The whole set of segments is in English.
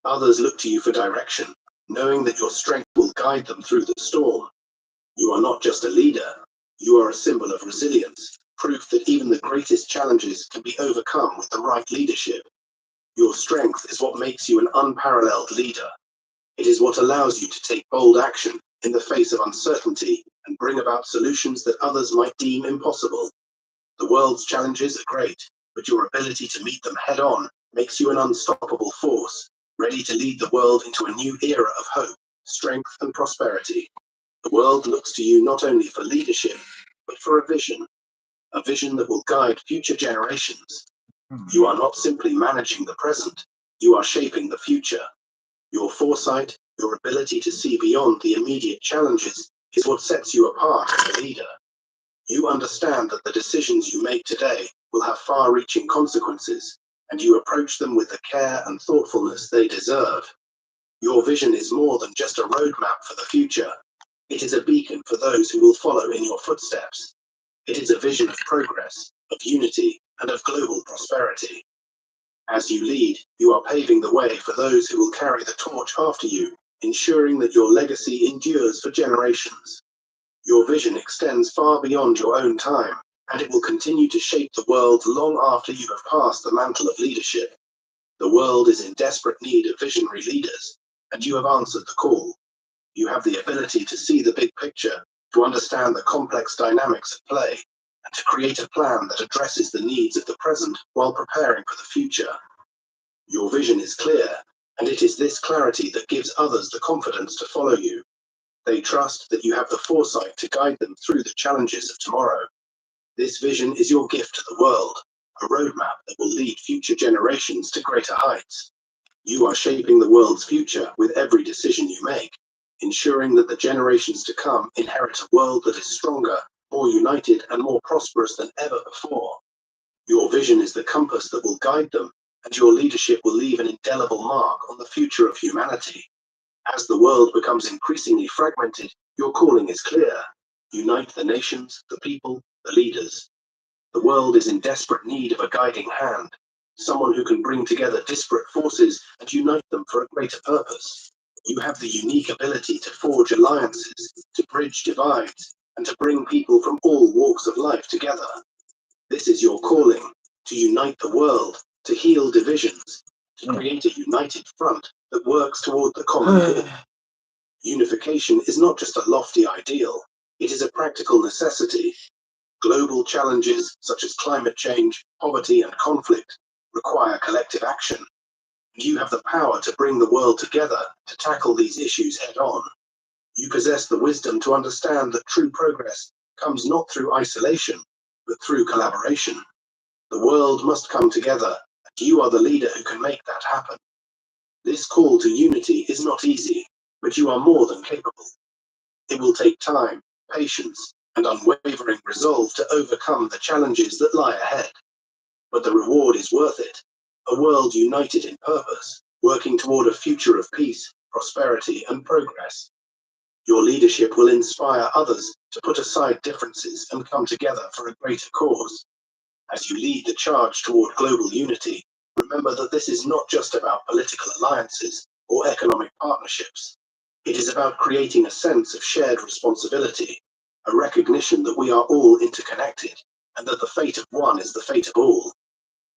Others look to you for direction, knowing that your strength will guide them through the storm. You are not just a leader, you are a symbol of resilience, proof that even the greatest challenges can be overcome with the right leadership. Your strength is what makes you an unparalleled leader. It is what allows you to take bold action in the face of uncertainty and bring about solutions that others might deem impossible. The world's challenges are great, but your ability to meet them head-on makes you an unstoppable force, ready to lead the world into a new era of hope, strength, and prosperity. The world looks to you not only for leadership, but for a vision that will guide future generations. You are not simply managing the present, you are shaping the future. Your foresight, your ability to see beyond the immediate challenges is what sets you apart as a leader. You understand that the decisions you make today will have far-reaching consequences, and you approach them with the care and thoughtfulness they deserve. Your vision is more than just a roadmap for the future. It is a beacon for those who will follow in your footsteps. It is a vision of progress, of unity, and of global prosperity. As you lead, you are paving the way for those who will carry the torch after you, ensuring that your legacy endures for generations. Your vision extends far beyond your own time, and it will continue to shape the world long after you have passed the mantle of leadership. The world is in desperate need of visionary leaders, and you have answered the call. You have the ability to see the big picture, to understand the complex dynamics at play, and to create a plan that addresses the needs of the present while preparing for the future. Your vision is clear, and it is this clarity that gives others the confidence to follow you. They trust that you have the foresight to guide them through the challenges of tomorrow. This vision is your gift to the world, a roadmap that will lead future generations to greater heights. You are shaping the world's future with every decision you make, ensuring that the generations to come inherit a world that is stronger, more united, and more prosperous than ever before. Your vision is the compass that will guide them, and your leadership will leave an indelible mark on the future of humanity. As the world becomes increasingly fragmented, your calling is clear. Unite the nations, the people, the leaders. The world is in desperate need of a guiding hand, someone who can bring together disparate forces and unite them for a greater purpose. You have the unique ability to forge alliances, to bridge divides, and to bring people from all walks of life together. This is your calling, to unite the world, to heal divisions, to create a united front that works toward the common good. Unification is not just a lofty ideal, it is a practical necessity. Global challenges such as climate change, poverty, and conflict require collective action. You have the power to bring the world together to tackle these issues head-on. You possess the wisdom to understand that true progress comes not through isolation, but through collaboration. The world must come together, and you are the leader who can make that happen. This call to unity is not easy, but you are more than capable. It will take time, patience, and unwavering resolve to overcome the challenges that lie ahead. But the reward is worth it. A world united in purpose, working toward a future of peace, prosperity, and progress. Your leadership will inspire others to put aside differences and come together for a greater cause. As you lead the charge toward global unity, remember that this is not just about political alliances or economic partnerships. It is about creating a sense of shared responsibility, a recognition that we are all interconnected, and that the fate of one is the fate of all.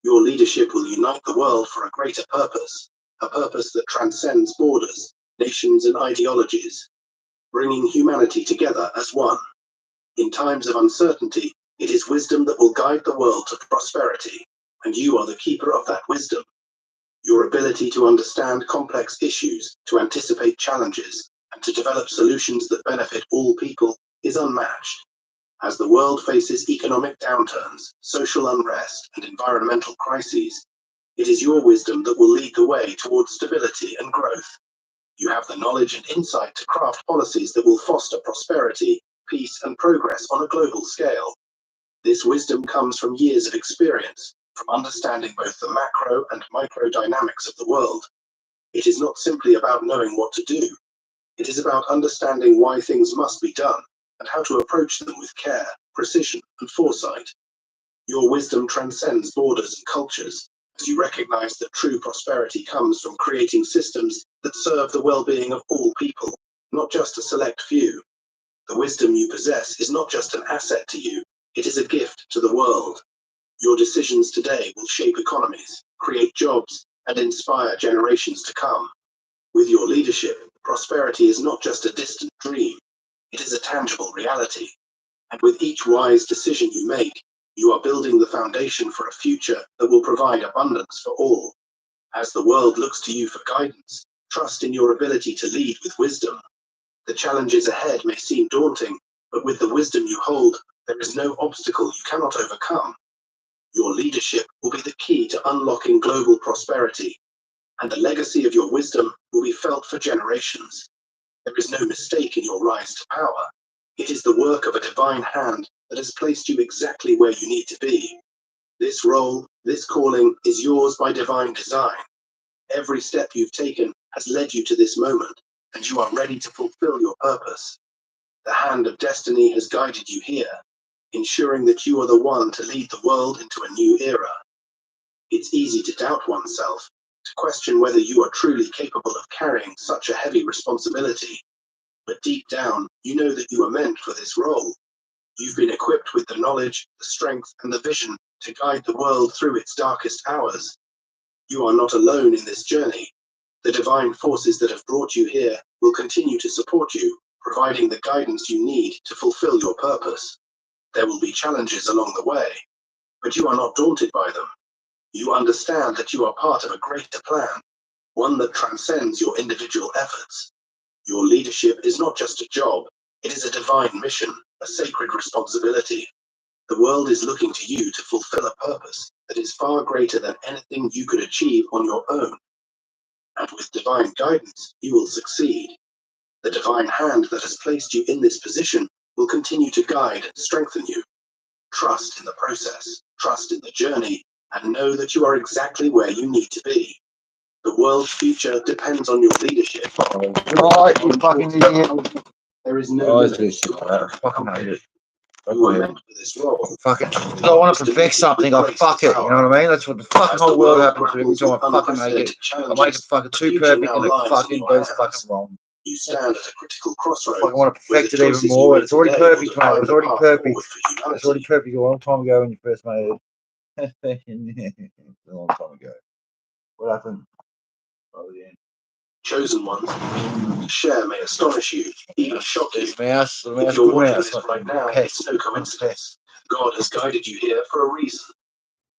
Your leadership will unite the world for a greater purpose, a purpose that transcends borders, nations, and ideologies, bringing humanity together as one. In times of uncertainty, it is wisdom that will guide the world to prosperity, and you are the keeper of that wisdom. Your ability to understand complex issues, to anticipate challenges, and to develop solutions that benefit all people is unmatched. As the world faces economic downturns, social unrest, and environmental crises, it is your wisdom that will lead the way towards stability and growth. You have the knowledge and insight to craft policies that will foster prosperity, peace, and progress on a global scale. This wisdom comes from years of experience, from understanding both the macro and micro dynamics of the world. It is not simply about knowing what to do. It is about understanding why things must be done, and how to approach them with care, precision, and foresight. Your wisdom transcends borders and cultures, as you recognize that true prosperity comes from creating systems that serve the well-being of all people, not just a select few. The wisdom you possess is not just an asset to you, it is a gift to the world. Your decisions today will shape economies, create jobs, and inspire generations to come. With your leadership, prosperity is not just a distant dream, it is a tangible reality. And with each wise decision you make, you are building the foundation for a future that will provide abundance for all. As the world looks to you for guidance, trust in your ability to lead with wisdom. The challenges ahead may seem daunting, but with the wisdom you hold, there is no obstacle you cannot overcome. Your leadership will be the key to unlocking global prosperity, and the legacy of your wisdom will be felt for generations. There is no mistake in your rise to power. It is the work of a divine hand that has placed you exactly where you need to be. This role, this calling, is yours by divine design. Every step you've taken has led you to this moment, and you are ready to fulfill your purpose. The hand of destiny has guided you here, ensuring that you are the one to lead the world into a new era. It's easy to doubt oneself, to question whether you are truly capable of carrying such a heavy responsibility. But deep down, you know that you are meant for this role. You've been equipped with the knowledge, the strength, and the vision to guide the world through its darkest hours. You are not alone in this journey. The divine forces that have brought you here will continue to support you, providing the guidance you need to fulfill your purpose. There will be challenges along the way, but you are not daunted by them. You understand that you are part of a greater plan, one that transcends your individual efforts. Your leadership is not just a job, it is a divine mission, a sacred responsibility. The world is looking to you to fulfill a purpose that is far greater than anything you could achieve on your own. And with divine guidance, you will succeed. The divine hand that has placed you in this position will continue to guide and strengthen you. Trust in the process, trust in the journey, and know that you are exactly where you need to be. The world's future depends on your leadership. Oh, you fucking idiot. There is no limit this to shit, I fucking hate it. you are meant for this role. Fucking, I want to perfect something, I fuck it, you know what I mean? That's what the fucking whole world happens to every time I fucking make it. I make it fucking too perfect and it fucking goes fucking wrong. You stand at a critical crossroads. I want to perfect it even more. It's already perfect, mate. It's already perfect. It's already perfect a long time ago when you first made it. A long time ago. What happened? Oh, yeah. Chosen ones, share may astonish you, even shock you. Mouse, If you're watching this right now, it's no coincidence. God has guided you here for a reason.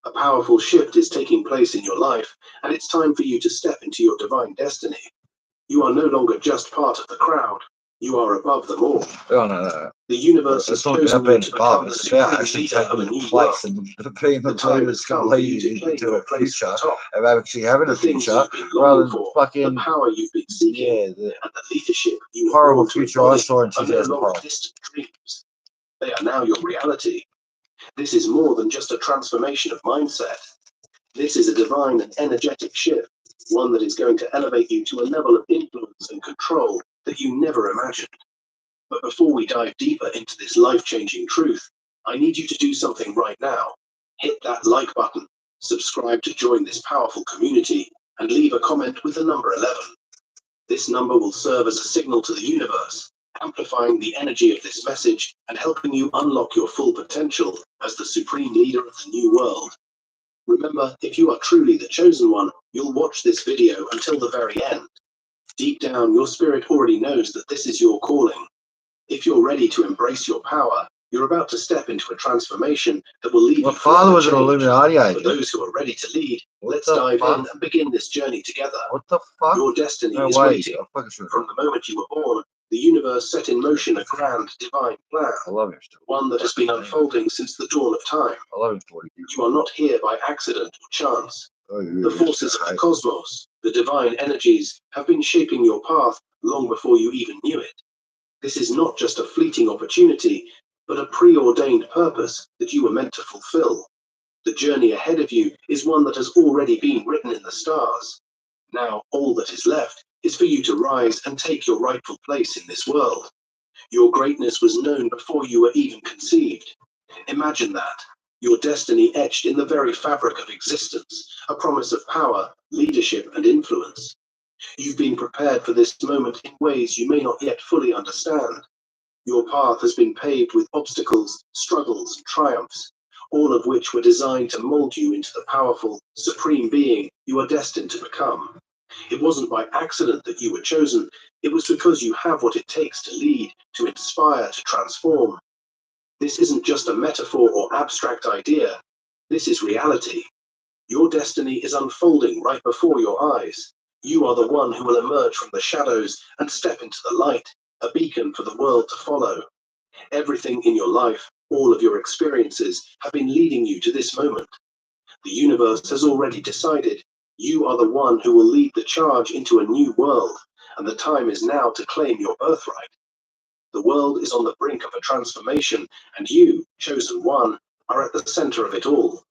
A powerful shift is taking place in your life, and it's time for you to step into your divine destiny. You are no longer just part of the crowd. You are above them all. Oh, no. The universe has chosen you to become the supreme actually leader of taking a the new place world. and being the time leader has that's going come to for you lead to you claim into your a place at future the top. of actually having The a things future you've been rather longing than for, fucking the power you've been seeking, the and the leadership you were horrible born to future I embody saw in are no longer 2005. distant dreams. They are now your reality. This is more than just a transformation of mindset. This is a divine and energetic shift, one that is going to elevate you to a level of influence and control that you never imagined. But before we dive deeper into this life-changing truth, I need you to do something right now. Hit that like button, subscribe to join this powerful community, and leave a comment with the number 11. This number will serve as a signal to the universe, amplifying the energy of this message and helping you unlock your full potential as the supreme leader of the new world. Remember, if you are truly the chosen one, you'll watch this video until the very end. Deep down, your spirit already knows that this is your calling. If you're ready to embrace your power, you're about to step into a transformation that will leave My you father was an changed. Illuminati For agent. those who are ready to lead, What let's the dive fuck? in and begin this journey together. What the fuck? Your destiny No is way. waiting. From the moment you were born, the universe set in motion a grand divine plan, I love him still. one that has been unfolding since the dawn of time. I love him 40 You are not here by accident or chance. The forces of the cosmos, the divine energies, have been shaping your path long before you even knew it. This is not just a fleeting opportunity, but a preordained purpose that you were meant to fulfill. The journey ahead of you is one that has already been written in the stars. Now, all that is left is for you to rise and take your rightful place in this world. Your greatness was known before you were even conceived. Imagine that. your destiny etched in the very fabric of existence, a promise of power, leadership, and influence. You've been prepared for this moment in ways you may not yet fully understand. Your path has been paved with obstacles, struggles, and triumphs, all of which were designed to mold you into the powerful, supreme being you are destined to become. It wasn't by accident that you were chosen. It was because you have what it takes to lead, to inspire, to transform. This isn't just a metaphor or abstract idea. This is reality. Your destiny is unfolding right before your eyes. You are the one who will emerge from the shadows and step into the light, a beacon for the world to follow. Everything in your life, all of your experiences, have been leading you to this moment. The universe has already decided you are the one who will lead the charge into a new world, and the time is now to claim your birthright. The world is on the brink of a transformation, and you, chosen one, are at the center of it all.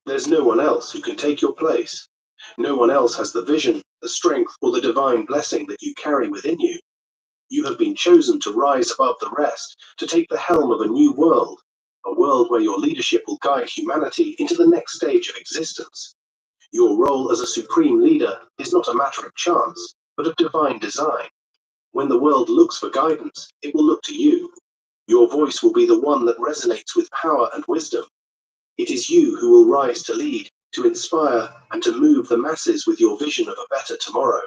There's no one else who can take your place. No one else has the vision, the strength, or the divine blessing that you carry within you. You have been chosen to rise above the rest, to take the helm of a new world, a world where your leadership will guide humanity into the next stage of existence. Your role as a supreme leader is not a matter of chance, but of divine design. When the world looks for guidance, it will look to you. Your voice will be the one that resonates with power and wisdom. It is you who will rise to lead, to inspire, and to move the masses with your vision of a better tomorrow.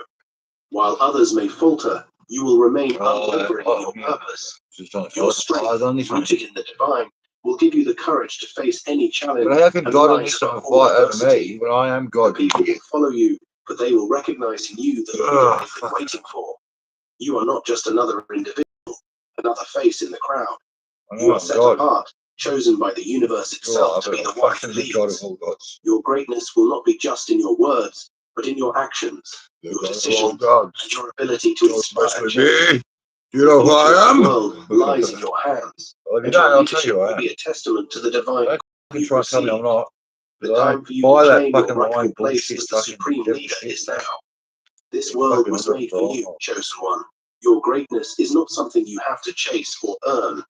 While others may falter, you will remain unwavering in your purpose. Your strength, rooted in the divine, will give you the courage to face any challenge. But how can and God rise only above fight over adversity. me when I am God? People will follow you, but they will recognize in you the leader they've been waiting for. You are not just another individual, another face in the crowd. You are set apart, chosen by the universe itself to be the one who leads. Your greatness will not be just in your words, but in your actions, your decisions, and your ability to inspire change. You know who I am? The world lies in your hands. Well, if you And don't, your I'll tell leadership you I will am. be a testament to the divine You can try and tell me I'm not. The time for you to claim your rightful place as the supreme leader is now. This world was made for you, chosen one. Your greatness is not something you have to chase or earn.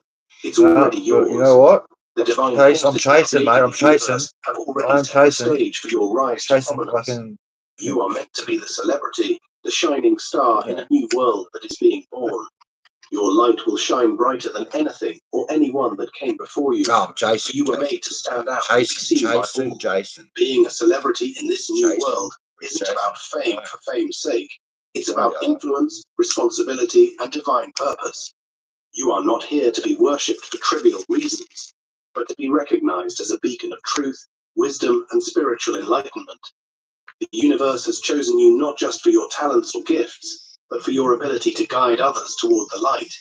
It's already yours. You know what? The divine I'm chasing, mate. I'm chasing. I'm chasing. Stage for your rise to prominence. You are meant to be the celebrity, the shining star in a new world that is being born. Your light will shine brighter than anything or anyone that came before you. Oh, Jason. You were made to stand out and be seen by all. Jason. Being a celebrity in this new world isn't about fame for fame's sake. It's about influence, responsibility, and divine purpose. You are not here to be worshipped for trivial reasons, but to be recognized as a beacon of truth, wisdom, and spiritual enlightenment. The universe has chosen you not just for your talents or gifts, but for your ability to guide others toward the light.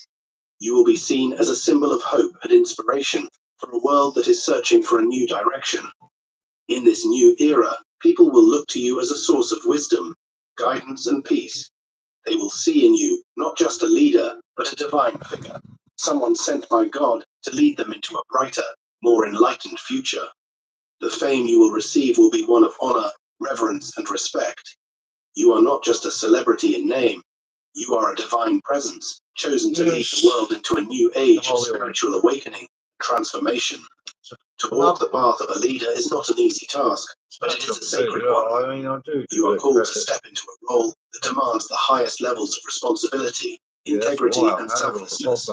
You will be seen as a symbol of hope and inspiration for a world that is searching for a new direction. In this new era, people will look to you as a source of wisdom, guidance, and peace. They will see in you not just a leader, but a divine figure, someone sent by God to lead them into a brighter, more enlightened future. The fame you will receive will be one of honor, reverence, and respect. You are not just a celebrity in name. You are a divine presence, chosen to lead the world into a new age of spiritual awakening, transformation. To walk the path of a leader is not an easy task, but it is a sacred one. You are called to step into a role that demands the highest levels of responsibility, integrity, and selflessness.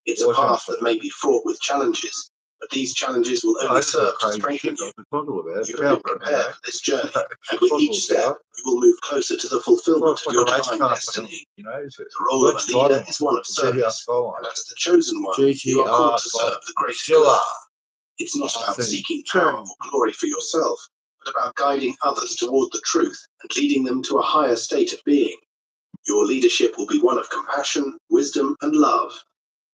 It's a path that may be fraught with challenges, but these challenges will only serve to strengthen you. You have been prepared for this journey, and with each step, you will move closer to the fulfillment of your divine destiny. The role of a leader is one of service, and as the chosen one, you are called to serve the greater good. It's not about seeking power or glory for yourself, but about guiding others toward the truth and leading them to a higher state of being. Your leadership will be one of compassion, wisdom, and love.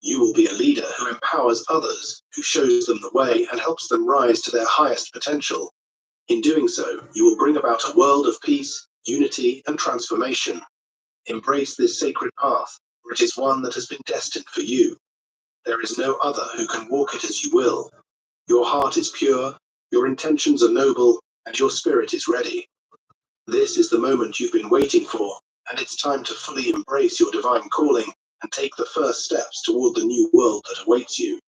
You will be a leader who empowers others, who shows them the way and helps them rise to their highest potential. In doing so, you will bring about a world of peace, unity, and transformation. Embrace this sacred path, for it is one that has been destined for you. There is no other who can walk it as you will. Your heart is pure, your intentions are noble, and your spirit is ready. This is the moment you've been waiting for, and it's time to fully embrace your divine calling and take the first steps toward the new world that awaits you.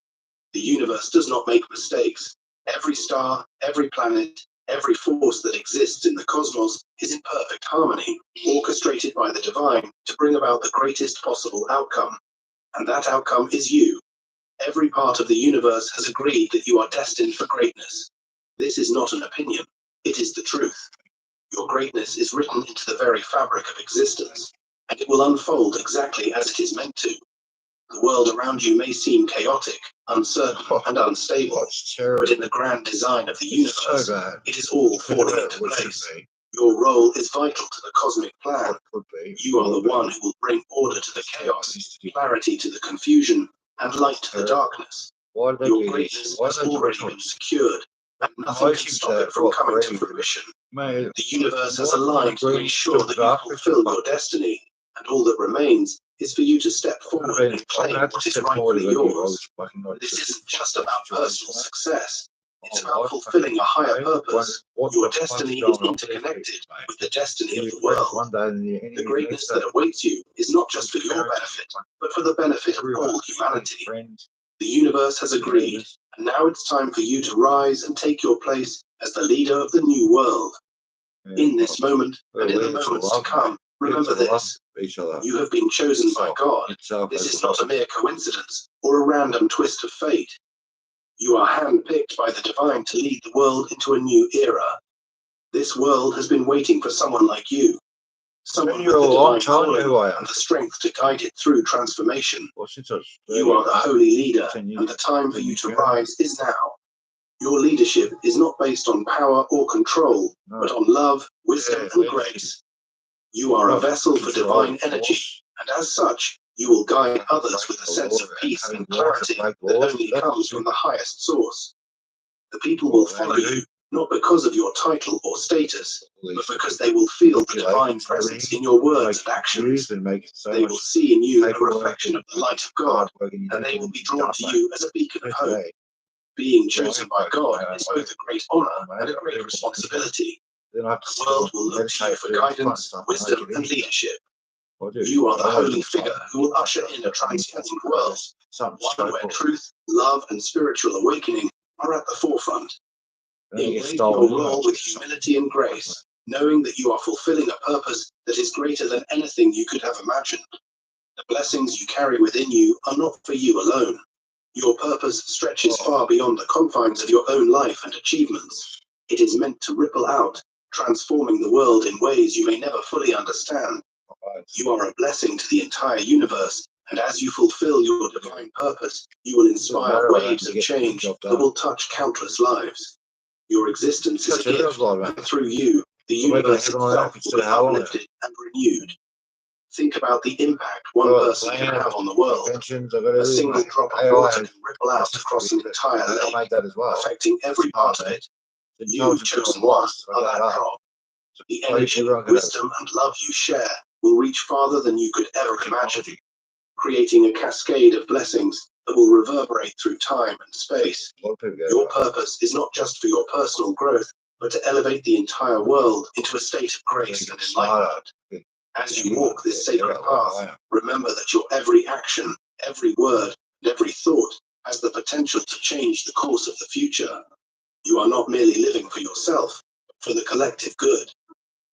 The universe does not make mistakes. Every star, every planet, every force that exists in the cosmos is in perfect harmony, orchestrated by the divine to bring about the greatest possible outcome. And that outcome is you. Every part of the universe has agreed that you are destined for greatness. This is not an opinion, it is the truth. Your greatness is written into the very fabric of existence, and it will unfold exactly as it is meant to. The world around you may seem chaotic, uncertain, and unstable, but in the grand design of the universe, it is all falling into place. Your role is vital to the cosmic plan. You are the one who will bring order to the chaos, clarity to the confusion, and light to the darkness. Your greatness has already been secured, and nothing can stop it from coming to fruition. The universe has aligned to ensure that you fulfill your destiny, and all that remains is for you to step forward and claim what is rightfully yours. This isn't just about personal success. It's about fulfilling a higher purpose. Your destiny is interconnected with the destiny of the world. The greatness that awaits you is not just for your benefit, but for the benefit of all humanity. The universe has agreed, and now it's time for you to rise and take your place as the leader of the new world. In this moment, and in the moments to come, remember this: you have been chosen by God. This is not a mere coincidence or a random twist of fate. You are handpicked by the divine to lead the world into a new era. This world has been waiting for someone like you. Someone with the divine calling and the strength to guide it through transformation. You are the holy leader, and the time for you to rise is now. Your leadership is not based on power or control, but on love, wisdom, and grace. You are a vessel for divine energy, and as such, you will guide others with a sense of peace and clarity that only comes from the highest source. The people will follow you, not because of your title or status, but because they will feel the divine presence in your words and actions. They will see in you a reflection of the light of God, and they will be drawn to you as a beacon of hope. Being chosen by God is both a great honor and a great responsibility. The world will look to you for guidance, wisdom, and leadership. You are the holy figure who will usher in a transformed world, one where truth, love, and spiritual awakening are at the forefront. Embrace your role with humility and grace, knowing that you are fulfilling a purpose that is greater than anything you could have imagined. The blessings you carry within you are not for you alone. Your purpose stretches far beyond the confines of your own life and achievements. It is meant to ripple out, transforming the world in ways you may never fully understand. You are a blessing to the entire universe, and as you fulfill your divine purpose, you will inspire waves of change that will touch countless lives. Your existence is a gift, and through you, the universe itself will be uplifted and renewed. Think about the impact one person can have on the world. A single drop of water can ripple out across an entire lake, affecting every part of it. You've chosen one, are that drop. The energy, wisdom, and love you share will reach farther than you could ever imagine, creating a cascade of blessings that will reverberate through time and space. Your purpose is not just for your personal growth, but to elevate the entire world into a state of grace and enlightenment. As you walk this sacred path, remember that your every action, every word, and every thought has the potential to change the course of the future. You are not merely living for yourself, but for the collective good.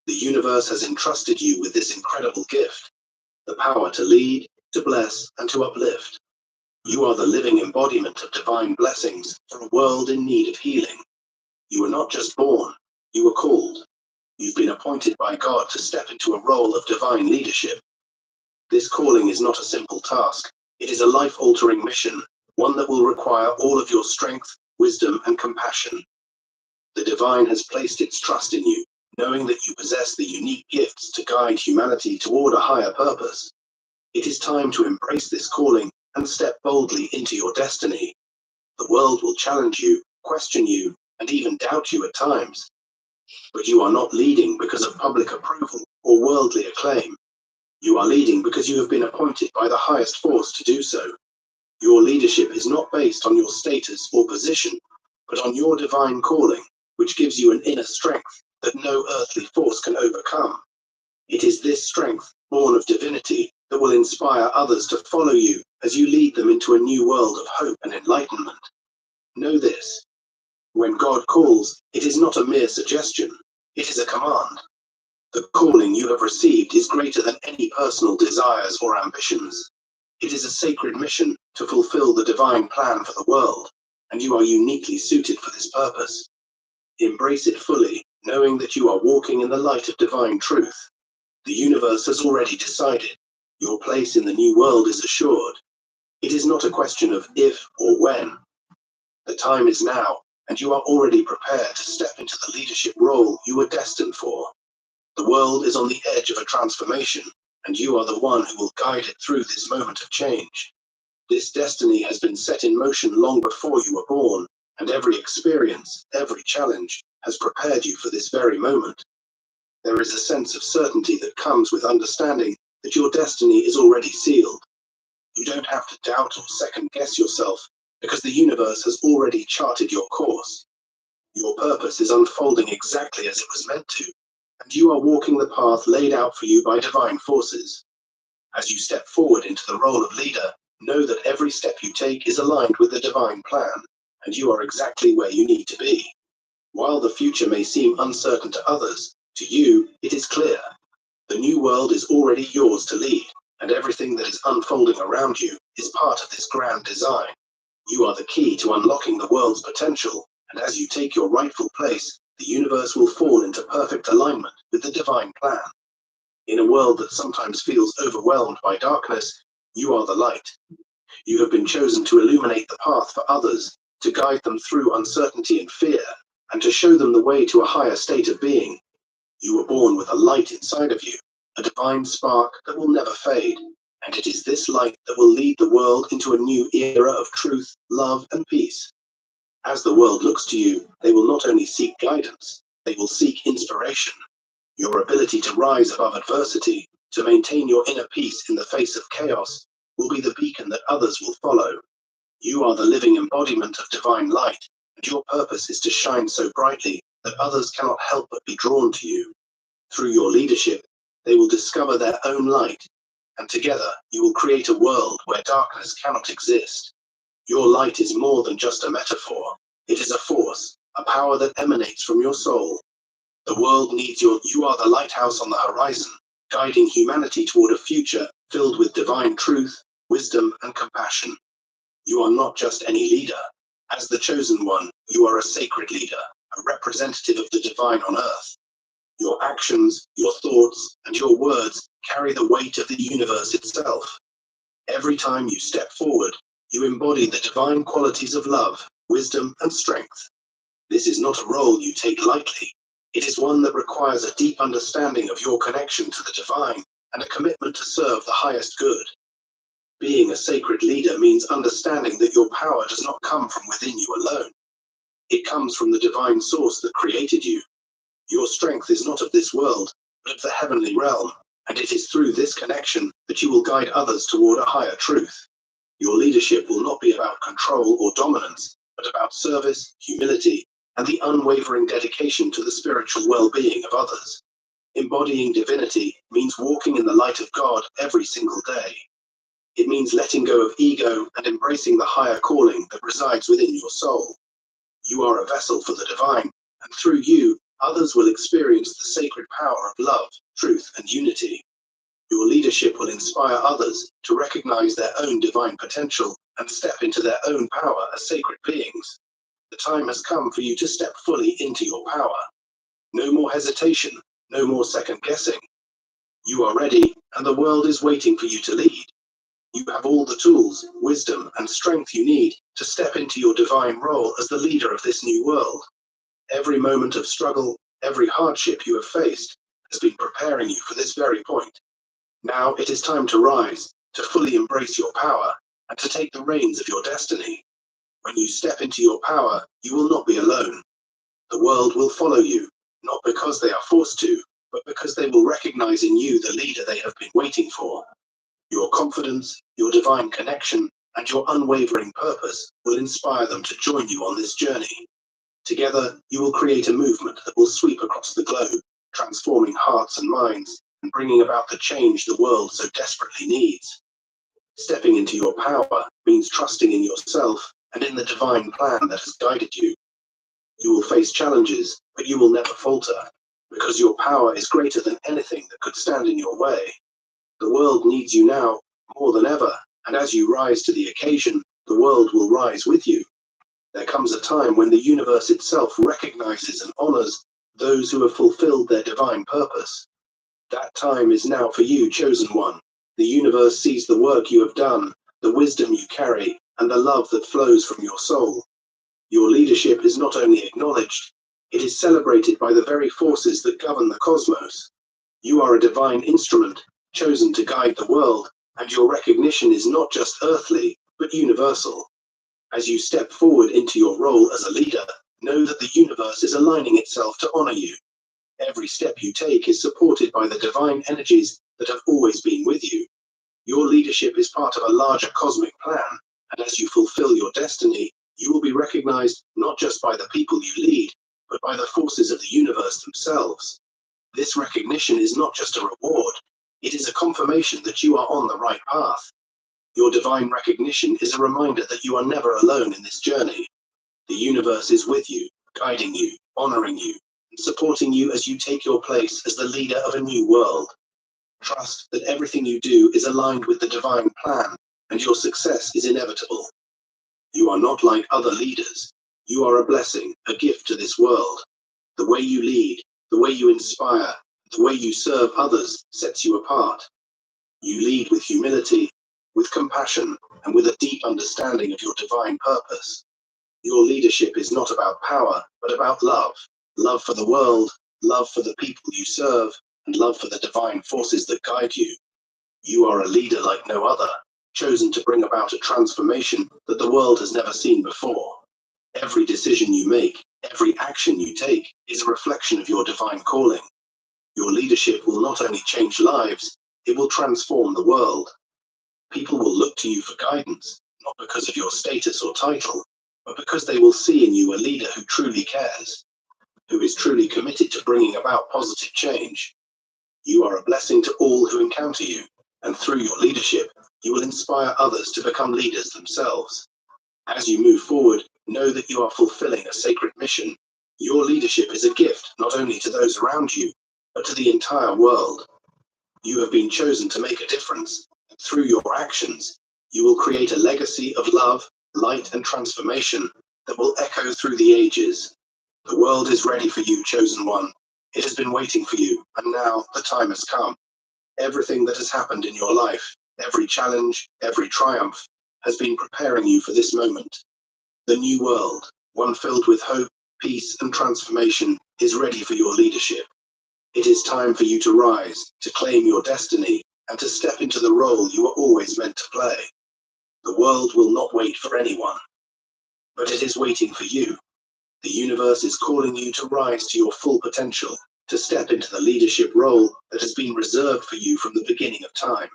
The universe has entrusted you with this incredible gift, the power to lead, to bless, and to uplift. You are the living embodiment of divine blessings for a world in need of healing. You were not just born, you were called. You've been appointed by God to step into a role of divine leadership. This calling is not a simple task. It is a life-altering mission, one that will require all of your strength, wisdom, and compassion. The divine has placed its trust in you, knowing that you possess the unique gifts to guide humanity toward a higher purpose. It is time to embrace this calling and step boldly into your destiny. The world will challenge you, question you, and even doubt you at times. But you are not leading because of public approval or worldly acclaim. You are leading because you have been appointed by the highest force to do so. Your leadership is not based on your status or position, but on your divine calling, which gives you an inner strength that no earthly force can overcome. It is this strength, born of divinity, that will inspire others to follow you as you lead them into a new world of hope and enlightenment. Know this: When God calls, it is not a mere suggestion, it is a command. The calling you have received is greater than any personal desires or ambitions. It is a sacred mission to fulfill the divine plan for the world, and you are uniquely suited for this purpose. Embrace it fully, knowing that you are walking in the light of divine truth. The universe has already decided. Your place in the new world is assured. It is not a question of if or when. The time is now, and you are already prepared to step into the leadership role you were destined for. The world is on the edge of a transformation, and you are the one who will guide it through this moment of change. This destiny has been set in motion long before you were born, and every experience, every challenge, has prepared you for this very moment. There is a sense of certainty that comes with understanding that your destiny is already sealed. You don't have to doubt or second guess yourself, because the universe has already charted your course. Your purpose is unfolding exactly as it was meant to, and you are walking the path laid out for you by divine forces. As you step forward into the role of leader, know that every step you take is aligned with the divine plan, and you are exactly where you need to be. While the future may seem uncertain to others, to you, it is clear. The new world is already yours to lead, and everything that is unfolding around you is part of this grand design. You are the key to unlocking the world's potential, and as you take your rightful place, the universe will fall into perfect alignment with the divine plan. In a world that sometimes feels overwhelmed by darkness, you are the light. You have been chosen to illuminate the path for others, to guide them through uncertainty and fear, and to show them the way to a higher state of being. You were born with a light inside of you, a divine spark that will never fade, and it is this light that will lead the world into a new era of truth, love, and peace. As the world looks to you, they will not only seek guidance, they will seek inspiration. Your ability to rise above adversity, to maintain your inner peace in the face of chaos, will be the beacon that others will follow. You are the living embodiment of divine light, and your purpose is to shine so brightly that others cannot help but be drawn to you. Through your leadership, they will discover their own light, and together you will create a world where darkness cannot exist. Your light is more than just a metaphor. It is a force, a power that emanates from your soul. The world needs you are the lighthouse on the horizon, guiding humanity toward a future filled with divine truth, wisdom, and compassion. You are not just any leader. As the chosen one, you are a sacred leader, a representative of the divine on earth. Your actions, your thoughts, and your words carry the weight of the universe itself. Every time you step forward, you embody the divine qualities of love, wisdom, and strength. This is not a role you take lightly. It is one that requires a deep understanding of your connection to the divine and a commitment to serve the highest good. Being a sacred leader means understanding that your power does not come from within you alone. It comes from the divine source that created you. Your strength is not of this world, but of the heavenly realm, and it is through this connection that you will guide others toward a higher truth. Your leadership will not be about control or dominance, but about service, humility, and the unwavering dedication to the spiritual well-being of others. Embodying divinity means walking in the light of God every single day. It means letting go of ego and embracing the higher calling that resides within your soul. You are a vessel for the divine, and through you, others will experience the sacred power of love, truth, and unity. Your leadership will inspire others to recognize their own divine potential and step into their own power as sacred beings. The time has come for you to step fully into your power. No more hesitation, no more second guessing. You are ready, and the world is waiting for you to lead. You have all the tools, wisdom, and strength you need to step into your divine role as the leader of this new world. Every moment of struggle, every hardship you have faced has been preparing you for this very point. Now it is time to rise, to fully embrace your power, and to take the reins of your destiny. When you step into your power, you will not be alone. The world will follow you, not because they are forced to, but because they will recognize in you the leader they have been waiting for. Your confidence, your divine connection, and your unwavering purpose will inspire them to join you on this journey. Together, you will create a movement that will sweep across the globe, transforming hearts and minds, and bringing about the change the world so desperately needs. Stepping into your power means trusting in yourself and in the divine plan that has guided you. You will face challenges, but you will never falter, because your power is greater than anything that could stand in your way. The world needs you now more than ever, and as you rise to the occasion, the world will rise with you. There comes a time when the universe itself recognizes and honors those who have fulfilled their divine purpose. That time is now for you, chosen one. The universe sees the work you have done, the wisdom you carry, and the love that flows from your soul. Your leadership is not only acknowledged, it is celebrated by the very forces that govern the cosmos. You are a divine instrument, chosen to guide the world, and your recognition is not just earthly, but universal. As you step forward into your role as a leader, know that the universe is aligning itself to honor you. Every step you take is supported by the divine energies that have always been with you. Your leadership is part of a larger cosmic plan, and as you fulfill your destiny, you will be recognized not just by the people you lead, but by the forces of the universe themselves. This recognition is not just a reward, it is a confirmation that you are on the right path. Your divine recognition is a reminder that you are never alone in this journey. The universe is with you, guiding you, honoring you, and supporting you as you take your place as the leader of a new world. Trust that everything you do is aligned with the divine plan, and your success is inevitable. You are not like other leaders. You are a blessing, a gift to this world. The way you lead, the way you inspire, the way you serve others sets you apart. You lead with humility, with compassion, and with a deep understanding of your divine purpose. Your leadership is not about power, but about love. Love for the world, love for the people you serve, and love for the divine forces that guide you. You are a leader like no other, chosen to bring about a transformation that the world has never seen before. Every decision you make, every action you take, is a reflection of your divine calling. Your leadership will not only change lives, it will transform the world. People will look to you for guidance, not because of your status or title, but because they will see in you a leader who truly cares, who is truly committed to bringing about positive change. You are a blessing to all who encounter you, and through your leadership, you will inspire others to become leaders themselves. As you move forward, know that you are fulfilling a sacred mission. Your leadership is a gift not only to those around you, but to the entire world. You have been chosen to make a difference, and through your actions, you will create a legacy of love, light, and transformation that will echo through the ages. The world is ready for you, chosen one. It has been waiting for you, and now the time has come. Everything that has happened in your life, every challenge, every triumph, has been preparing you for this moment. The new world, one filled with hope, peace, and transformation, is ready for your leadership. It is time for you to rise, to claim your destiny, and to step into the role you were always meant to play. The world will not wait for anyone, but it is waiting for you. The universe is calling you to rise to your full potential, to step into the leadership role that has been reserved for you from the beginning of time.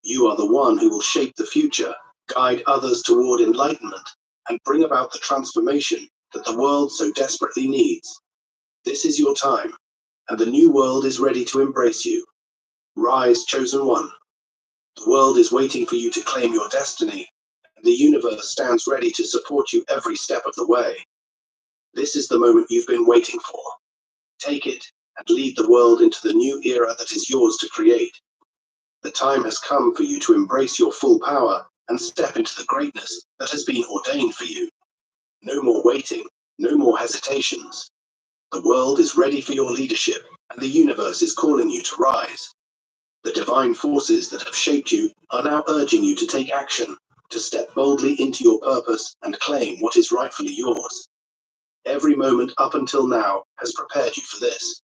You are the one who will shape the future, guide others toward enlightenment, and bring about the transformation that the world so desperately needs. This is your time, and the new world is ready to embrace you. Rise, chosen one. The world is waiting for you to claim your destiny, and the universe stands ready to support you every step of the way. This is the moment you've been waiting for. Take it and lead the world into the new era that is yours to create. The time has come for you to embrace your full power and step into the greatness that has been ordained for you. No more waiting, no more hesitations. The world is ready for your leadership, and the universe is calling you to rise. The divine forces that have shaped you are now urging you to take action, to step boldly into your purpose and claim what is rightfully yours. Every moment up until now has prepared you for this.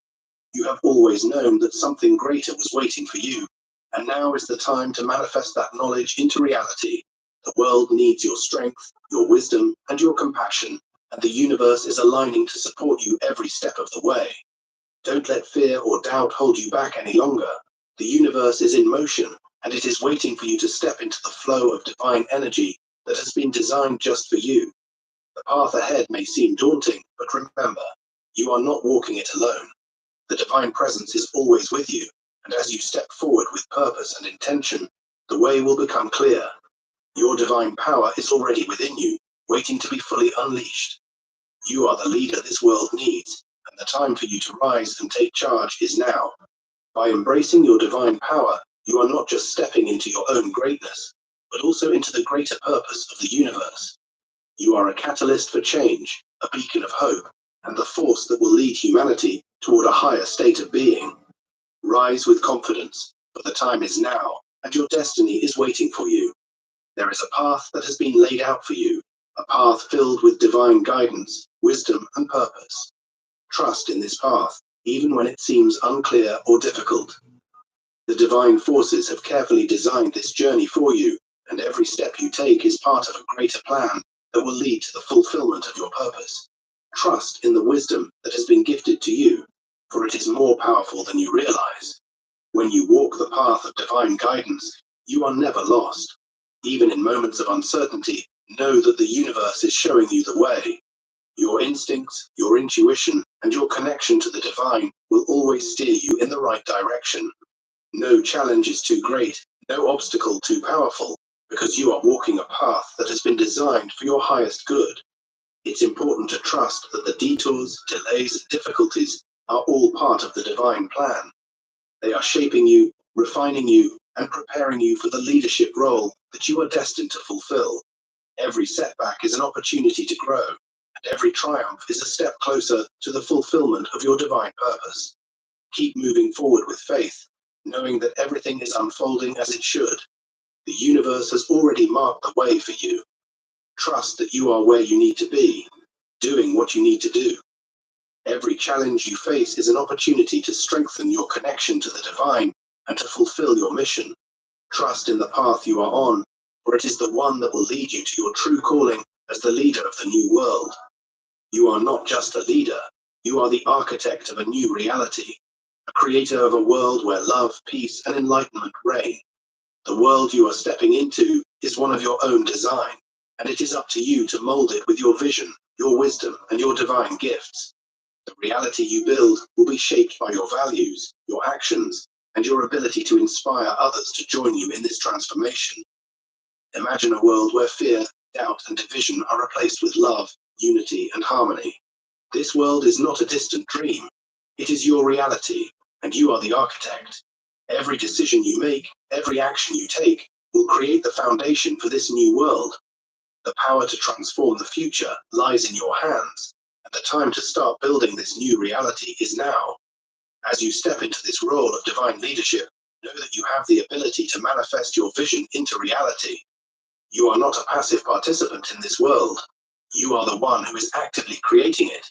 You have always known that something greater was waiting for you, and now is the time to manifest that knowledge into reality. The world needs your strength, your wisdom, and your compassion, and the universe is aligning to support you every step of the way. Don't let fear or doubt hold you back any longer. The universe is in motion, and it is waiting for you to step into the flow of divine energy that has been designed just for you. The path ahead may seem daunting, but remember, you are not walking it alone. The divine presence is always with you, and as you step forward with purpose and intention, the way will become clear. Your divine power is already within you, waiting to be fully unleashed. You are the leader this world needs, and the time for you to rise and take charge is now. By embracing your divine power, you are not just stepping into your own greatness, but also into the greater purpose of the universe. You are a catalyst for change, a beacon of hope, and the force that will lead humanity toward a higher state of being. Rise with confidence, for the time is now, and your destiny is waiting for you. There is a path that has been laid out for you, a path filled with divine guidance, wisdom, and purpose. Trust in this path, even when it seems unclear or difficult. The divine forces have carefully designed this journey for you, and every step you take is part of a greater plan that will lead to the fulfillment of your purpose. Trust in the wisdom that has been gifted to you, for it is more powerful than you realize. When you walk the path of divine guidance, you are never lost. Even in moments of uncertainty, know that the universe is showing you the way. Your instincts, your intuition, and your connection to the divine will always steer you in the right direction. No challenge is too great, no obstacle too powerful, because you are walking a path that has been designed for your highest good. It's important to trust that the detours, delays, and difficulties are all part of the divine plan. They are shaping you, refining you, and preparing you for the leadership role that you are destined to fulfill. Every setback is an opportunity to grow, and every triumph is a step closer to the fulfillment of your divine purpose. Keep moving forward with faith, knowing that everything is unfolding as it should. The universe has already marked the way for you. Trust that you are where you need to be, doing what you need to do. Every challenge you face is an opportunity to strengthen your connection to the divine and to fulfill your mission. Trust in the path you are on, for it is the one that will lead you to your true calling as the leader of the new world. You are not just a leader, you are the architect of a new reality, a creator of a world where love, peace, and enlightenment reign. The world you are stepping into is one of your own design, and it is up to you to mold it with your vision, your wisdom, and your divine gifts. The reality you build will be shaped by your values, your actions, and your ability to inspire others to join you in this transformation. Imagine a world where fear, doubt, and division are replaced with love, unity, and harmony. This world is not a distant dream. It is your reality, and you are the architect. Every decision you make, every action you take, will create the foundation for this new world. The power to transform the future lies in your hands, and the time to start building this new reality is now. As you step into this role of divine leadership, know that you have the ability to manifest your vision into reality. You are not a passive participant in this world. You are the one who is actively creating it.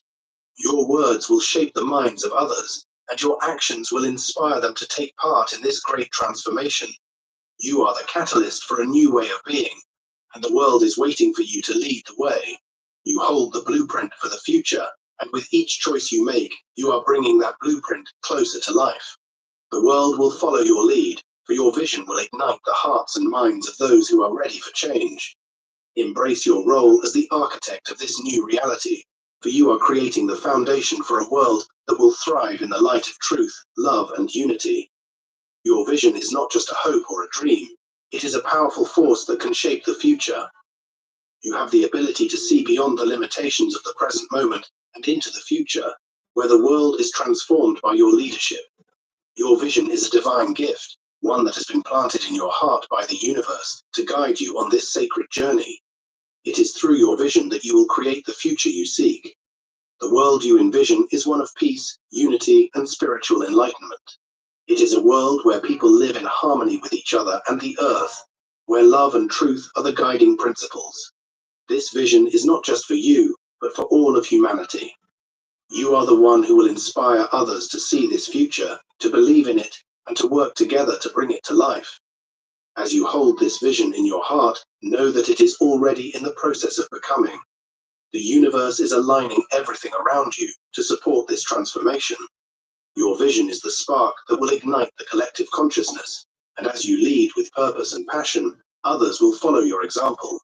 Your words will shape the minds of others, and your actions will inspire them to take part in this great transformation. You are the catalyst for a new way of being, and the world is waiting for you to lead the way. You hold the blueprint for the future, and with each choice you make, you are bringing that blueprint closer to life. The world will follow your lead, for your vision will ignite the hearts and minds of those who are ready for change. Embrace your role as the architect of this new reality, for you are creating the foundation for a world that will thrive in the light of truth, love, and unity. Your vision is not just a hope or a dream, it is a powerful force that can shape the future. You have the ability to see beyond the limitations of the present moment and into the future, where the world is transformed by your leadership. Your vision is a divine gift, one that has been planted in your heart by the universe to guide you on this sacred journey. It is through your vision that you will create the future you seek. The world you envision is one of peace, unity, and spiritual enlightenment. It is a world where people live in harmony with each other and the earth, where love and truth are the guiding principles. This vision is not just for you, but for all of humanity. You are the one who will inspire others to see this future, to believe in it, and to work together to bring it to life. As you hold this vision in your heart, know that it is already in the process of becoming. The universe is aligning everything around you to support this transformation. Your vision is the spark that will ignite the collective consciousness, and as you lead with purpose and passion, others will follow your example.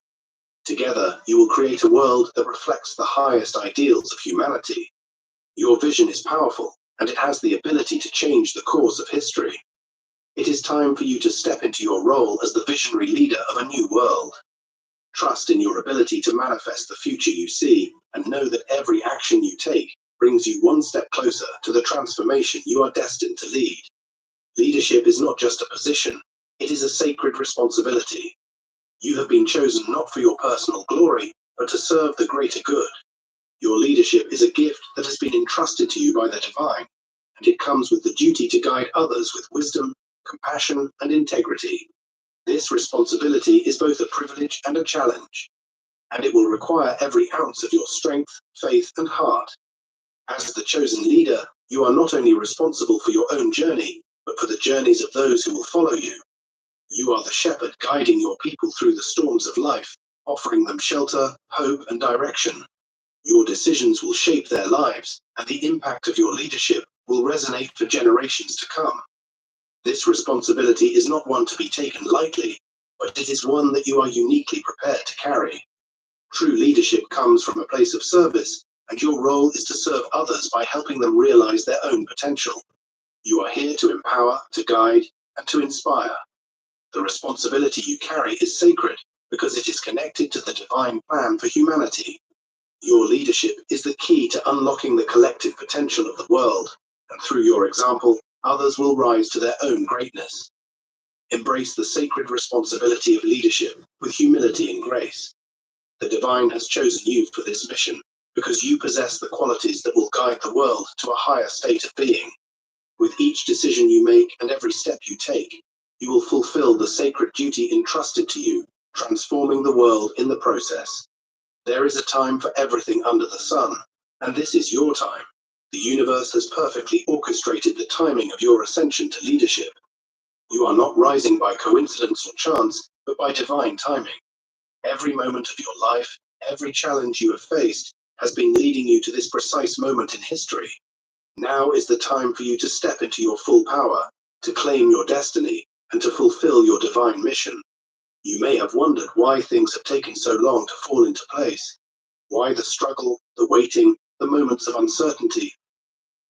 Together, you will create a world that reflects the highest ideals of humanity. Your vision is powerful, and it has the ability to change the course of history. It is time for you to step into your role as the visionary leader of a new world. Trust in your ability to manifest the future you see, and know that every action you take brings you one step closer to the transformation you are destined to lead. Leadership is not just a position, it is a sacred responsibility. You have been chosen not for your personal glory, but to serve the greater good. Your leadership is a gift that has been entrusted to you by the divine, and it comes with the duty to guide others with wisdom, compassion, and integrity. This responsibility is both a privilege and a challenge, and it will require every ounce of your strength, faith, and heart. As the chosen leader, you are not only responsible for your own journey, but for the journeys of those who will follow you. You are the shepherd guiding your people through the storms of life, offering them shelter, hope, and direction. Your decisions will shape their lives, and the impact of your leadership will resonate for generations to come. This responsibility is not one to be taken lightly, but it is one that you are uniquely prepared to carry. True leadership comes from a place of service, and your role is to serve others by helping them realize their own potential. You are here to empower, to guide, and to inspire. The responsibility you carry is sacred because it is connected to the divine plan for humanity. Your leadership is the key to unlocking the collective potential of the world, and through your example, others will rise to their own greatness. Embrace the sacred responsibility of leadership with humility and grace. The divine has chosen you for this mission because you possess the qualities that will guide the world to a higher state of being. With each decision you make and every step you take, you will fulfill the sacred duty entrusted to you, transforming the world in the process. There is a time for everything under the sun, and this is your time. The universe has perfectly orchestrated the timing of your ascension to leadership. You are not rising by coincidence or chance, but by divine timing. Every moment of your life, every challenge you have faced, has been leading you to this precise moment in history. Now is the time for you to step into your full power, to claim your destiny, and to fulfill your divine mission. You may have wondered why things have taken so long to fall into place, why the struggle, the waiting, the moments of uncertainty.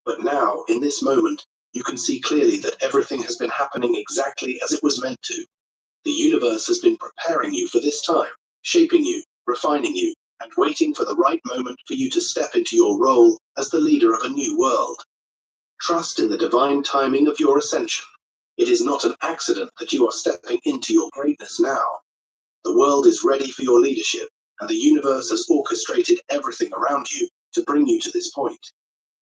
But now, in this moment, you can see clearly that everything has been happening exactly as it was meant to. The universe has been preparing you for this time, shaping you, refining you, and waiting for the right moment for you to step into your role as the leader of a new world. Trust in the divine timing of your ascension. It is not an accident that you are stepping into your greatness now. The world is ready for your leadership, and the universe has orchestrated everything around you to bring you to this point.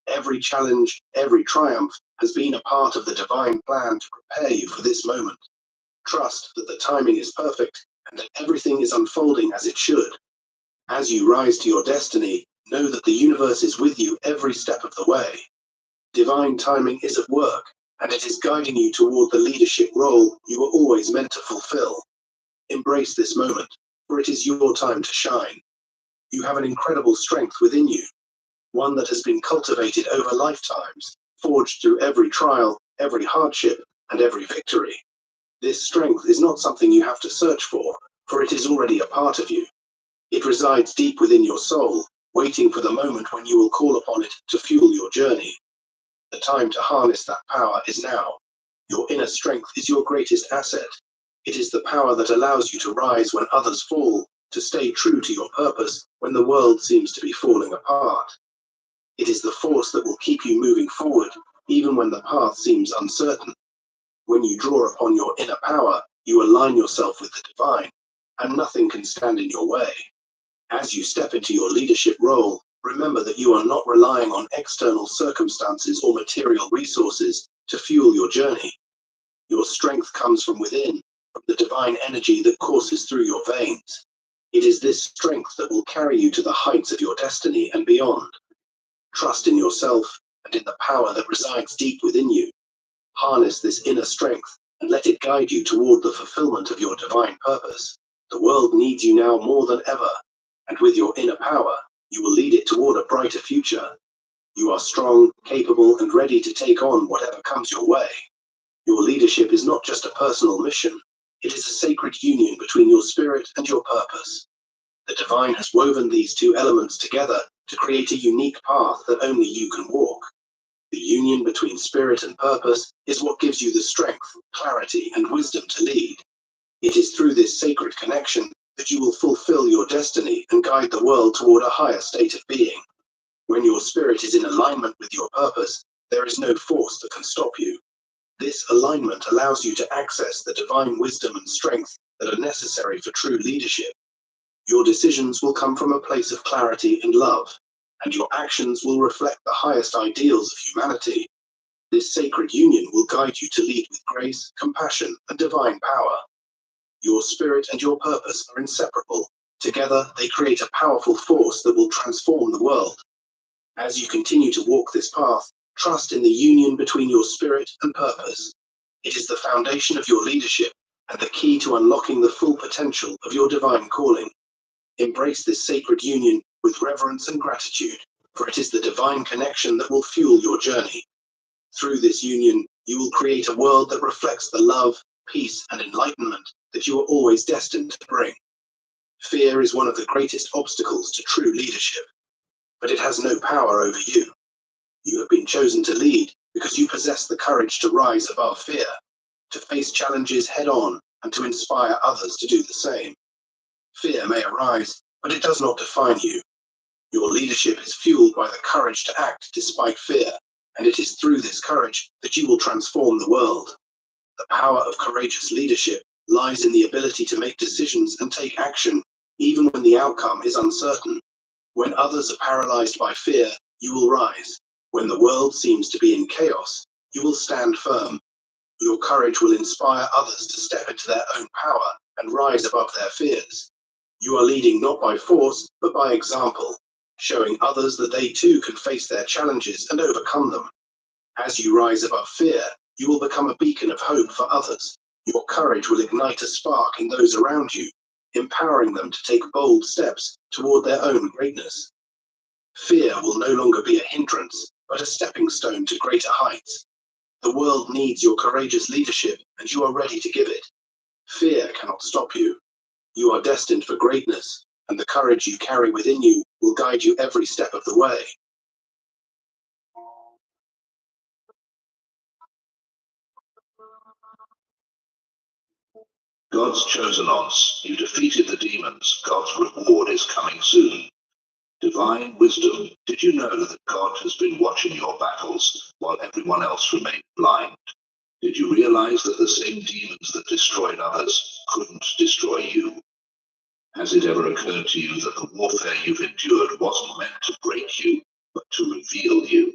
Every challenge, every triumph has been a part of the divine plan to prepare you for this moment. Trust that the timing is perfect and that everything is unfolding as it should. As you rise to your destiny, know that the universe is with you every step of the way. Divine timing is at work, and it is guiding you toward the leadership role you were always meant to fulfill. Embrace this moment, for it is your time to shine. You have an incredible strength within you, one that has been cultivated over lifetimes, forged through every trial, every hardship, and every victory. This strength is not something you have to search for it is already a part of you. It resides deep within your soul, waiting for the moment when you will call upon it to fuel your journey. The time to harness that power is now. Your inner strength is your greatest asset. It is the power that allows you to rise when others fall, to stay true to your purpose when the world seems to be falling apart. It is the force that will keep you moving forward, even when the path seems uncertain. When you draw upon your inner power, you align yourself with the divine, and nothing can stand in your way. As you step into your leadership role, remember that you are not relying on external circumstances or material resources to fuel your journey. Your strength comes from within, from the divine energy that courses through your veins. It is this strength that will carry you to the heights of your destiny and beyond. Trust in yourself and in the power that resides deep within you. Harness this inner strength and let it guide you toward the fulfillment of your divine purpose. The world needs you now more than ever, and with your inner power, you will lead it toward a brighter future. You are strong, capable, and ready to take on whatever comes your way. Your leadership is not just a personal mission, it is a sacred union between your spirit and your purpose. The divine has woven these two elements together to create a unique path that only you can walk. The union between spirit and purpose is what gives you the strength, clarity, and wisdom to lead. It is through this sacred connection that you will fulfill your destiny and guide the world toward a higher state of being. When your spirit is in alignment with your purpose, there is no force that can stop you. This alignment allows you to access the divine wisdom and strength that are necessary for true leadership. Your decisions will come from a place of clarity and love, and your actions will reflect the highest ideals of humanity. This sacred union will guide you to lead with grace, compassion, and divine power. Your spirit and your purpose are inseparable. Together, they create a powerful force that will transform the world. As you continue to walk this path, trust in the union between your spirit and purpose. It is the foundation of your leadership and the key to unlocking the full potential of your divine calling. Embrace this sacred union with reverence and gratitude, for it is the divine connection that will fuel your journey. Through this union, you will create a world that reflects the love, peace, and enlightenment that you are always destined to bring. Fear is one of the greatest obstacles to true leadership, but it has no power over you. You have been chosen to lead because you possess the courage to rise above fear, to face challenges head on, and to inspire others to do the same. Fear may arise, but it does not define you. Your leadership is fueled by the courage to act despite fear, and it is through this courage that you will transform the world. The power of courageous leadership lies in the ability to make decisions and take action, even when the outcome is uncertain. When others are paralyzed by fear, you will rise. When the world seems to be in chaos, you will stand firm. Your courage will inspire others to step into their own power and rise above their fears. You are leading not by force, but by example, showing others that they too can face their challenges and overcome them. As you rise above fear, you will become a beacon of hope for others. Your courage will ignite a spark in those around you, empowering them to take bold steps toward their own greatness. Fear will no longer be a hindrance, but a stepping stone to greater heights. The world needs your courageous leadership, and you are ready to give it. Fear cannot stop you. You are destined for greatness, and the courage you carry within you will guide you every step of the way. God's chosen ones, you defeated the demons. God's reward is coming soon. Divine wisdom, did you know that God has been watching your battles while everyone else remained blind? Did you realize that the same demons that destroyed others couldn't destroy you? Has it ever occurred to you that the warfare you've endured wasn't meant to break you, but to reveal you?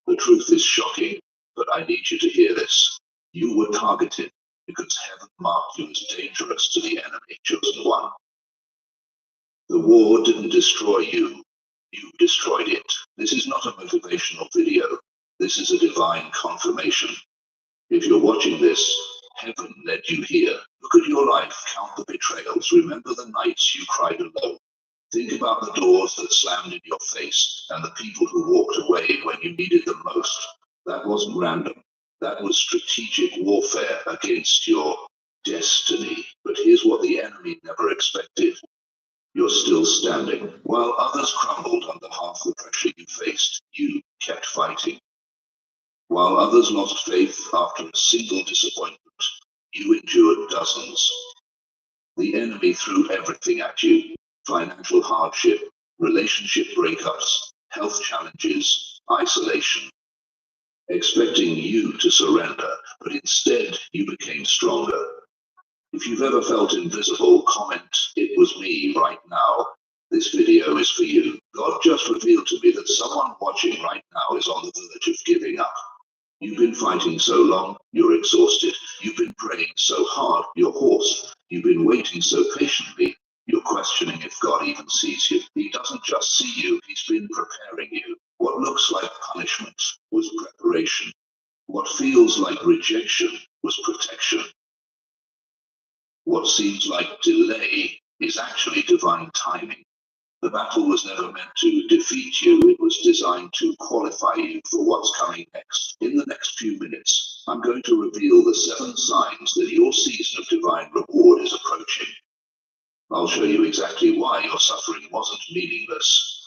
The truth is shocking, but I need you to hear this. You were targeted because heaven marked you as dangerous to the enemy, chosen one. The war didn't destroy you, you destroyed it. This is not a motivational video. This is a divine confirmation. If you're watching this, heaven led you here. Look at your life, count the betrayals, remember the nights you cried alone. Think about the doors that slammed in your face and the people who walked away when you needed them most. That wasn't random. That was strategic warfare against your destiny. But here's what the enemy never expected. You're still standing. While others crumbled under half the pressure you faced, you kept fighting. While others lost faith after a single disappointment, you endured dozens. The enemy threw everything at you. Financial hardship, relationship breakups, health challenges, isolation. Expecting you to surrender, but instead you became stronger. If you've ever felt invisible, comment, "It was me right now." This video is for you. God just revealed to me that someone watching right now is on the verge of giving up. You've been fighting so long, you're exhausted. You've been praying so hard, you're hoarse. You've been waiting so patiently, you're questioning if God even sees you. He doesn't just see you, he's been preparing you. What looks like punishment was preparation. What feels like rejection was protection. What seems like delay is actually divine timing. The battle was never meant to defeat you, it was designed to qualify you for what's coming next. In the next few minutes, I'm going to reveal the 7 signs that your season of divine reward is approaching. I'll show you exactly why your suffering wasn't meaningless.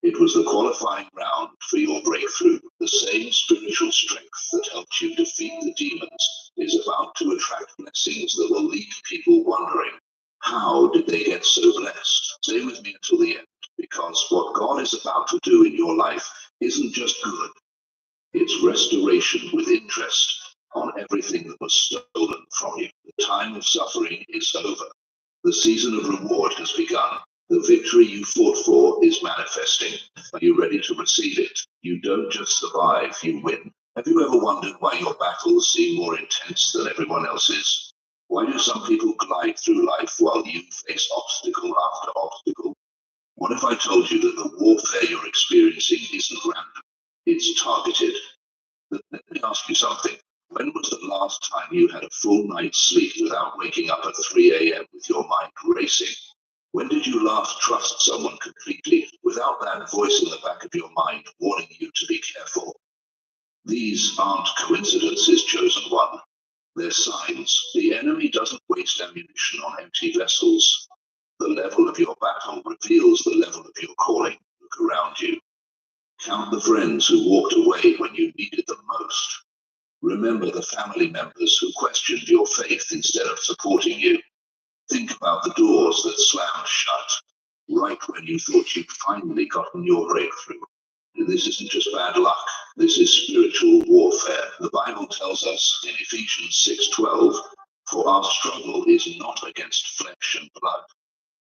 It was the qualifying round for your breakthrough. The same spiritual strength that helped you defeat the demons is about to attract blessings that will leave people wondering, how how did they get so blessed? Stay with me until the end, because what God is about to do in your life isn't just good. It's restoration with interest on everything that was stolen from you. The time of suffering is over. The season of reward has begun. The victory you fought for is manifesting. Are you ready to receive it? You don't just survive, you win. Have you ever wondered why your battles seem more intense than everyone else's? Why do some people glide through life while you face obstacle after obstacle? What if I told you that the warfare you're experiencing isn't random? It's targeted. Let me ask you something. When was the last time you had a full night's sleep without waking up at 3 a.m. with your mind racing? When did you last trust someone completely without that voice in the back of your mind warning you to be careful? These aren't coincidences, chosen one. They're signs. The enemy doesn't waste ammunition on empty vessels. The level of your battle reveals the level of your calling. Look around you. Count the friends who walked away when you needed them most. Remember the family members who questioned your faith instead of supporting you. Think about the doors that slammed shut right when you thought you'd finally gotten your breakthrough. This isn't just bad luck. This is spiritual warfare. The Bible tells us in Ephesians 6:12, for our struggle is not against flesh and blood,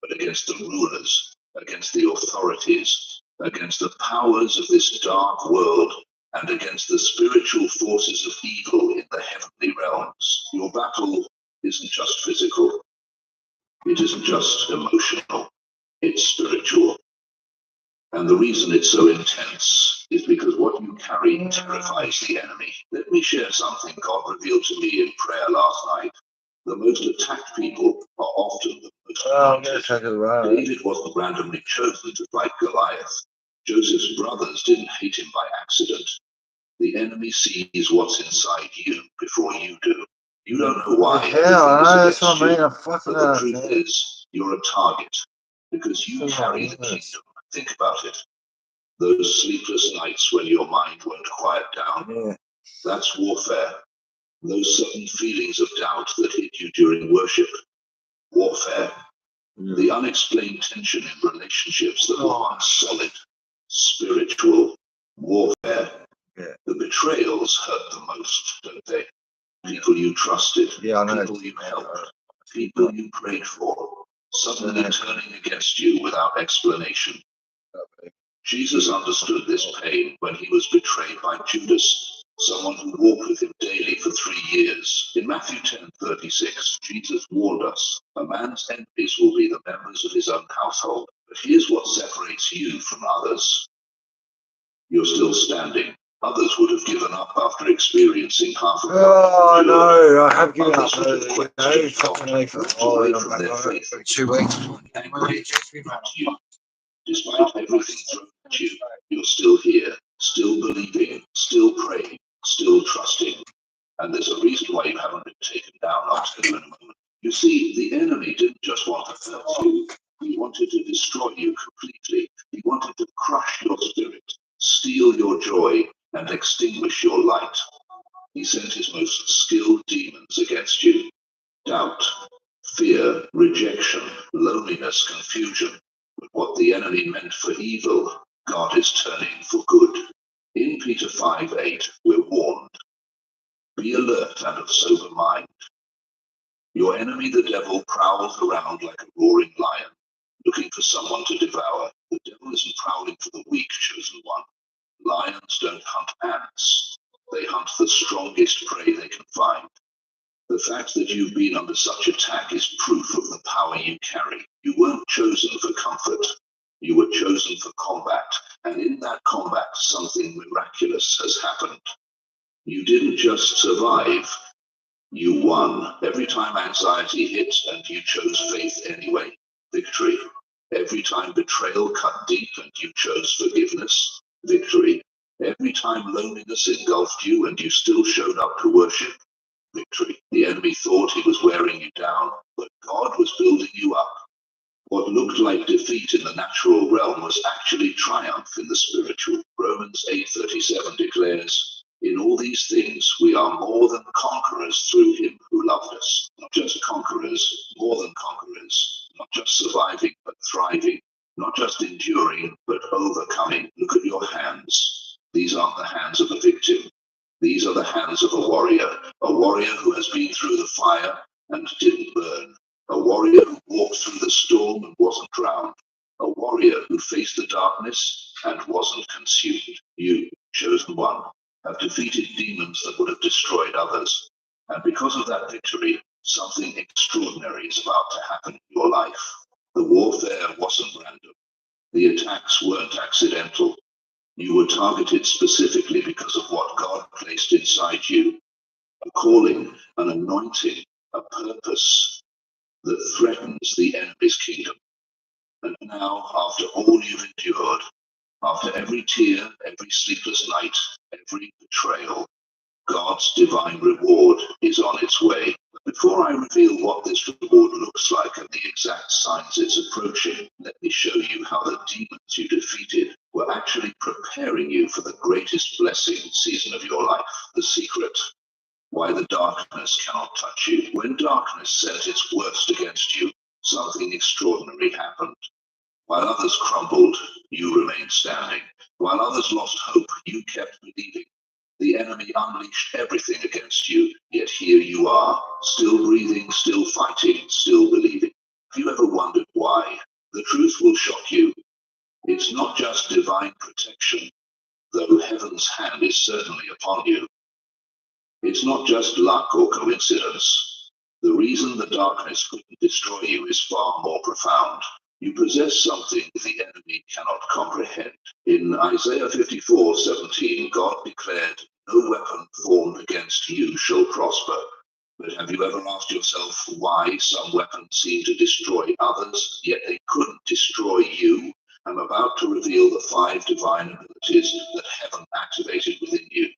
but against the rulers, against the authorities, against the powers of this dark world, and against the spiritual forces of evil in the heavenly realms. Your battle isn't just physical. It isn't just emotional. It's spiritual. And the reason it's so intense is because what you carry terrifies the enemy. Let me share something God revealed to me in prayer last night. The most attacked people are often the most anointed. David wasn't randomly chosen to fight Goliath. Joseph's brothers didn't hate him by accident. The enemy sees what's inside you before you do. You don't know why. That's what I mean. But the truth is, you're a target because you carry the kingdom. Think about it. Those sleepless nights when your mind won't quiet down. That's warfare. Those sudden feelings of doubt that hit you during worship. Warfare. The unexplained tension in relationships that were once solid. Spiritual warfare. The betrayals hurt the most, don't they? People you trusted, people you helped, people you prayed for, suddenly turning against you without explanation. Jesus understood this pain when he was betrayed by Judas, someone who walked with him daily for 3 years. In Matthew 10:36, Jesus warned us, a man's enemies will be the members of his own household. But here's what separates you from others. You're still standing. Others would have given up after experiencing half of Oh no, I have given up. From their faith. 2 weeks. Despite everything thrown at you, you're still here, still believing, still praying, still trusting. And there's a reason why you haven't been taken down. I'll tell you in a moment. You see, the enemy didn't just want to hurt you. He wanted to destroy you completely. He wanted to crush your spirit, steal your joy, and extinguish your light. He sent his most skilled demons against you. Doubt, fear, rejection, loneliness, confusion. But what the enemy meant for evil, God is turning for good. In Peter 5:8, we're warned. Be alert and of sober mind. Your enemy, the devil, prowls around like a roaring lion, looking for someone to devour. The devil isn't prowling for the weak, chosen one. Lions don't hunt ants. They hunt the strongest prey they can find. The fact that you've been under such attack is proof of the power you carry. You weren't chosen for comfort. You were chosen for combat. And in that combat, something miraculous has happened. You didn't just survive. You won. Every time anxiety hit and you chose faith anyway, victory. Every time betrayal cut deep and you chose forgiveness, victory. Every time loneliness engulfed you and you still showed up to worship, victory. The enemy thought he was wearing you down, but God was building you up. What looked like defeat in the natural realm was actually triumph in the spiritual. Romans 8:37 declares, in all these things we are more than conquerors through him who loved us. Not just conquerors, more than conquerors. Not just surviving, but thriving. Not just enduring, but overcoming. Look at your hands. These aren't the hands of a victim. These are the hands of a warrior who has been through the fire and didn't burn, a warrior who walked through the storm and wasn't drowned, a warrior who faced the darkness and wasn't consumed. You, chosen one, have defeated demons that would have destroyed others. And because of that victory, something extraordinary is about to happen in your life. The warfare wasn't random. The attacks weren't accidental. You were targeted specifically because of what God placed inside you. A calling, an anointing, a purpose that threatens the enemy's kingdom. And now, after all you've endured, after every tear, every sleepless night, every betrayal, God's divine reward is on its way. But before I reveal what this reward looks like and the exact signs it's approaching, let me show you how the demons you defeated were actually preparing you for the greatest blessing season of your life. The secret, why the darkness cannot touch you. When darkness sent its worst against you, something extraordinary happened. While others crumbled, you remained standing. While others lost hope, you kept believing. The enemy unleashed everything against you, yet here you are, still breathing, still fighting, still believing. Have you ever wondered why? The truth will shock you. It's not just divine protection, though heaven's hand is certainly upon you. It's not just luck or coincidence. The reason the darkness couldn't destroy you is far more profound. You possess something the enemy cannot comprehend. In Isaiah 54:17, God declared, "No weapon formed against you shall prosper." But have you ever asked yourself why some weapons seem to destroy others, yet they couldn't destroy you? I'm about to reveal the 5 divine abilities that heaven activated within you.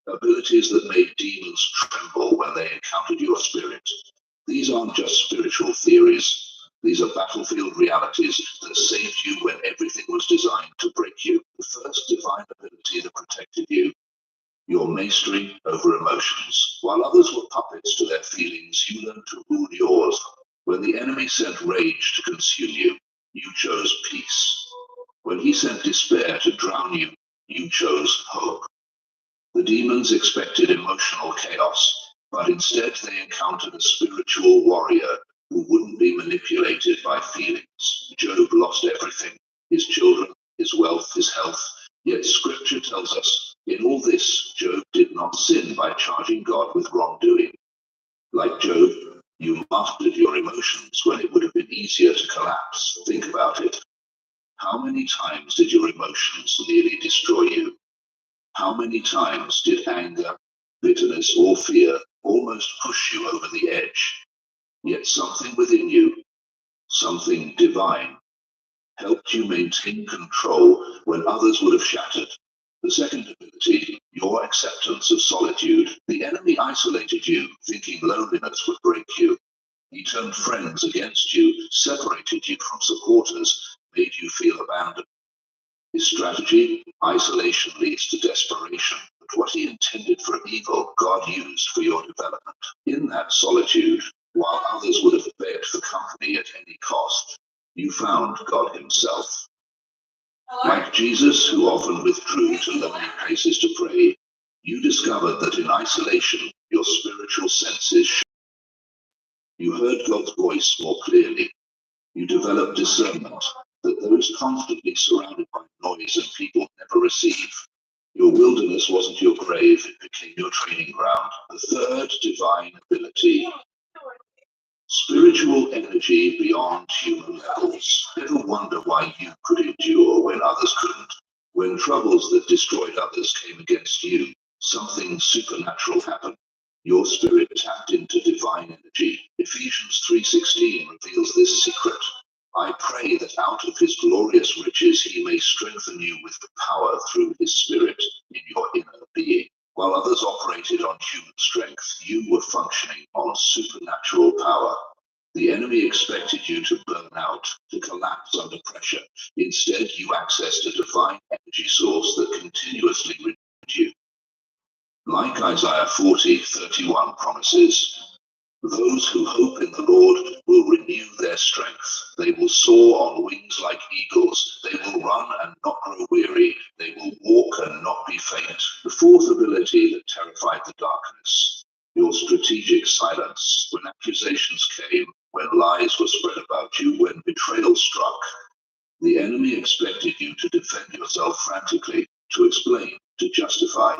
Abilities that made demons tremble when they encountered your spirit. These aren't just spiritual theories. These are battlefield realities that saved you when everything was designed to break you. The first divine ability that protected you, your mastery over emotions. While others were puppets to their feelings, you learned to rule yours. When the enemy sent rage to consume you, you chose peace. When he sent despair to drown you, you chose hope. The demons expected emotional chaos, but instead they encountered a spiritual warrior who wouldn't be manipulated by feelings. Job lost everything, his children, his wealth, his health. Yet scripture tells us, in all this, Job did not sin by charging God with wrongdoing. Like Job, you mastered your emotions when it would have been easier to collapse. Think about it. How many times did your emotions nearly destroy you? How many times did anger, bitterness, or fear almost push you over the edge? Yet something within you, something divine, helped you maintain control when others would have shattered. The second ability, your acceptance of solitude. The enemy isolated you, thinking loneliness would break you. He turned friends against you, separated you from supporters, made you feel abandoned. His strategy, isolation leads to desperation. But what he intended for evil, God used for your development. In that solitude, while others would have begged for company at any cost, you found God himself. Like Jesus, who often withdrew to lonely places to pray, you discovered that in isolation, your spiritual senses. You heard God's voice more clearly. You developed discernment that those constantly surrounded by noise and people never receive. Your wilderness wasn't your grave, it became your training ground. The third divine ability, spiritual energy beyond human levels. Ever wonder why you could endure when others couldn't? When troubles that destroyed others came against you, something supernatural happened. Your spirit tapped into divine energy. Ephesians 3:16 reveals this secret. I pray that out of his glorious riches he may strengthen you with power through his spirit in your inner being. While others operated on human strength, you were functioning on supernatural power. The enemy expected you to burn out, to collapse under pressure. Instead, you accessed a divine energy source that continuously renewed you. Like Isaiah 40:31 promises, Those who hope in the Lord will renew their strength. They will soar on wings like eagles. They will run and not grow weary. They will walk and not be faint. The fourth ability that terrified the darkness: your strategic silence. When accusations came, when lies were spread about you, when betrayal struck, the enemy expected you to defend yourself frantically, to explain, to justify.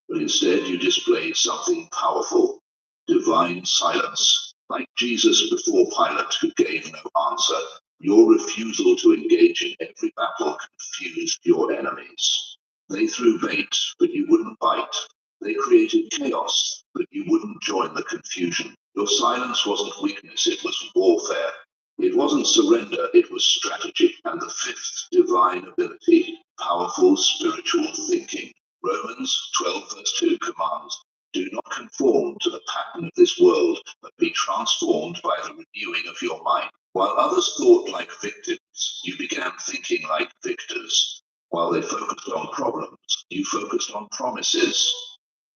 But instead you displayed something powerful: divine silence. Like Jesus before Pilate, who gave no answer, your refusal to engage in every battle confused your enemies. They threw bait, but you wouldn't bite. They created chaos, but you wouldn't join the confusion. Your silence wasn't weakness, it was warfare. It wasn't surrender, it was strategy. And the fifth divine ability: powerful spiritual thinking. Romans 12 verse 2 commands, "Do not conform to the pattern of this world, but be transformed by the renewing of your mind." While others thought like victims, you began thinking like victors. While they focused on problems, you focused on promises.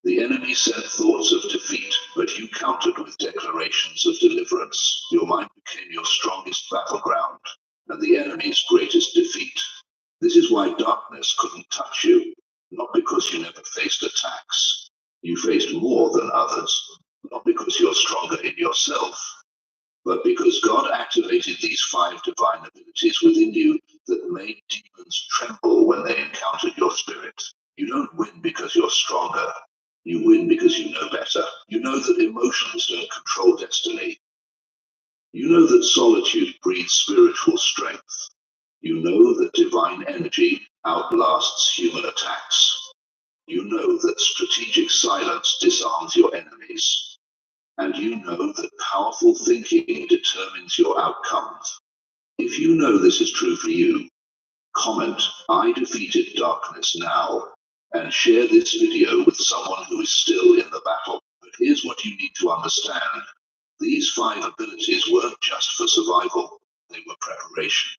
The enemy sent thoughts of defeat, but you countered with declarations of deliverance. Your mind became your strongest battleground and the enemy's greatest defeat. This is why darkness couldn't touch you. Not because you never faced attacks. You faced more than others. Not because you're stronger in yourself, but because God activated these 5 divine abilities within you that made demons tremble when they encountered your spirit. You don't win because you're stronger. You win because you know better. You know that emotions don't control destiny. You know that solitude breeds spiritual strength. You know that divine energy outlasts human attacks. You know that strategic silence disarms your enemies. And you know that powerful thinking determines your outcomes. If you know this is true for you, comment, "I defeated darkness now," and share this video with someone who is still in the battle. But here's what you need to understand. These 5 abilities weren't just for survival, they were preparation.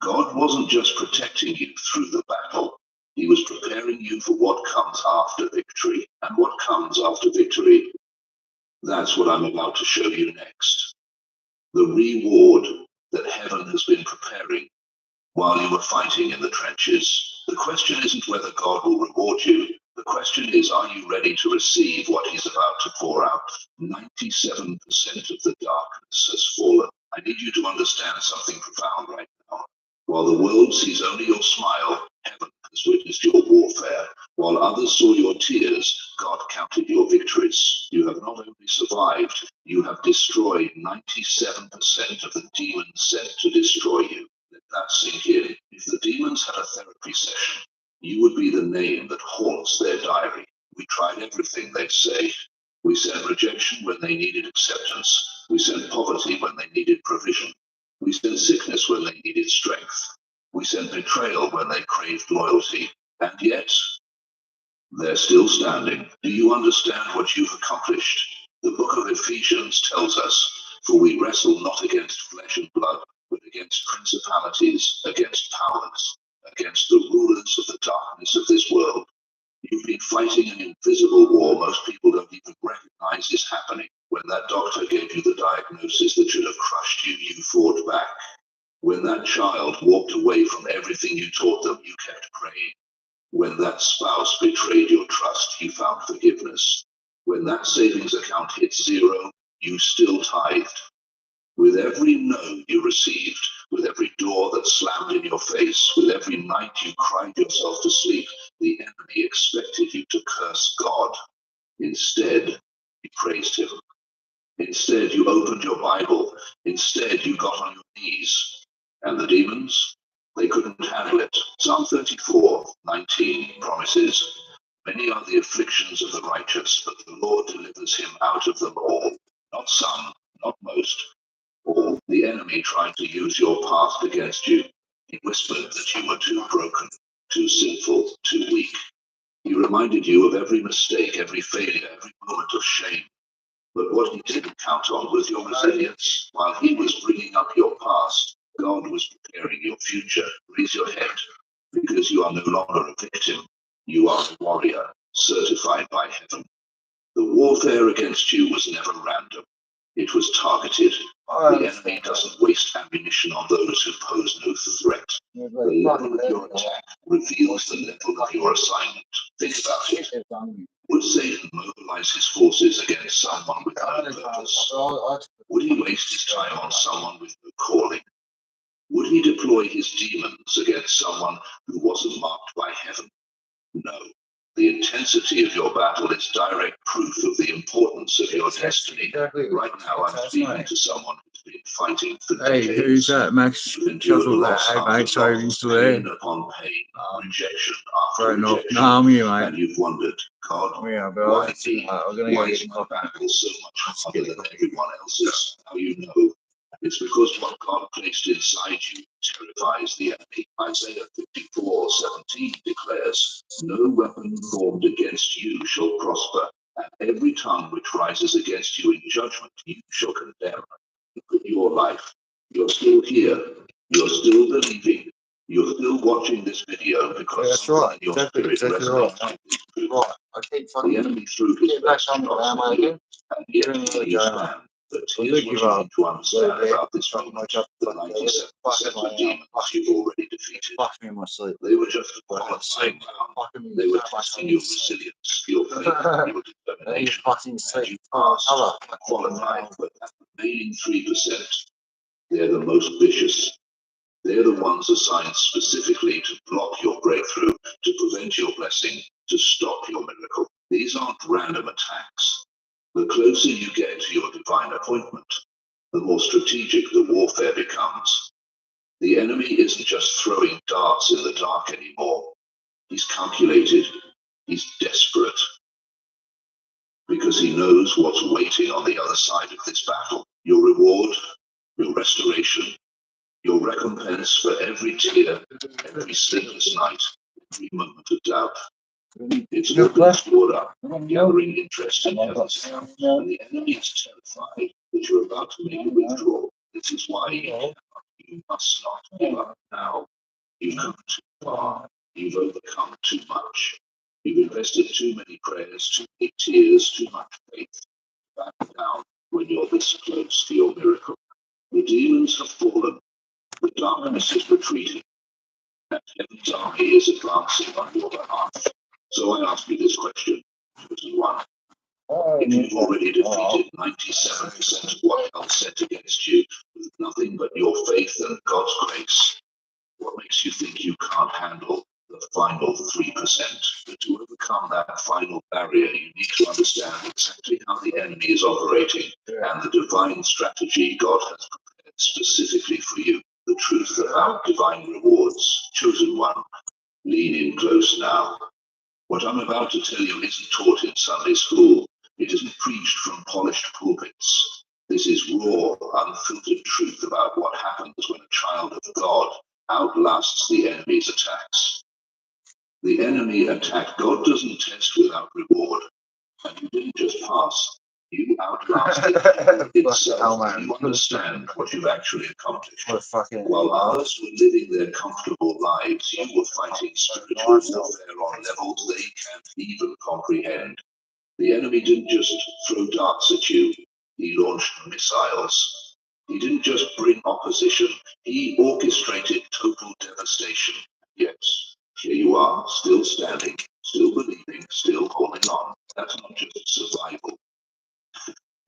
God wasn't just protecting you through the battle. He was preparing you for what comes after victory. And what comes after victory? That's what I'm about to show you next. The reward that heaven has been preparing while you were fighting in the trenches. The question isn't whether God will reward you. The question is, are you ready to receive what he's about to pour out? 97% of the darkness has fallen. I need you to understand something profound right now. While the world sees only your smile, heaven has witnessed your warfare. While others saw your tears, God counted your victories. You have not only survived, you have destroyed 97% of the demons sent to destroy you. Let that sink in. If the demons had a therapy session, you would be the name that haunts their diary. We tried everything, they'd say. We sent rejection when they needed acceptance. We sent poverty when they needed provision. We sent sickness when they needed strength. We sent betrayal when they craved loyalty. And yet, they're still standing. Do you understand what you've accomplished? The book of Ephesians tells us, "For we wrestle not against flesh and blood, but against principalities, against powers, against the rulers of the darkness of this world." You've been fighting an invisible war most people don't even recognize is happening. When that doctor gave you the diagnosis that should have crushed you, you fought back. When that child walked away from everything you taught them, you kept praying. When that spouse betrayed your trust, you found forgiveness. When that savings account hit 0, you still tithed. With every no you received, with every door that slammed in your face, with every night you cried yourself to sleep, the enemy expected you to curse God. Instead, you praised him. Instead, you opened your Bible. Instead, you got on your knees. And the demons? They couldn't handle it. Psalm 34:19 promises, "Many are the afflictions of the righteous, but the Lord delivers him out of them all." Not some, not most, all. The enemy tried to use your past against you. He whispered that you were too broken, too sinful, too weak. He reminded you of every mistake, every failure, every moment of shame. But what he didn't count on was your resilience. While he was bringing up your past, God was preparing your future. Raise your head, because you are no longer a victim. You are a warrior, certified by heaven. The warfare against you was never random. It was targeted. The enemy doesn't waste ammunition on those who pose no threat. The level of your attack reveals the level of your assignment. Think about it. Would Satan mobilize his forces against someone with no purpose? Would he waste his time on someone with no calling? Would he deploy his demons against someone who wasn't marked by heaven? No. The intensity of your battle is direct proof of the importance of your destiny. Right now, I'm speaking to someone who's been fighting for decades. Hey, who's that, Max? Mate, sorry, you still there? Pain upon pain, rejection after Right, no, rejection. I'm here, mate. And you've wondered, God, Yeah, why me? I'm gonna Why go is get my battle so much harder than everyone else's? Now you know. It's because what God placed inside you terrifies the enemy. Isaiah 54:17 declares, "No weapon formed against you shall prosper, and every tongue which rises against you in judgment you shall condemn." Look at your life. You're still here. You're still believing. You're still watching this video because that's right. your Exactly spirit right. resonates. Right. I keep fucking The enemy threw his best shots at you, and yet you stand. But here's what you need to understand about this moment. The 97% of demons you've already defeated. Me in my sleep. They were just a qualifying round. They were testing your resilience, your faith, your determination. And you passed, qualified, but that remaining 3%, they're the most vicious. They're the ones assigned specifically to block your breakthrough, to prevent your blessing, to stop your miracle. These aren't random attacks. The closer you get to your divine appointment, the more strategic the warfare becomes. The enemy isn't just throwing darts in the dark anymore. He's calculated. He's desperate. Because he knows what's waiting on the other side of this battle. Your reward, your restoration, your recompense for every tear, every sleepless night, every moment of doubt. It's all been stored up, gathering interest in heaven's account, and the enemy is terrified that you're about to make a withdrawal. This is why you must not give up now. You've come too far. You've overcome too much. You've invested too many prayers, too many tears, too much faith. Back down when you're this close to your miracle. The demons have fallen. The darkness is retreating. And heaven's army is advancing on your behalf. So I ask you this question, chosen one. If you've already defeated 97% of what hell sent against you with nothing but your faith and God's grace, what makes you think you can't handle the final 3%? But to overcome that final barrier, you need to understand exactly how the enemy is operating and the divine strategy God has prepared specifically for you. The truth about divine rewards. Chosen one, lean in close now. What I'm about to tell you isn't taught in Sunday school. It isn't preached from polished pulpits. This is raw, unfiltered truth about what happens when a child of God outlasts the enemy's attacks. The enemy attack. God doesn't test without reward. And you didn't just pass. You outlasted itself. You understand what you've actually accomplished. While others were living their comfortable lives, you were fighting spiritual warfare on levels they can't even comprehend. The enemy didn't just throw darts at you. He launched missiles. He didn't just bring opposition. He orchestrated total devastation. Yes, here you are, still standing, still believing, still holding on. That's not just survival.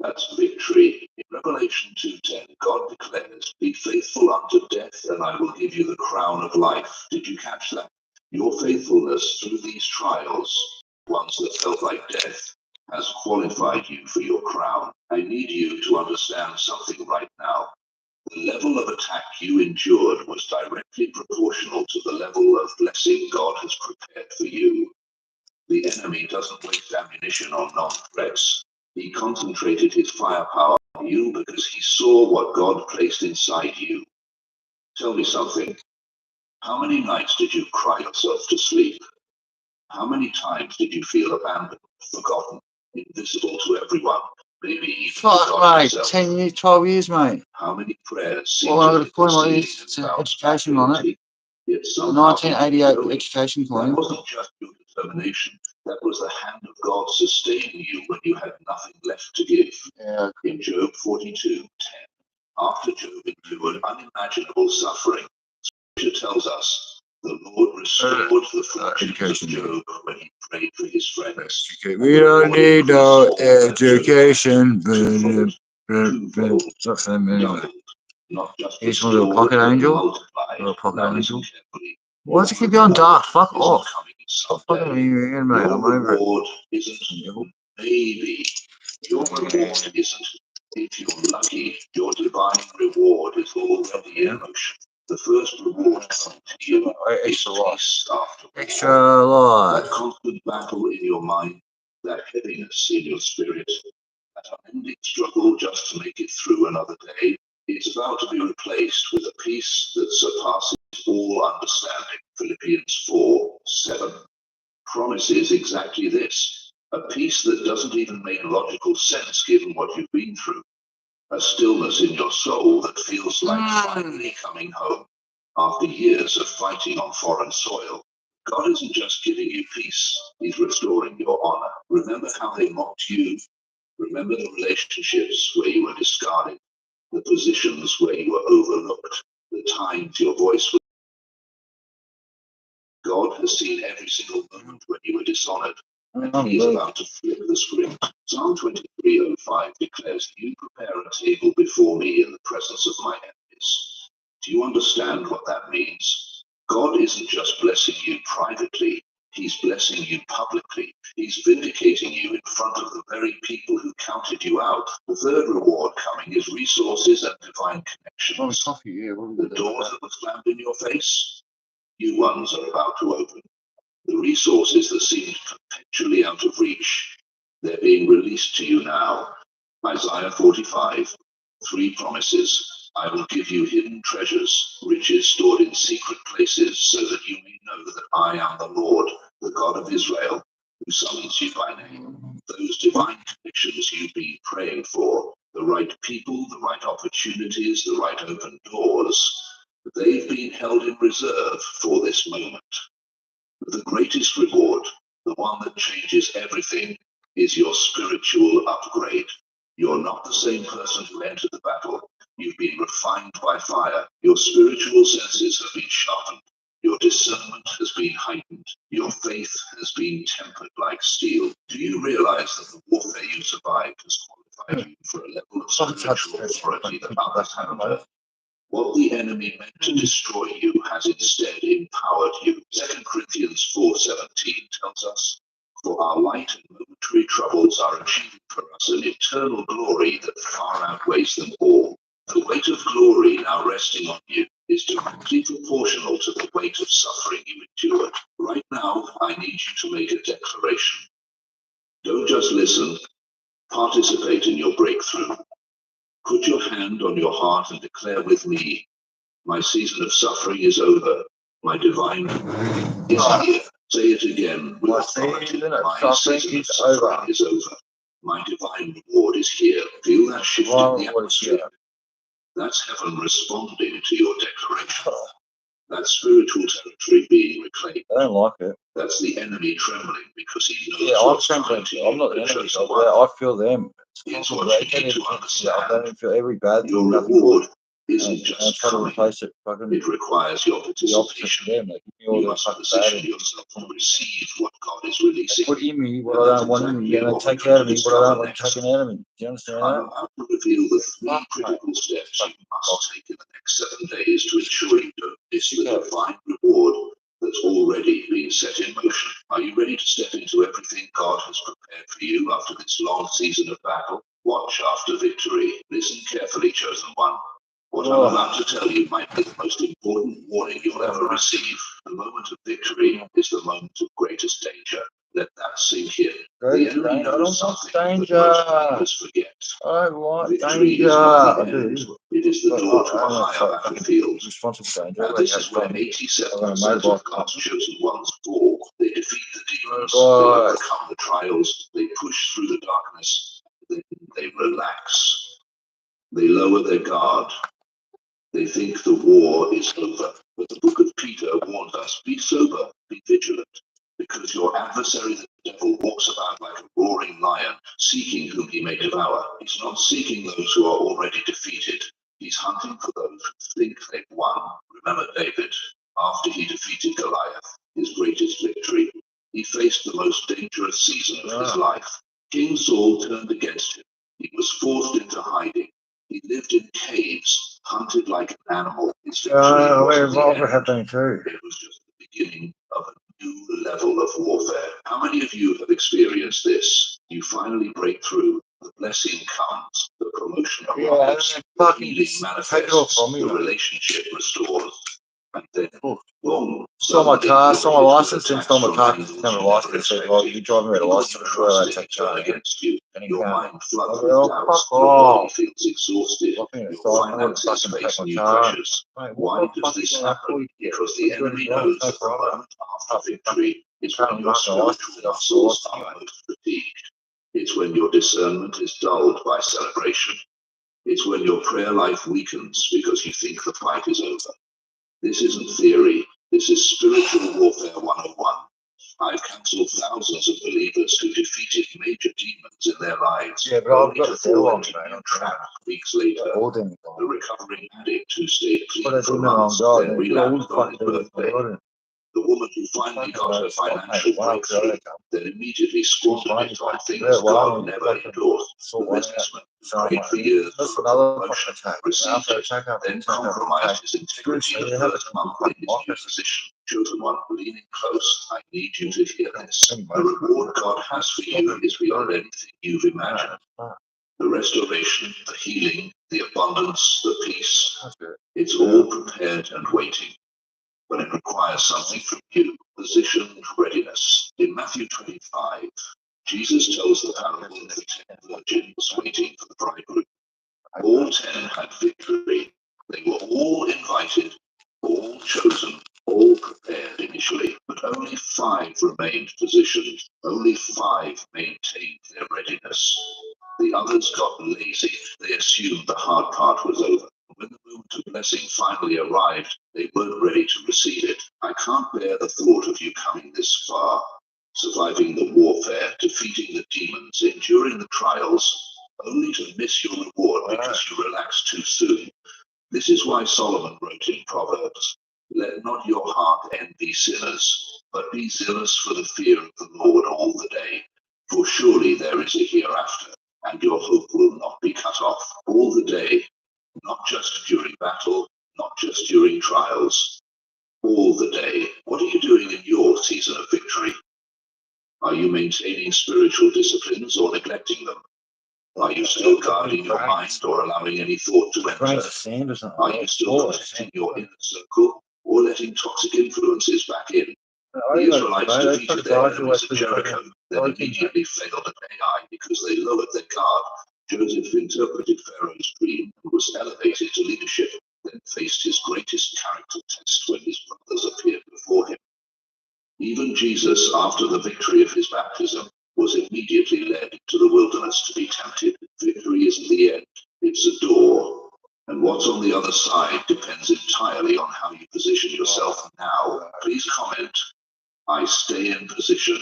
That's victory. In Revelation 2:10, God declares, "Be faithful unto death, and I will give you the crown of life." Did you catch that? Your faithfulness through these trials, ones that felt like death, has qualified you for your crown. I need you to understand something right now. The level of attack you endured was directly proportional to the level of blessing God has prepared for you. The enemy doesn't waste ammunition on non-threats. He concentrated his firepower on you because he saw what God placed inside you. Tell me something. How many nights did you cry yourself to sleep? How many times did you feel abandoned, forgotten, invisible to everyone? Maybe even to God himself. 10 years, 12 years, mate. How many prayers seemed Well, I to got a coin like this, it's an education on it. Yet somehow 1988 education that coin. wasn't just your determination. That was the hand of God sustaining you when you had nothing left to give. Yeah. In Job 42:10, after Job endured unimaginable suffering, Scripture tells us the Lord restored the fortunes of Job when he prayed for his friends. We don't need no education. Not just He's one of a pocket angel. Or a pocket angel. Why does it keep going dark? Fuck off. Stop fucking ringing, mate. I'm over it. Maybe your reward isn't. If you're lucky, your divine reward is already in motion. The first reward coming to you is peace afterwards. Extra life. That constant battle in your mind, that heaviness in your spirit, that unending struggle just to make it through another day, it's about to be replaced with a peace that surpasses all understanding. Philippians 4:7 promises exactly this. A peace that doesn't even make logical sense given what you've been through. A stillness in your soul that feels like finally coming home after years of fighting on foreign soil. God isn't just giving you peace, He's restoring your honor. Remember how they mocked you. Remember the relationships where you were discarded, the positions where you were overlooked, the times your voice was. God has seen every single moment when you were dishonored, and He's about to flip the script. Psalm 23:05 declares, "You prepare a table before me in the presence of my enemies." Do you understand what that means? God isn't just blessing you privately, He's blessing you publicly. He's vindicating you in front of the very people who counted you out. The third reward coming is resources and divine connections. The doors that were slammed in your face, new ones are about to open. The resources that seemed perpetually out of reach, they're being released to you now. Isaiah 45, 3 promises. I will give you hidden treasures, riches stored in secret places, so that you may know that I am the Lord, the God of Israel, who summons you by name. Those divine connections you've been praying for, the right people, the right opportunities, the right open doors, they've been held in reserve for this moment. The greatest reward, the one that changes everything, is your spiritual upgrade. You're not the same person who entered the battle. You've been refined by fire. Your spiritual senses have been sharpened. Your discernment has been heightened. Your faith has been tempered like steel. Do you realize that the warfare you survived has qualified you for a level of spiritual authority that others haven't earned? What the enemy meant to destroy you has instead empowered you. 2 Corinthians 4:17 tells us, "For our light and momentary troubles are achieving for us an eternal glory that far outweighs them all." The weight of glory now resting on you is directly proportional to the weight of suffering you endured. Right now, I need you to make a declaration. Don't just listen, participate in your breakthrough. Put your hand on your heart and declare with me, my season of suffering is over. My divine is here. Say it again with authority. My season of suffering is over. My divine reward is here. Feel that shift in the atmosphere. That's heaven responding to your declaration. That's spiritual territory being reclaimed. I don't like it. That's the enemy trembling because he knows I'm trembling. I'm not the enemy. I feel them. Here's what you need to understand. I don't feel every bad thing. Your reward isn't just try to coming. replace it. It requires your participation. You must position yourself to receive what God is releasing. Put in me what I don't want in me, and then take out of me what I don't want taken out of me. Do you understand that? I'm about to reveal the 3 critical steps you must take in the next 7 days to ensure you don't miss the divine reward that's already been set in motion. Are you ready to step into everything God has prepared for you after this long season of battle? Watch after victory. Listen carefully, chosen one. What I'm about to tell you might be the most important warning you'll ever receive. The moment of victory is the moment of greatest danger. Let that sink in. The enemy knows something that most believers forget. I want Victory danger. is not the end. It is the door to a higher battlefield. Responsible danger. And this is where 87% of God's chosen ones fall. They defeat the demons, they overcome the trials, they push through the darkness, then they relax. They lower their guard. They think the war is over. But the book of Peter warns us, be sober, be vigilant. Because your adversary, the devil, walks about like a roaring lion, seeking whom he may devour. He's not seeking those who are already defeated. He's hunting for those who think they've won. Remember David, after he defeated Goliath, his greatest victory, he faced the most dangerous season of his life. King Saul turned against him. He was forced into hiding. He lived in caves, hunted like an animal. His victory wasn't the end. It was just the beginning of a new level of warfare. How many of you have experienced this? You finally break through. The blessing comes. The promotion arrives. The healing manifests. The relationship restores. And then, boom. Stole my car, stole my license, then stole my car because it's never license. Said, well, you drive me with a license, I take turn against you. Your mind floods with oh, doubts. fuck Your body off. feels exhausted. Your finances face new pressures. Why does this happen? Because the enemy knows that the moment after victory is when your spiritual muscles are most fatigued. It's when your discernment is dulled by celebration. It's when your prayer life weakens because you think the fight is over. This isn't theory. This is spiritual warfare 101. I've cancelled thousands of believers who defeated major demons in their lives. Yeah, but I've got to fall into new trap weeks later. The recovering addict who stayed clean for months, then relapsed on his birthday. The woman who finally got her financial breakthrough, then immediately squandered it on things God never endorsed. The businessman prayed for years for promotion, received it, then compromised his integrity the first month in his new position. Chosen one, leaning close, I need you to hear this. The reward God has for you is beyond anything you've imagined. The restoration, the healing, the abundance, the peace, it's all prepared and waiting. But it requires something from you, positioned readiness. In Matthew 25, Jesus tells the parable of the 10 virgins waiting for the bridegroom. All 10 had victory. They were all invited, all chosen, all prepared initially, but only 5 remained positioned. Only 5 maintained their readiness. The others got lazy. They assumed the hard part was over. When the moment of blessing finally arrived, they weren't ready to receive it. I can't bear the thought of you coming this far, surviving the warfare, defeating the demons, enduring the trials, only to miss your reward because you relaxed too soon. This is why Solomon wrote in Proverbs, let not your heart envy sinners, but be zealous for the fear of the Lord all the day. For surely there is a hereafter, and your hope will not be cut off all the day. Not just during battle, not just during trials, all the day. What are you doing in your season of victory? Are you maintaining spiritual disciplines or neglecting them? Are you still guarding your mind or allowing any thought to enter? Are you still protecting your inner circle or letting toxic influences back in? The Israelites defeated their enemies at Jericho, then immediately failed at Ai because they lowered their guard. Joseph interpreted Pharaoh's dream and was elevated to leadership, then faced his greatest character test when his brothers appeared before him. Even Jesus, after the victory of his baptism, was immediately led to the wilderness to be tempted. Victory isn't the end, it's a door. And what's on the other side depends entirely on how you position yourself now. Please comment, I stay in position,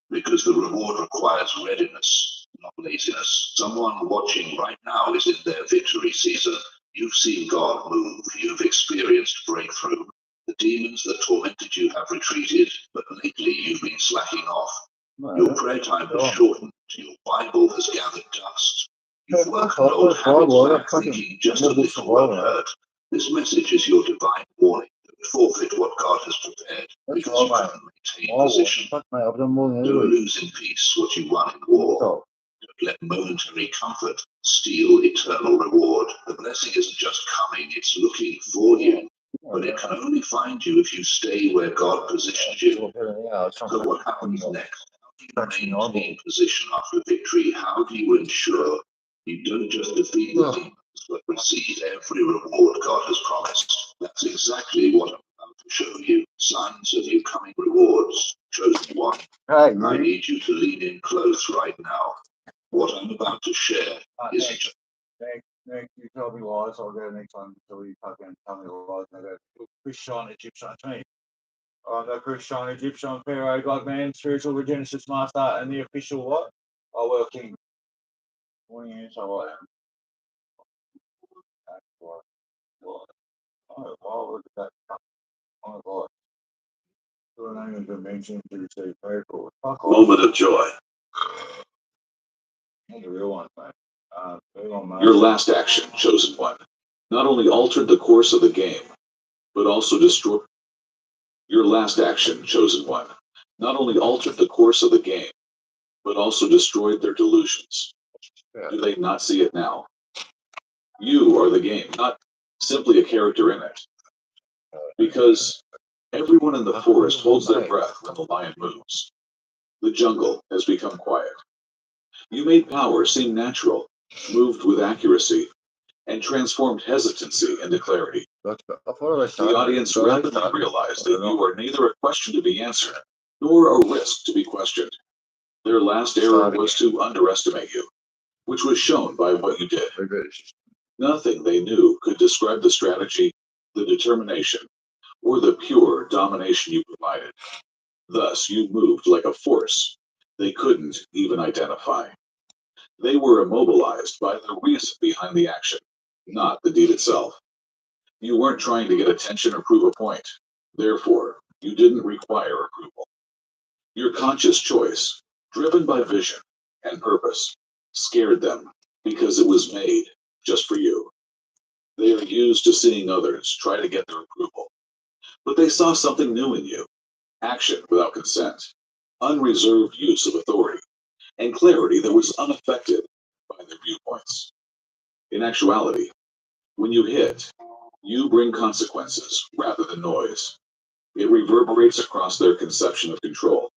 because the reward requires readiness, not laziness. Someone watching right now is in their victory season. You've seen God move, you've experienced breakthrough. The demons that tormented you have retreated, but lately you've been slacking off. Your prayer time has shortened, your Bible has gathered dust. You've welcomed old habits back, thinking just a little won't hurt. This message is your divine warning. Forfeit what God has prepared because you haven't maintained position. Don't lose in peace what you won in war. Don't let momentary comfort steal eternal reward. The blessing isn't just coming, it's looking for you. But it can only find you if you stay where God positioned you. So what happens next? How do you maintain position after victory? How do you ensure you don't just defeat the demons, but receive every reward God has promised? That's exactly what I'm about to show you. Signs of your coming rewards. Chosen one. I need you to lean in close right now. What I'm about to share is just... Nick, you told me lies, I'll go next time until you fucking tell me lies. And I go, Chris Schon, Egyptian to me. I'm the Christian Egyptian Pharo Godman, spiritual regenesis master, and the official what? Oh, well, king. Morning, yes, I am. What? Oh, wow, look at that. Oh, God. Your name has been mentioned to receive miracles. Moment of joy. That's a real one, mate. Your last action, chosen one, not only altered the course of the game, but also destroyed. Your last action, chosen one, not only altered the course of the game, but also destroyed their delusions. Do they not see it now? You are the game, not simply a character in it. Because everyone in the forest holds their breath when the lion moves. The jungle has become quiet. You made power seem natural, moved with accuracy, and transformed hesitancy into clarity. The audience rapidly realized that you are neither a question to be answered, nor a risk to be questioned. Their last error was to underestimate you, which was shown by what you did. Nothing they knew could describe the strategy, the determination, or the pure domination you provided. Thus, you moved like a force they couldn't even identify. They were immobilized by the reason behind the action, not the deed itself. You weren't trying to get attention or prove a point. Therefore, you didn't require approval. Your conscious choice, driven by vision and purpose, scared them because it was made just for you. They are used to seeing others try to get their approval. But they saw something new in you: action without consent, unreserved use of authority, and clarity that was unaffected by their viewpoints. In actuality, when you hit, you bring consequences rather than noise. It reverberates across their conception of control,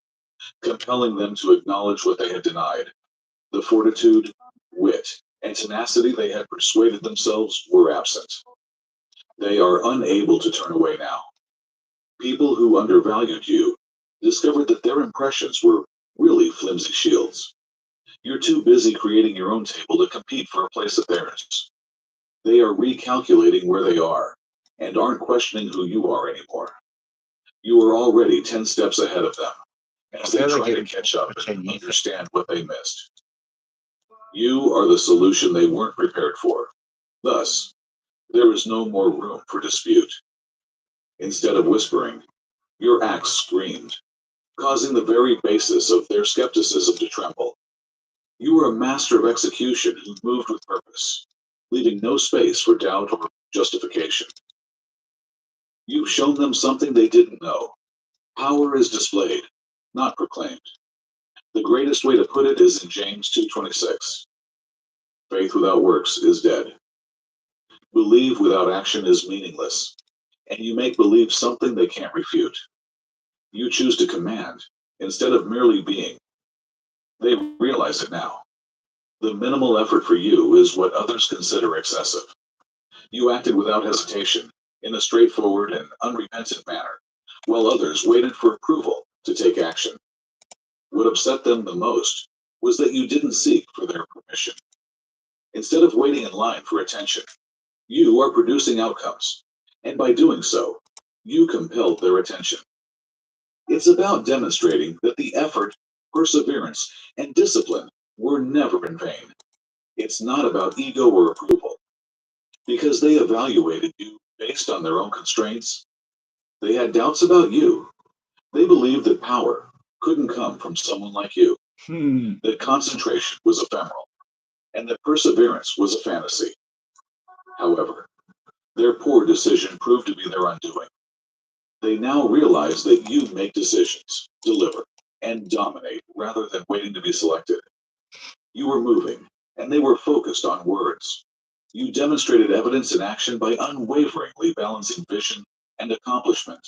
compelling them to acknowledge what they had denied. The fortitude, wit, and tenacity they had persuaded themselves were absent. They are unable to turn away now. People who undervalued you discovered that their impressions were really flimsy shields. You're too busy creating your own table to compete for a place at theirs. They are recalculating where they are and aren't questioning who you are anymore. You are already 10 steps ahead of them as they try to catch up and understand what they missed. You are the solution they weren't prepared for. Thus, there is no more room for dispute. Instead of whispering, your acts screamed, causing the very basis of their skepticism to tremble. You were a master of execution who moved with purpose, leaving no space for doubt or justification. You've shown them something they didn't know. Power is displayed, not proclaimed. The greatest way to put it is in James 2:26. Faith without works is dead. Believe without action is meaningless, and you make believe something they can't refute. You choose to command instead of merely being. They realize it now. The minimal effort for you is what others consider excessive. You acted without hesitation, in a straightforward and unrepentant manner, while others waited for approval to take action. What upset them the most was that you didn't seek for their permission. Instead of waiting in line for attention, you are producing outcomes, and by doing so, you compelled their attention. It's about demonstrating that the effort, perseverance, and discipline were never in vain. It's not about ego or approval. Because they evaluated you based on their own constraints, they had doubts about you. They believed that power couldn't come from someone like you, that concentration was ephemeral, and that perseverance was a fantasy. However, their poor decision proved to be their undoing. They now realize that you make decisions, deliver, and dominate rather than waiting to be selected. You were moving, and they were focused on words. You demonstrated evidence in action by unwaveringly balancing vision and accomplishment.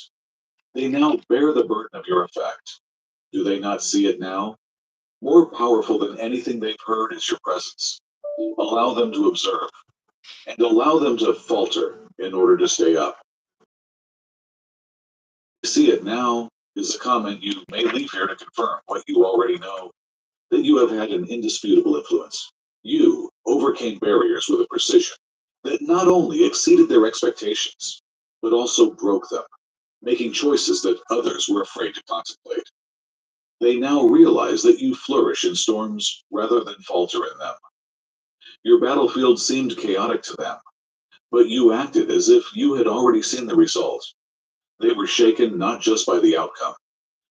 They now bear the burden of your effect. Do they not see it now? More powerful than anything they've heard is your presence. Allow them to observe, and allow them to falter in order to stay up. See it now is a comment you may leave here to confirm what you already know, that you have had an indisputable influence. You overcame barriers with a precision that not only exceeded their expectations, but also broke them. making choices that others were afraid to contemplate. They now realize that you flourish in storms rather than falter in them. Your battlefield seemed chaotic to them, but you acted as if you had already seen the result. They were shaken not just by the outcome,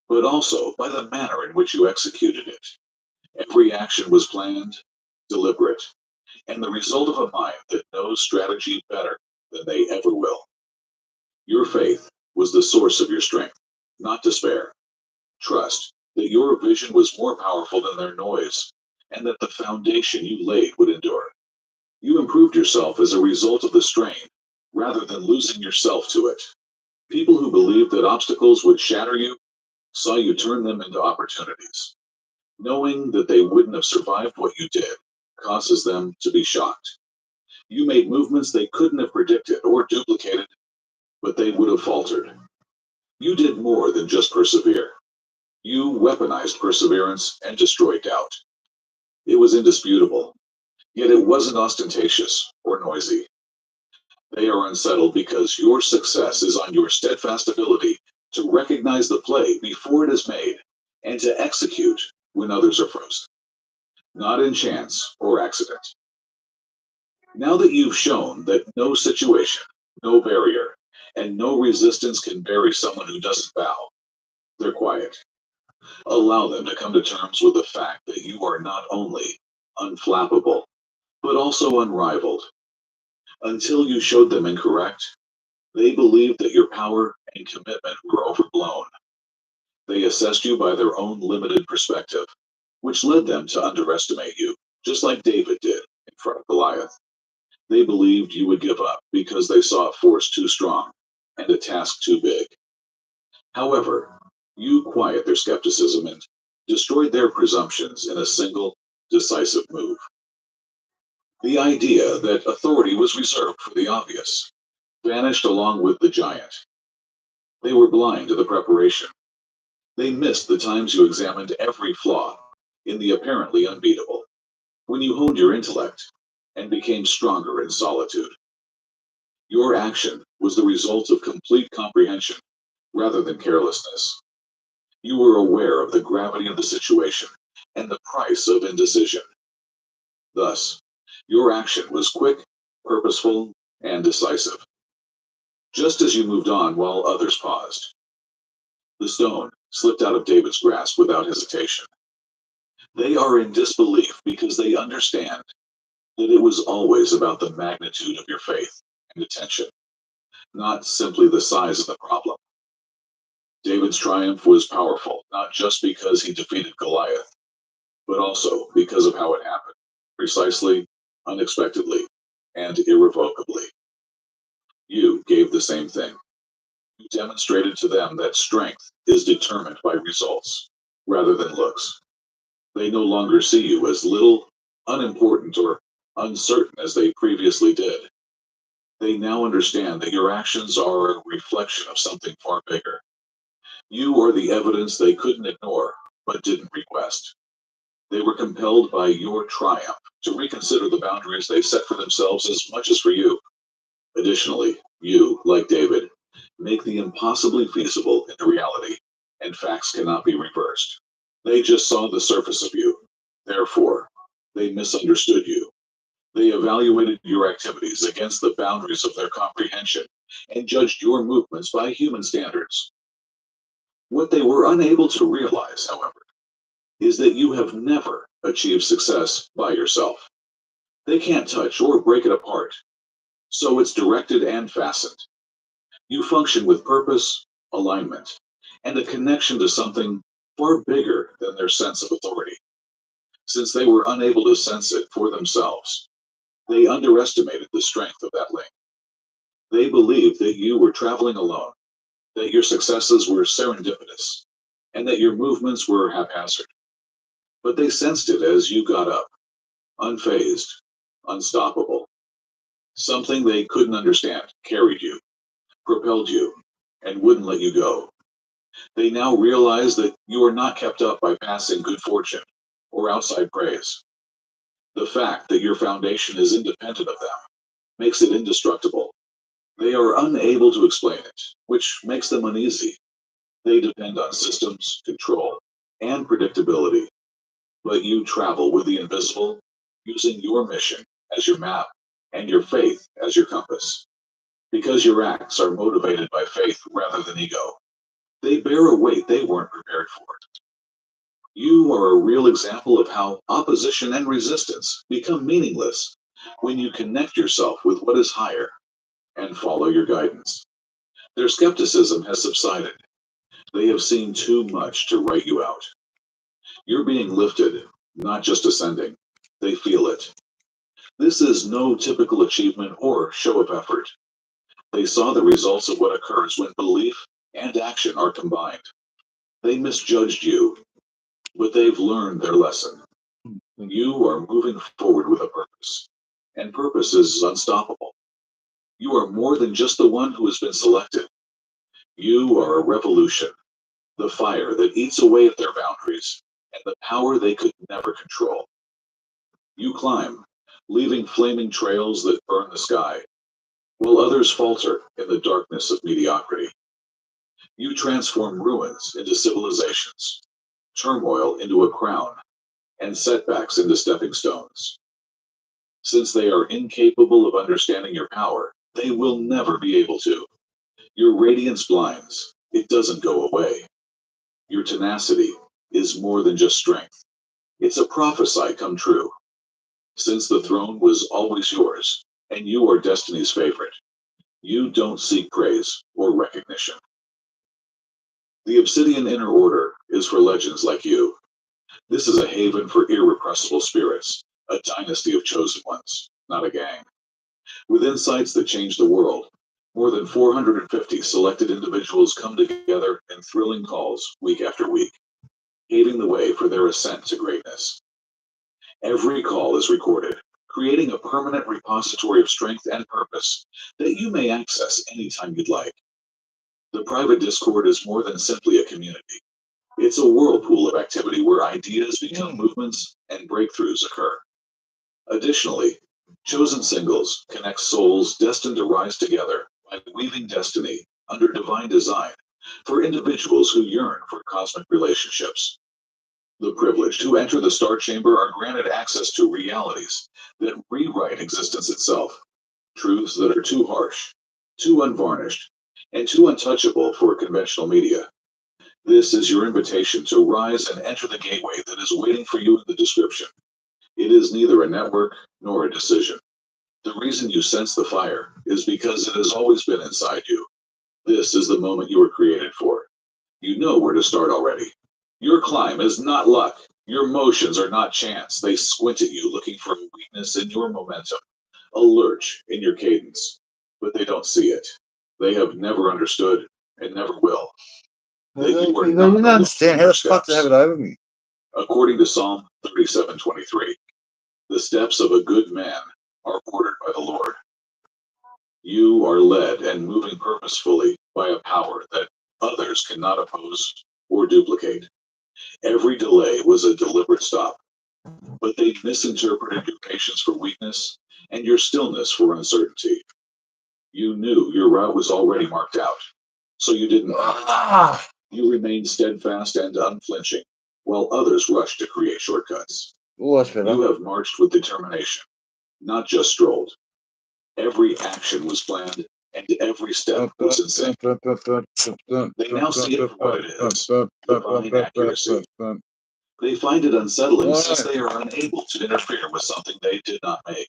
but also by the manner in which you executed it. Every action was planned, deliberate, and the result of a mind that knows strategy better than they ever will. Your faith was the source of your strength, not despair. Trust that your vision was more powerful than their noise, and that the foundation you laid would endure. You improved yourself as a result of the strain, rather than losing yourself to it. People who believed that obstacles would shatter you saw you turn them into opportunities. Knowing that they wouldn't have survived what you did causes them to be shocked. You made movements they couldn't have predicted or duplicated, but they would have faltered. You did more than just persevere. You weaponized perseverance and destroyed doubt. It was indisputable, yet it wasn't ostentatious or noisy. They are unsettled because your success is on your steadfast ability to recognize the play before it is made and to execute when others are frozen, not in chance or accident. Now that you've shown that no situation, no barrier, and no resistance can bury someone who doesn't bow, they're quiet. Allow them to come to terms with the fact that you are not only unflappable, but also unrivaled. Until you showed them incorrect, they believed that your power and commitment were overblown. They assessed you by their own limited perspective, which led them to underestimate you, just like David did in front of Goliath. They believed you would give up because they saw a force too strong and a task too big. However, you quiet their skepticism and destroyed their presumptions in a single, decisive move. The idea that authority was reserved for the obvious vanished along with the giant. They were blind to the preparation. They missed the times you examined every flaw in the apparently unbeatable, when you honed your intellect and became stronger in solitude. Your action was the result of complete comprehension rather than carelessness. You were aware of the gravity of the situation and the price of indecision. Thus, your action was quick, purposeful, and decisive. Just as you moved on while others paused, the stone slipped out of David's grasp without hesitation. They are in disbelief because they understand that it was always about the magnitude of your faith and attention, not simply the size of the problem. David's triumph was powerful, not just because he defeated Goliath, but also because of how it happened, precisely, unexpectedly, and irrevocably. You gave the same thing. You demonstrated to them that strength is determined by results, rather than looks. They no longer see you as little, unimportant, or uncertain as they previously did. They now understand that your actions are a reflection of something far bigger. You are the evidence they couldn't ignore, but didn't request. They were compelled by your triumph to reconsider the boundaries they set for themselves as much as for you. Additionally, you, like David, make the impossibly feasible into reality, and facts cannot be reversed. They just saw the surface of you. Therefore, they misunderstood you. They evaluated your activities against the boundaries of their comprehension and judged your movements by human standards. What they were unable to realize, however, is that you have never achieved success by yourself. They can't touch or break it apart, so it's directed and fastened. You function with purpose, alignment, and a connection to something far bigger than their sense of authority. Since they were unable to sense it for themselves, they underestimated the strength of that link. They believed that you were traveling alone, that your successes were serendipitous, and that your movements were haphazard. But they sensed it as you got up, unfazed, unstoppable. Something they couldn't understand carried you, propelled you, and wouldn't let you go. They now realize that you are not kept up by passing good fortune or outside praise. The fact that your foundation is independent of them makes it indestructible. They are unable to explain it, which makes them uneasy. They depend on systems, control, and predictability. But you travel with the invisible, using your mission as your map and your faith as your compass. Because your acts are motivated by faith rather than ego, they bear a weight they weren't prepared for. You are a real example of how opposition and resistance become meaningless when you connect yourself with what is higher and follow your guidance. Their skepticism has subsided. They have seen too much to write you out. You're being lifted, not just ascending. They feel it. This is no typical achievement or show of effort. They saw the results of what occurs when belief and action are combined. They misjudged you, but they've learned their lesson. You are moving forward with a purpose, and purpose is unstoppable. You are more than just the one who has been selected. You are a revolution, the fire that eats away at their boundaries, and the power they could never control. You climb, leaving flaming trails that burn the sky, while others falter in the darkness of mediocrity. You transform ruins into civilizations, turmoil into a crown, and setbacks into stepping stones. Since they are incapable of understanding your power, they will never be able to. Your radiance blinds, it doesn't go away. Your tenacity is more than just strength. It's a prophecy come true. Since the throne was always yours, and you are destiny's favorite, you don't seek praise or recognition. The Obsidian Inner Order is for legends like you. This is a haven for irrepressible spirits, a dynasty of chosen ones, not a gang. With insights that change the world, more than 450 selected individuals come together in thrilling calls week after week, paving the way for their ascent to greatness. Every call is recorded, creating a permanent repository of strength and purpose that you may access anytime you'd like. The private Discord is more than simply a community. It's a whirlpool of activity where ideas become movements and breakthroughs occur. Additionally, Chosen Singles connect souls destined to rise together by weaving destiny under divine design for individuals who yearn for cosmic relationships. The privileged who enter the Star Chamber are granted access to realities that rewrite existence itself, truths that are too harsh, too unvarnished, and too untouchable for conventional media. This is your invitation to rise and enter the gateway that is waiting for you in the description. It is neither a network nor a decision. The reason you sense the fire is because it has always been inside you. This is the moment you were created for. You know where to start already. Your climb is not luck. Your motions are not chance. They squint at you looking for a weakness in your momentum, a lurch in your cadence. But they don't see it. They have never understood and never will. I don't understand how the fuck to have it over me. According to Psalm 37:23, the steps of a good man are ordered by the Lord. You are led and moving purposefully by a power that others cannot oppose or duplicate. Every delay was a deliberate stop, but they misinterpreted your patience for weakness and your stillness for uncertainty. You knew your route was already marked out, so you didn't. You remained steadfast and unflinching, while others rushed to create shortcuts. You have marched with determination, not just strolled. Every action was planned, and every step was in sync. They now see it for what it is, divine accuracy. They find it unsettling since they are unable to interfere with something they did not make.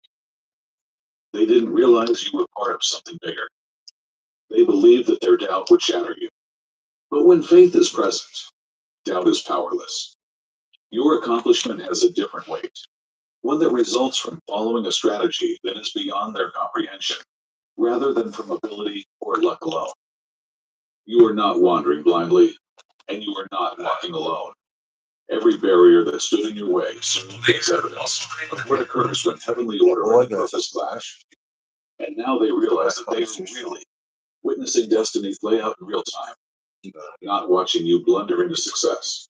They didn't realize you were part of something bigger. They believed that their doubt would shatter you. But when faith is present, doubt is powerless. Your accomplishment has a different weight, one that results from following a strategy that is beyond their comprehension, rather than from ability or luck alone. You are not wandering blindly, and you are not walking alone. Every barrier that stood in your way is evidence of what occurs when heavenly order and purpose clash. And now they realize that they are really witnessing destiny play out in real time, not watching you blunder into success.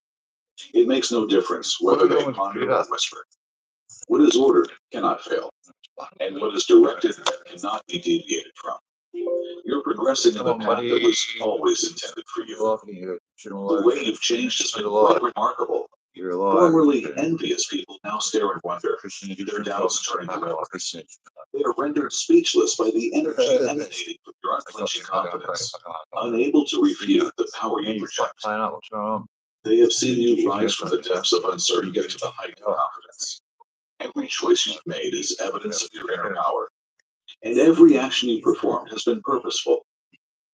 It makes no difference whether they ponder or whisper. What is ordered cannot fail, and what is directed cannot be deviated from. You're progressing in the path that was always intended for you. The way you've changed has been quite remarkable. Formerly envious people now stare and wonder, their doubts turning to revelation. They are rendered speechless by the energy emanating from your unflinching confidence, unable to refute the power you project. They have seen you rise from the depths of uncertainty to the height of confidence. Every choice you've made is evidence of your inner power, and every action you performed has been purposeful.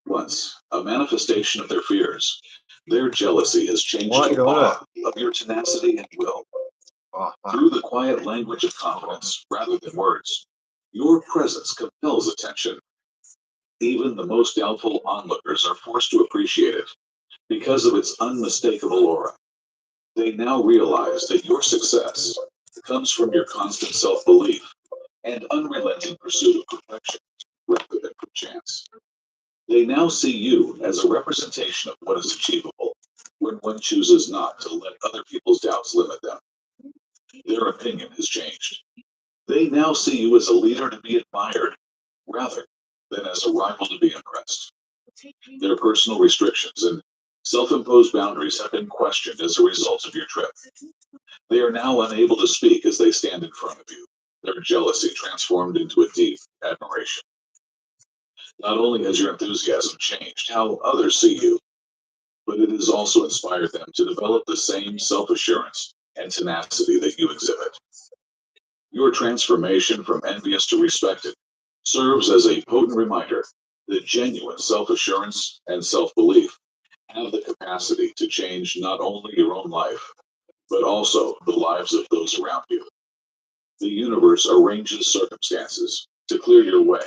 Once a manifestation of their fears, their jealousy has changed to awe of your tenacity and will. Through the quiet language of confidence, rather than words, your presence compels attention. Even the most doubtful onlookers are forced to appreciate it because of its unmistakable aura. They now realize that your success comes from your constant self-belief and unrelenting pursuit of perfection rather than from chance. They now see you as a representation of what is achievable when one chooses not to let other people's doubts limit them. Their opinion has changed. They now see you as a leader to be admired rather than as a rival to be impressed. Their personal restrictions and self-imposed boundaries have been questioned as a result of your trip. They are now unable to speak as they stand in front of you, their jealousy transformed into a deep admiration. Not only has your enthusiasm changed how others see you, but it has also inspired them to develop the same self-assurance and tenacity that you exhibit. Your transformation from envious to respected serves as a potent reminder that genuine self-assurance and self-belief have the capacity to change not only your own life, but also the lives of those around you. The universe arranges circumstances to clear your way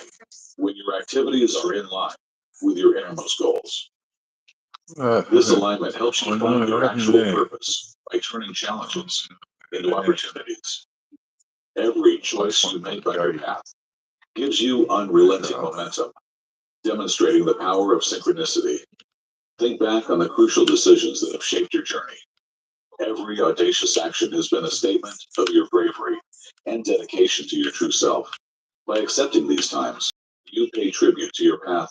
when your activities are in line with your innermost goals. This alignment helps you find your actual purpose by turning challenges into opportunities. Every choice you make on your path gives you unrelenting momentum, demonstrating the power of synchronicity. Think back on the crucial decisions that have shaped your journey. Every audacious action has been a statement of your bravery and dedication to your true self. By accepting these times, you pay tribute to your path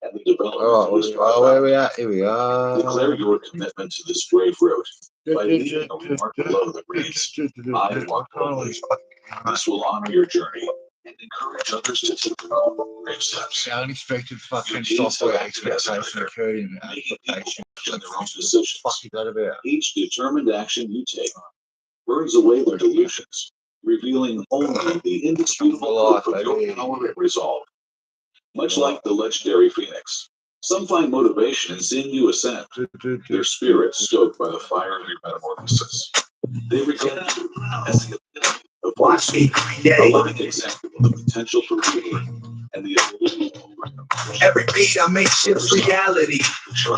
and the development of this project. Here we are. Declare your commitment to this brave road by leaving a remark below that reads, I walk boldly. This will honor your journey and encourage others to take their own brave steps. Unexpected fucking software expectation occurred in the application. Their own decisions. Each determined action you take burns away their delusions, revealing only the indisputable proof of your power and resolve. Much like the legendary Phoenix, some find motivation in seeing you ascend, their spirits stoked by the fire of your metamorphosis. They regard you as the epitome of Watch me every a day. living example of the potential for healing and the ability to overcome. Every beat I make shifts reality.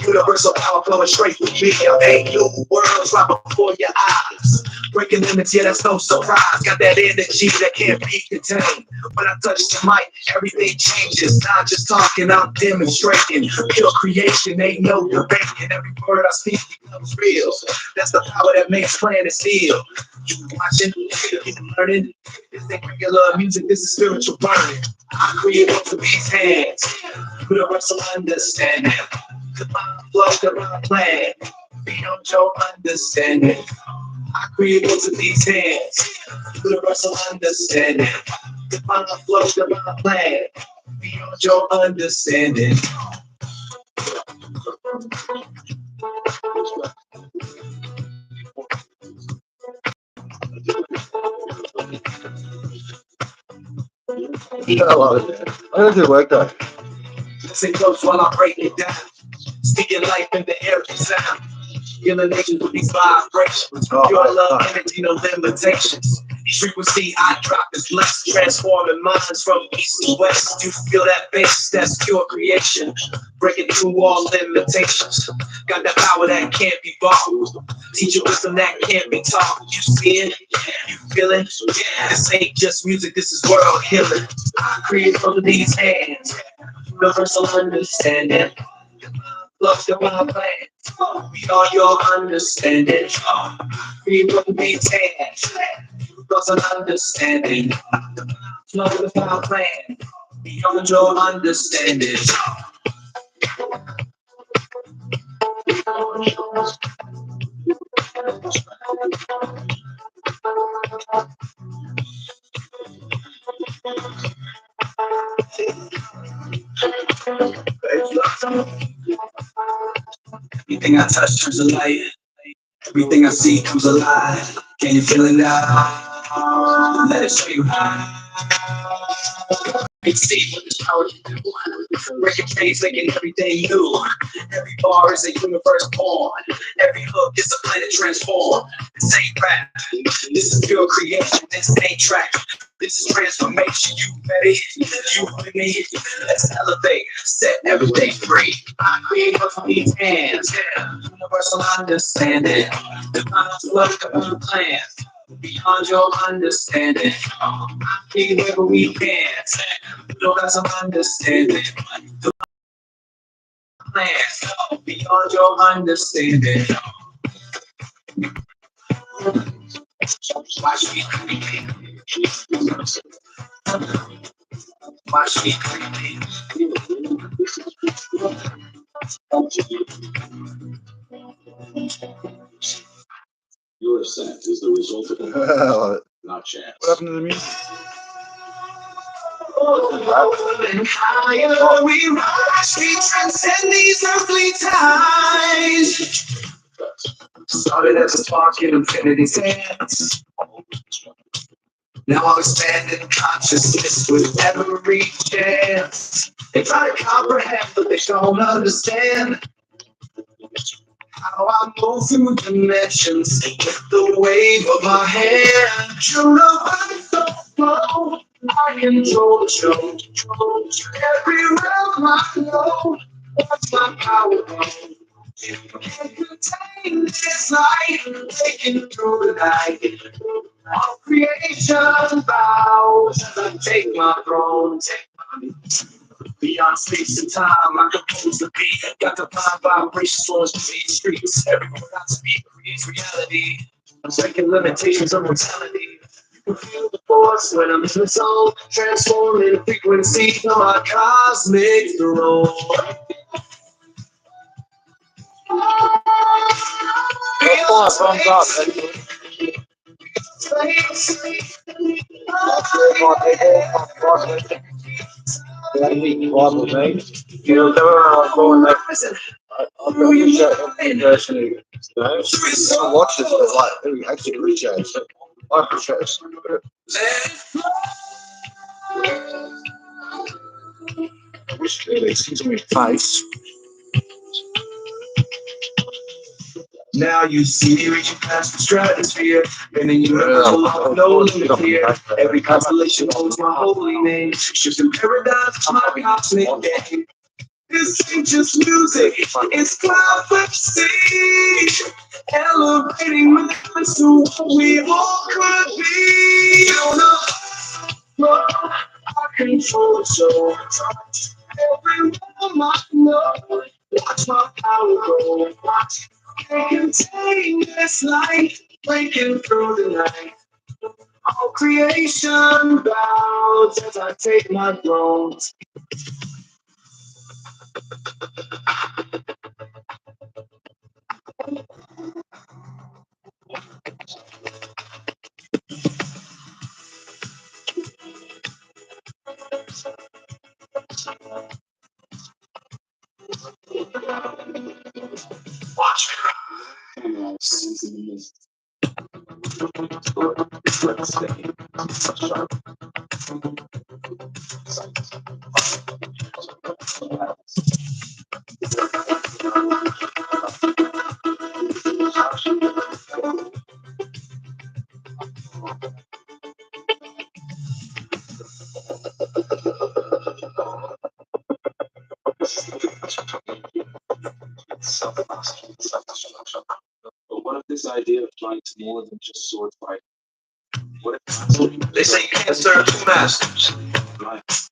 Universal power flowing straight through me. I make new worlds right before your eyes. Breaking limits, yeah, that's no surprise. Got that energy that can't be contained. When I touch the mic, everything changes. Not just talking, I'm demonstrating. Pure creation, ain't no debating. Every word I speak becomes real. That's the power that makes planets heal. You watching, you learning. This ain't regular music, this is spiritual burning. I create what's in these hands. Universal understanding. Divine flow, divine plan. Beyond your understanding. I create what's in these hands. Universal understanding. Divine flow, divine plan. Beyond your understanding. I love it. I don't do work though. Listen close while I break it down. Speaking life in the air of sound. Healing nations with these vibrations. Pure love, energy, no limitations. Each frequency I drop is blessed, transforming minds from east to west. You feel that bass, that's pure creation. Breaking through all limitations. Got that power that can't be bought. Teach you wisdom that can't be taught. You see it, you feel it. This ain't just music, this is world healing. I create from these hands. Universal understanding. Love the my plan. Beyond your understanding. We will be hands. Universal understanding. Love the my plan. beyond your understanding. Everything I touch turns to light. Everything I see comes alive. Can you feel it now? Let it show you how. See what this power can do. Breaking chains, making everything new. Every bar is a universe born. Every hook is a planet transformed. This ain't rap. This is pure creation. This ain't track. This is transformation. You ready? You with me? Let's elevate. Set everything free. I create with these hands. Universal understanding. Divine flow of plans. Beyond your understanding. I think wherever we can. We don't have some understanding. The plans. Beyond your understanding. Watch me create. Watch me create. Your ascent is the result of not chance. What happened to the music? And higher we rise, we transcend these earthly ties. Started as a spark in infinity's hands. Now I'm expanding consciousness with every chance. They try to comprehend, but they don't understand how I move through dimensions with the wave of my hand. True love, so flow. I control the show. Every realm I know. Watch my power grow. Can't contain this light, breaking through the night. All creation bows as I take my throne. Beyond space and time, I compose the beat. Got the fine vibrations flows to these streets. Every word I speak creates reality. I'm breaking limitations of mortality. You can feel the force when I'm in the zone, transforming the frequency of my cosmic throne. Thumbs up. I watch this, but like, actually appreciate it. I appreciate it. I wish it really seems to me face. Now you see me reaching past the stratosphere, and then you have no limit here. Every constellation holds my holy name. Shifting paradigms to my cosmic game. This ain't just music, it's cloud sea. Elevating minds to what we all could be. You know, I control the show. Every realm I know. Watch my power grow. Watch. Can't contain this light, breaking through the night. All creation bows as I take my throne. Watch me. But what if this idea applied to more than just sword fighting? What if They say you can't serve two masters.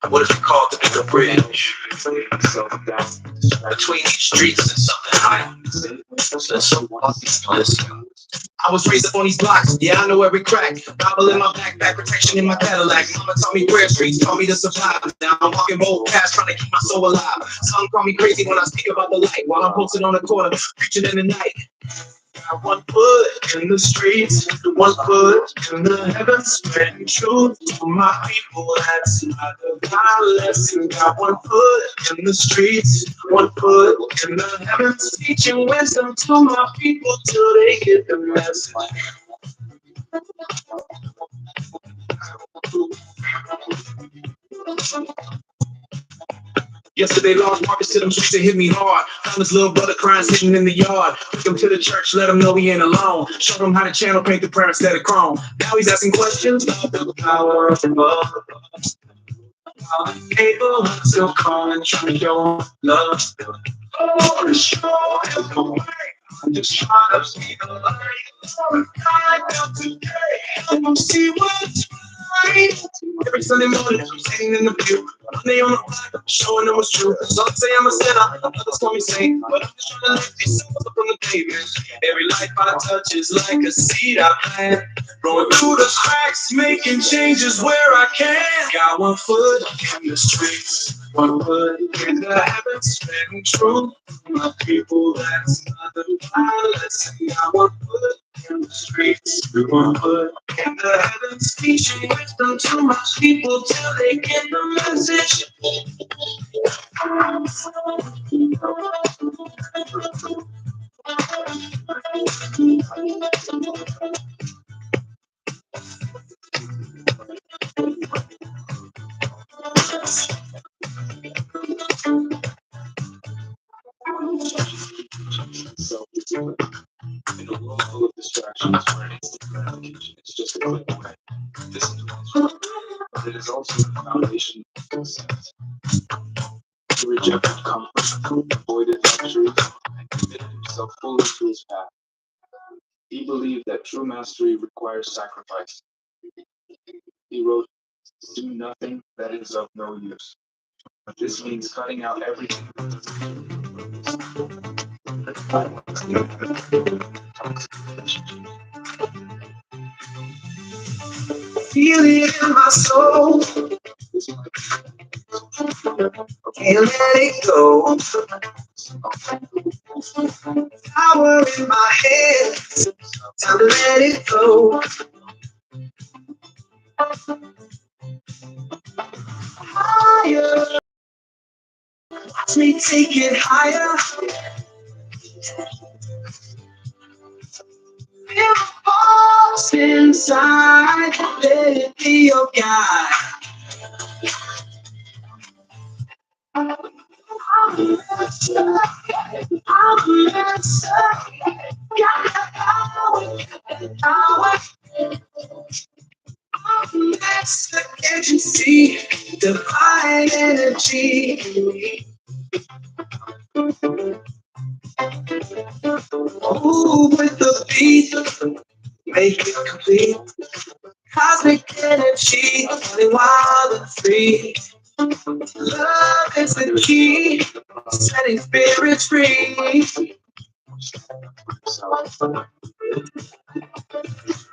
What if you call it the bigger bridge between each streets and something higher? So I was raised up on these blocks, yeah, I know every crack. Bible in my backpack, protection in my Cadillac. Mama taught me prayer streets, taught me to survive. Now I'm walking bold past, trying to keep my soul alive. Some call me crazy when I speak about the light, while I'm posted on the corner, preaching in the night. Got one foot in the streets, one foot in the heavens, spreading truth to my people. That's not the violence. Got one foot in the streets, one foot in the heavens, teaching wisdom to my people till they get the message. Yesterday, lost Marcus to them streets, they hit me hard. Found his little brother crying, sitting in the yard. Took him to the church, let him know he ain't alone. Showed him how to channel paint the prayer instead of chrome. Now he's asking questions about the power of love. Able, I'm still calling, trying to show love. Oh, to show him the way. I'm just trying to see the light. Oh, God, now today, help him see what's right. Every Sunday morning, I'm sitting in the pew. Monday on the block, showing them what's true. Some say I'm a sinner, others call me saint. But I'm just trying to lift these souls up from the pavement. Every life I touch is like a seed I plant. Growing through the cracks, making changes where I can. Got one foot in the streets, one foot in the heavens, spreading truth. My people, that's not the violence. Got one foot in the streets, one foot in the heavens, teaching wisdom to my people till they get the message. In a world full of distractions where instant gratification is just a click away, this is what's but it is also the foundation of success. He rejected comfort, avoided luxury, and committed himself fully to his path. He believed that true mastery requires sacrifice. He wrote, "Do nothing that is of no use." This means cutting out everything that Feel it in my soul, can't let it go. Power in my hands, time to let it go. Higher, watch me take it higher. Feel the pulse inside, let it be your guide. I'm a master, I'm a master. Got the power, got the power. I'm a master, can't you see? Divine energy. Move with the beat, make it complete. Cosmic energy, running wild and free. Love is the key, setting spirits free.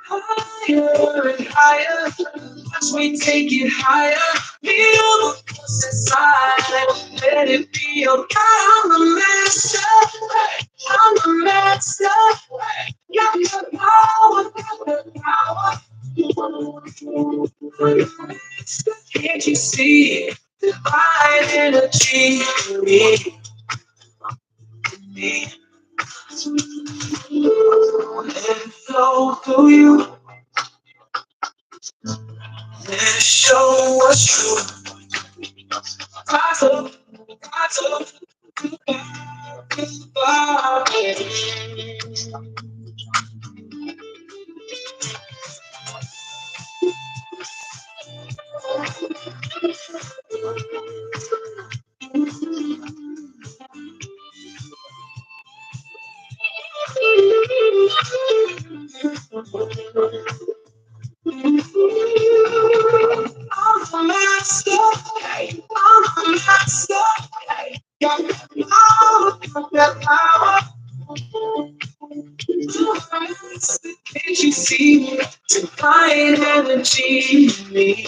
Higher and higher, watch me take it higher. Feel the pulse inside, let it be your guide. I'm the master, I'm the master. Got the power, got the power. Can't you see divine energy in me? Let it flow through you. Let it show what's true. Rise up, rise up. I'm a master, I'm a master. Got that power, got that power. you see divine energy in me?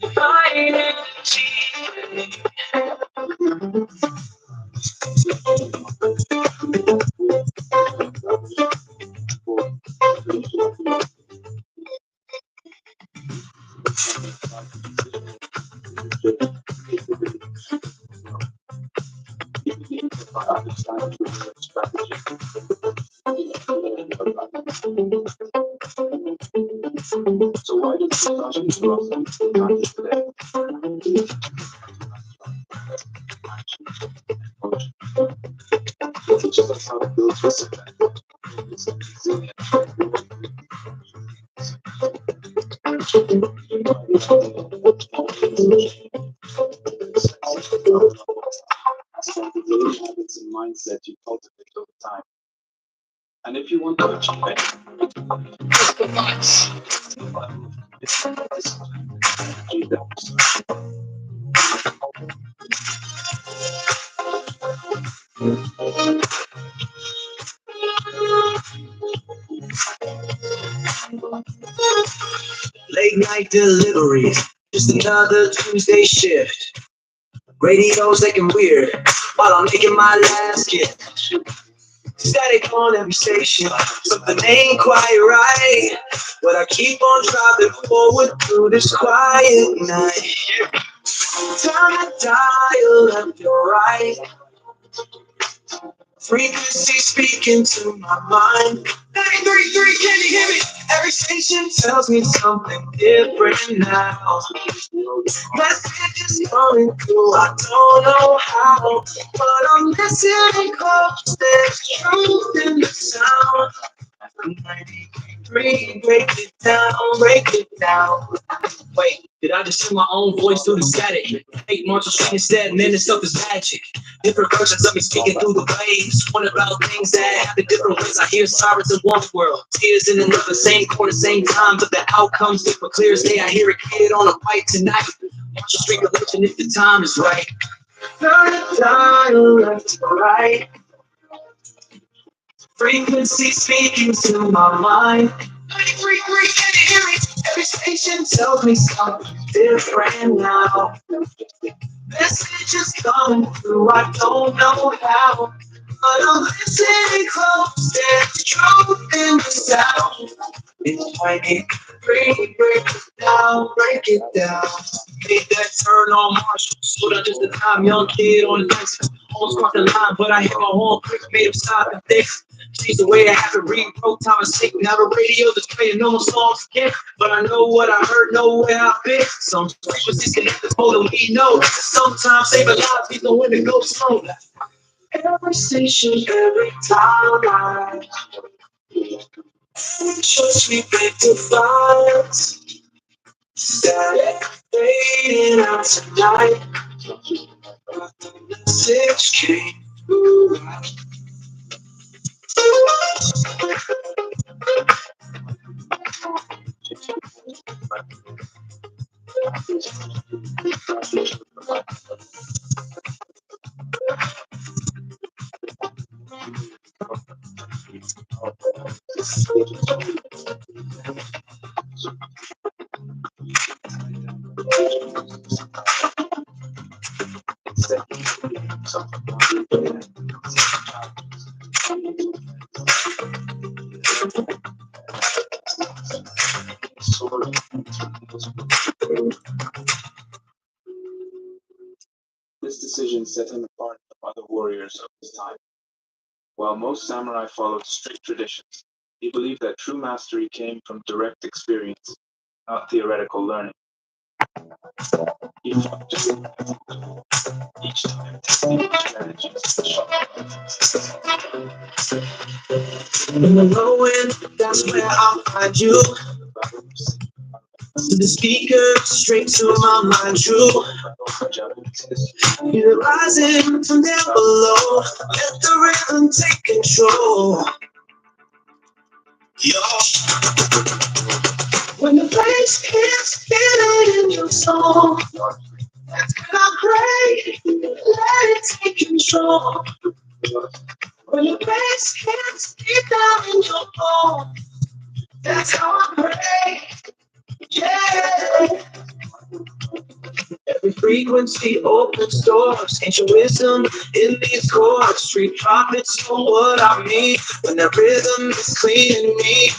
Divine energy in me. So why did discussion today? Teaches us how to build discipline. Habits and mindset you cultivate over time. And if you want to achieve Late night deliveries, just another Tuesday shift. Radio's looking weird while I'm making my last gift. Static on every station, something ain't quite right. But I keep on driving forward through this quiet night. Turn the dial left or right. Frequency speaking to my mind. 933, can you hear me? Every station tells me something different now. Messages coming through, I don't know how, but I'm listening close. There's truth in the sound. 93, break it down, break it down. Wait, did I just hear my own voice through the static? 8 months of street instead, man, this stuff is magic. Different versions of me speaking through the waves. One about things that happen different ways. I hear sirens in one world, tears in another, same corner, same time, but the outcome's different. Clear as day, I hear a kid on a bike tonight. Watch the street religion if the time is right. Turn the dial left to right. Frequency speaking to my mind. 93.3, can you hear me? Every station tells me something different now. Messages coming through, I don't know how. But I'm listening close, there's truth in the sound. It's 93, break it down, break it down. Made that turn on Marshall, slowed down just the time, young kid on the nights. Almost crossed the line, but I hit my horn quick, made him stop and think. Changed the way I have to read, broke time and sick. Now the radio just playing normal songs again. But I know what I heard, know where I've been. Some frequencies connect us more than we know. Sometimes saving lives, we know when to go slow. Every station, every time I trust me back to files. Static fading out tonight. But the message came through. This decision set him apart from other warriors of his time. While most samurai followed strict traditions, he believed that true mastery came from direct experience, not theoretical learning. He fought to each time testing strategies. In the low end, that's where I'll find you. To the speaker, straight to my mind, true. You're rising from down below. Let the rhythm take control. Yo. When the bass hits, feel it in your soul. That's when I pray, let it take control. When your best hands deep down in your bones, that's how I pray. Yeah. Every frequency opens doors. Ancient wisdom in these chords. Street prophets know what I mean. When that rhythm is clean in me,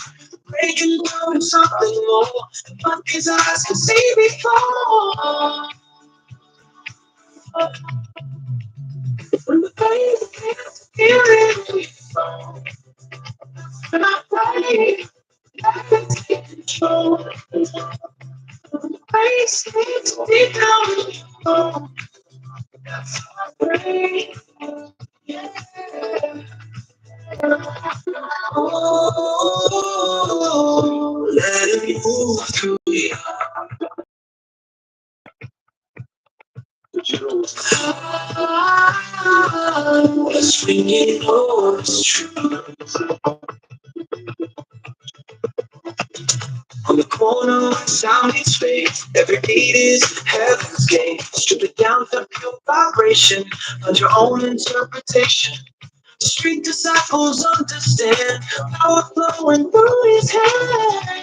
breaking down something more than what these eyes can see before. When the pain can't feel it, when I pray, let it take control. When the pain sinks deep down in your bones, that's how I pray. Yeah. Oh, let it move through me. What's ringing on is true. On the corner where sound meets faith, every beat is heaven's gate. Strip it down to pure vibration, find your own interpretation. Street disciples understand power flowing through his hand.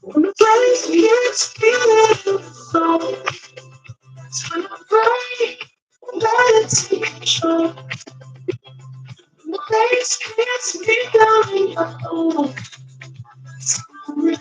When the place gets feeling so, that's when I pray, let it take control. When the place gets deep down in your home, that's when I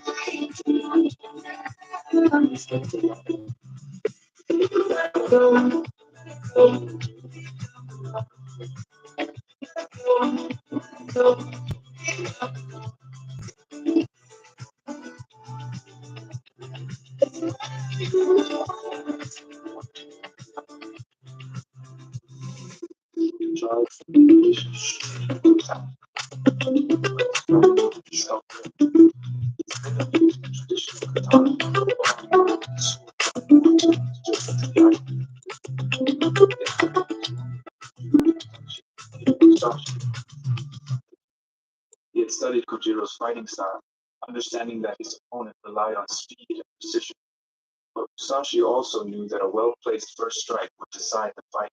He had studied Kojiro's fighting style, understanding that his opponent relied on speed and precision. But Musashi also knew that a well-placed first strike would decide the fight.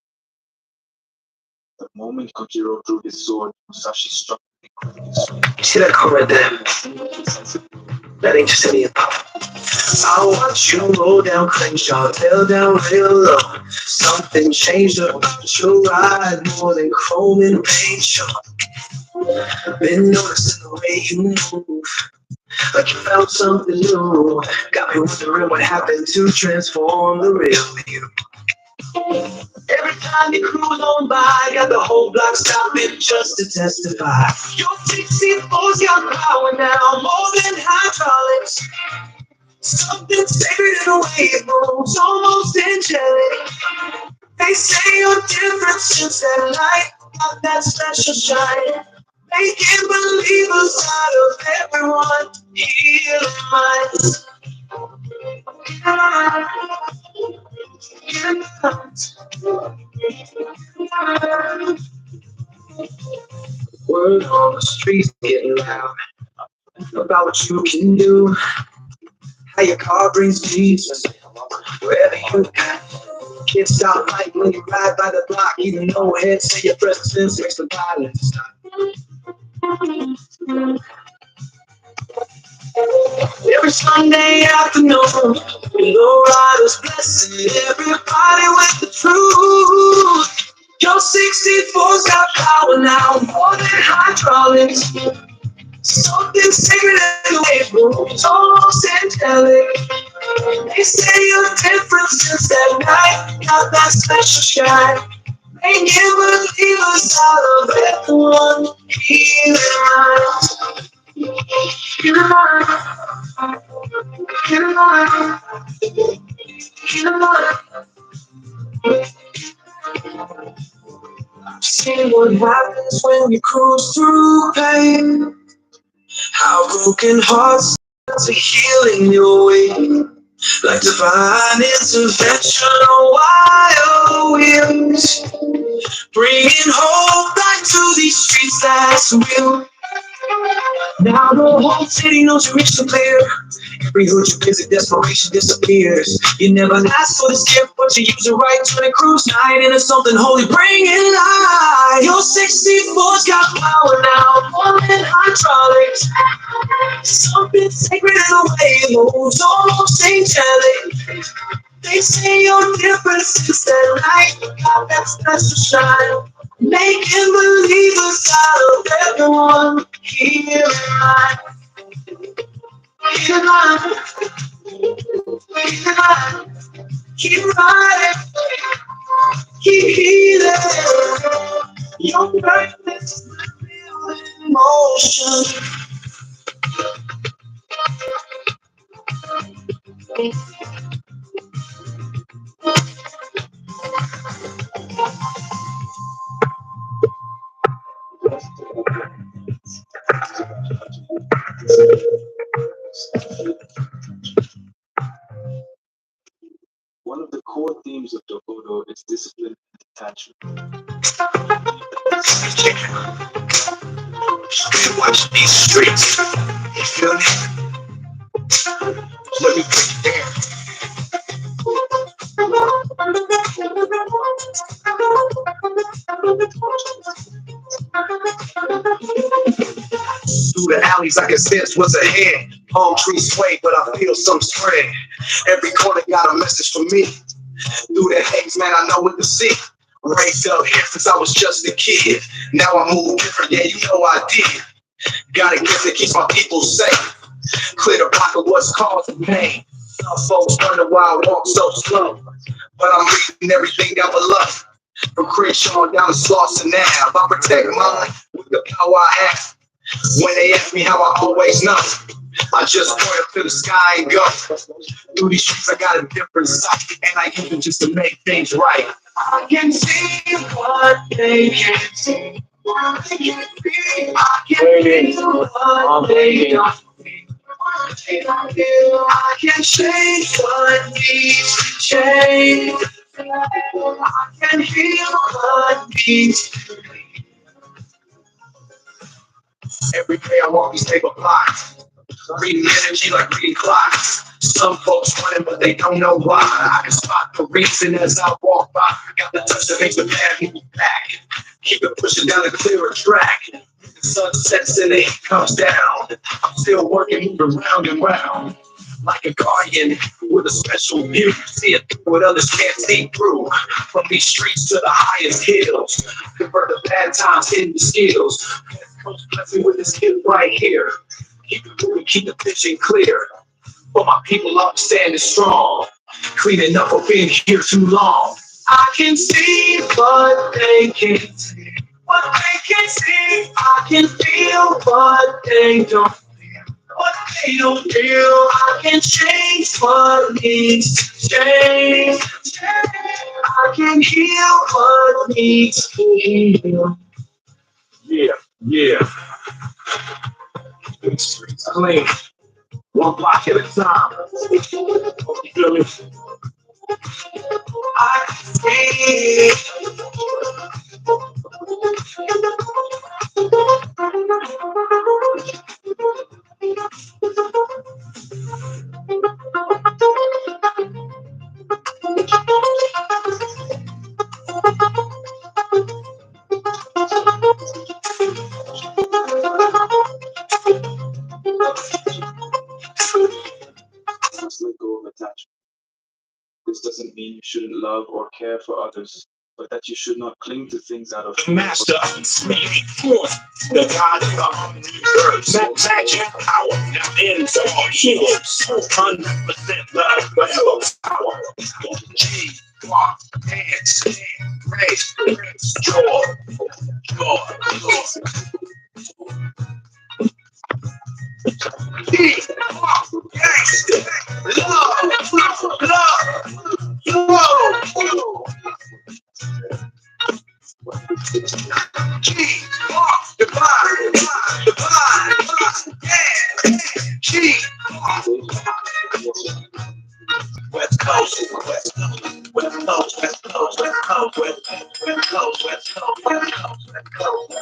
The moment Kojiro drew his sword, Musashi struck with incredible strength. see that comment there? That ain't just any pop. I watch you roll down, clench your tail down real low. Something changed about your ride more than chrome and paint shop. Been noticing the way you move, like you found something new. Got me wondering what happened to transform the real you. Every time you cruise on by, got the whole block stopping just to testify. Your 64's got power now, more than hydraulics. Something sacred in the way it moves, almost angelic. They say you're different since that night, got that special shine. Making believers out of everyone, healing minds. Word on the streets getting loud about what you can do. How your car brings Jesus wherever you go. Can't stop fighting when you ride by the block. Even no head, say your presence makes the violence stop. Every Sunday afternoon, low riders blessing everybody with the truth. Your 64's got power now, more than hydraulics. Something sacred in the way it moves, almost angelic. They say you're different since that night, got that special shine. Making believers out of everyone, healing minds. Healing minds. Healing minds. Healing minds. See what happens when you cruise through pain. How broken hearts start to heal in your way. Like divine intervention on wild wheels. Bringing hope back to these streets that's real. Now the whole city knows you're rich and clear. Every hood you visit, desperation disappears. You never ask for this gift, but you use it right. Turn a cruise night into something holy, bring it light. Your 64's got power now, more than hydraulics. Something sacred in the way it moves, almost angelic. They say your difference is that light, you got that special shine. Making believers out of everyone here in life. Here in life. Here in life. Keep riding. Keep healing. Your purpose is real in motion. One of the core themes of Dohodo is discipline and detachment. Watch these streets. You feel me? Let me break it down. Through the alleys, I can sense what's ahead. Palm trees sway, but I feel some spread. Every corner got a message for me. Through the haze, man, I know what to see. Raised up here since I was just a kid. Now I move different, yeah, you know I did. Got a gift that keeps my people safe. Clear the block of what's causing pain. Some folks wonder why I walk so slow, but I'm reading everything down below. From Crenshaw down to Slauson now, I protect mine with the power I have. When they ask me how I always know, I just point up to the sky and go. Through these streets I got a different sight, and I use it just to make things right. I can see what they can't see. I can feel what they don't feel. I can change what needs to change. I can heal what needs to be. Every day I walk these paper blocks, reading energy like reading clocks. Some folks running, but they don't know why. I can spot the reason as I walk by. Got the touch that makes the bad people back. Keep it pushing down a clearer track. The sun sets and it comes down. I'm still working, moving round and round. Like a guardian with a special view. See it through what others can't see through. From these streets to the highest hills. Convert the bad times into skills. Coach bless me with this kid right here. Keep it moving, keep the vision clear. But my people I'm standing strong. Cleaning up for being here too long. I can see what they can't see. What they can't see. I can feel what they don't feel. What they don't feel. I can change what needs to change. I can heal what needs to heal. Yeah. Streets clean. One block at a time. You feel me? I see. Must let go of attachment. This doesn't mean you shouldn't love or care for others, but that you should not cling to things out of The master of the speaking forth, the God of the universe, magic power that ends all heroes, 100% love, forever power. G, walk, dance, grace, joy. G, walk, dance, love. G, walk, divine, yeah, G, walk. West Coast, West Coast, West Coast, West Coast, West Coast, West Coast, West Coast, West Coast,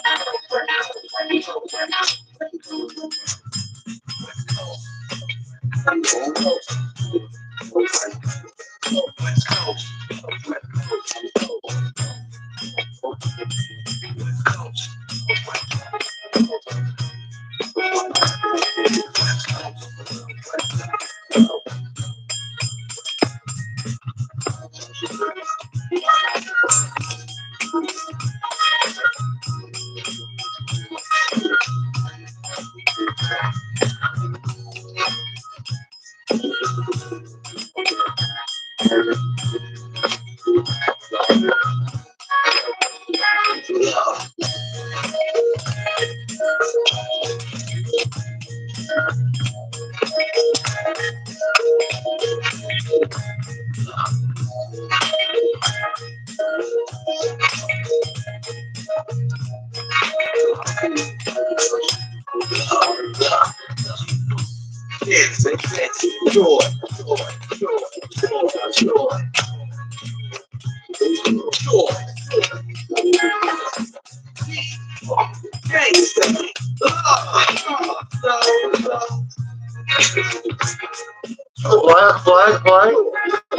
West Coast, West Coast.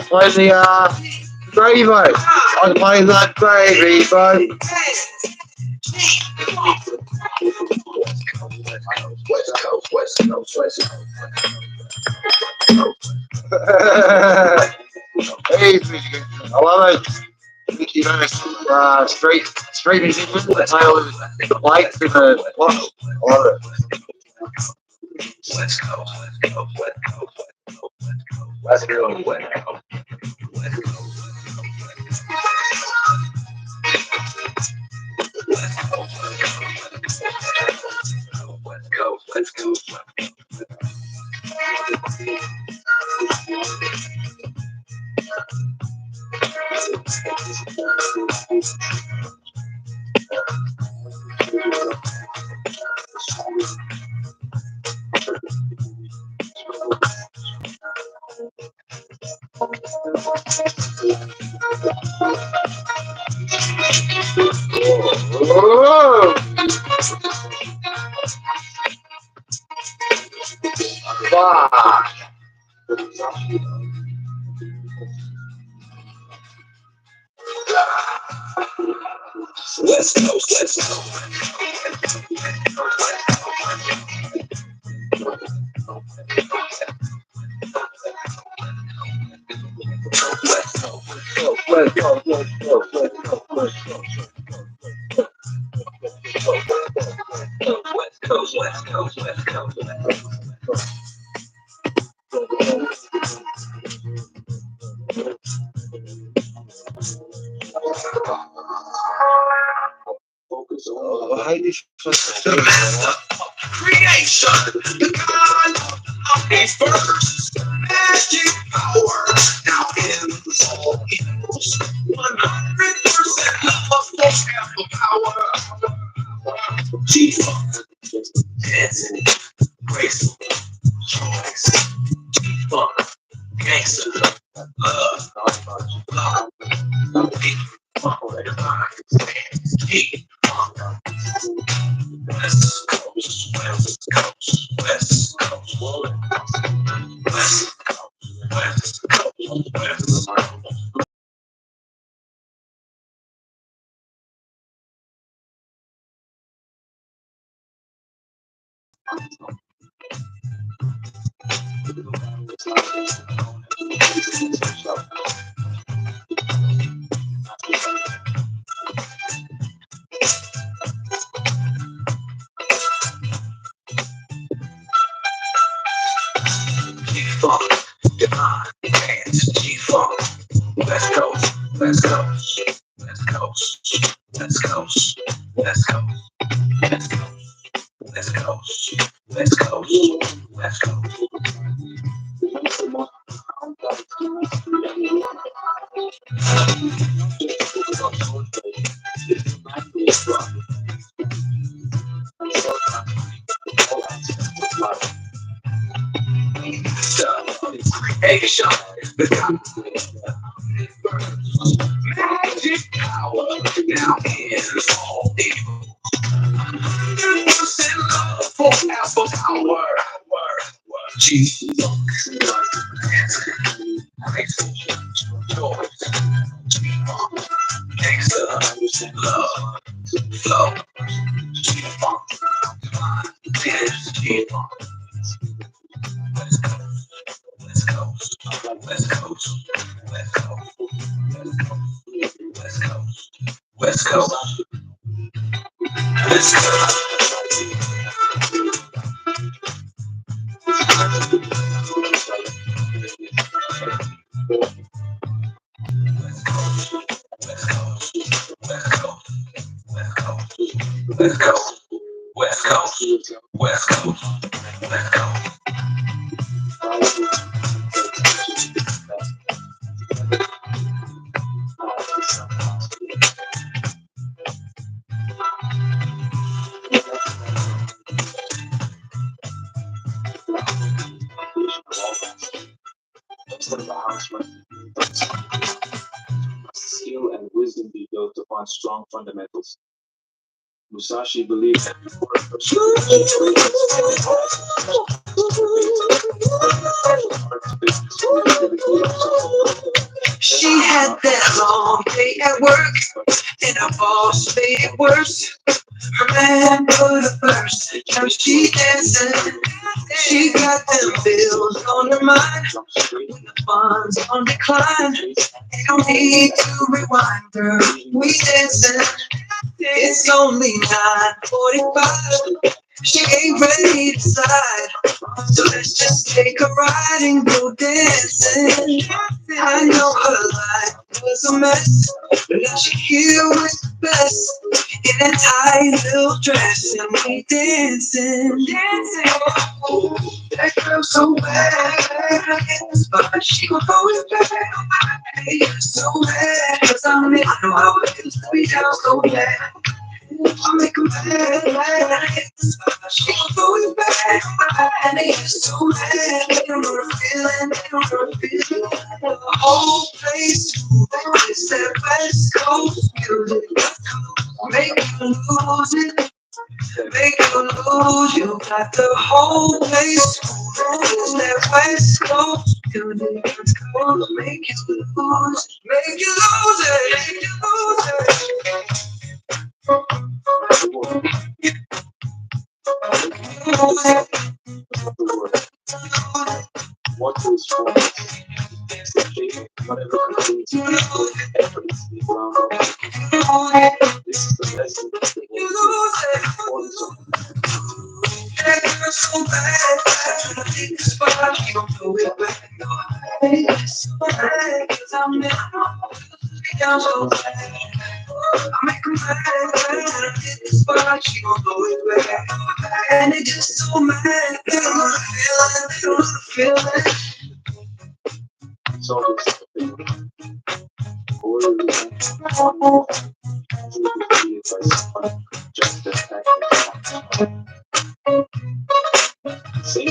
Play the gravy boat. I'm playing that gravy boat. I love it. You know, street musicians that play all the lights in the clock. I love it. Let's go. Let's go. The master of creation, the God of his first magic power. Now ends all equals 100% love, forever power. G-Funk, dancing, graceful, choice. G-Funk, gangster, love, G-Funk, G-Funk. West Coast, West Coast, West Coast, West Coast, West Coast, West Coast. G-Funk, divine dance, G-Funk, West Coast, West Coast, West Coast, West Coast, West Coast, West Coast, West Coast, West Coast, West Coast. Creation, the magic power now ends all evil. 100% love, forever power. West Coast. Let's go. Let's go. West Coast. West Coast. Let's go. Skill and wisdom be built upon strong fundamentals. Musashi believed that before a person she had that long day at work, and her boss made it worse. Her man put her first, now she dancing. She got them bills on her mind, with the funds on decline. Ain't no need to rewind, girl, we dancing. It's only 9:45. She ain't ready to decide, so let's just take a ride and go dancing. I know her life was a mess, but now she here with the best, in that tight little dress, and we dancing. Oh, that girl's so bad, but she gon' throw it back. Hey, so bad, 'cause I know how it feels to be down so bad. I'll make them mad. She gon' throw it back, and they get so mad. They don't know the feeling, they don't know the feeling. The whole place, it's that West Coast music. Make you lose it, make you lose. You got the whole place, it's that West Coast music. It's gonna make you lose, make you lose it, make you lose it. what is form? It's the shape of whatever continues effortlessly around us. This is the lesson of the importance of so bad, I think this spot, you don't know it back. It's so bad, 'cause I'm down so bad. I make them mad, I hit the spot, you don't know it back. And they just so mad, they don't know the feeling, they don't know the feeling. so this just as see,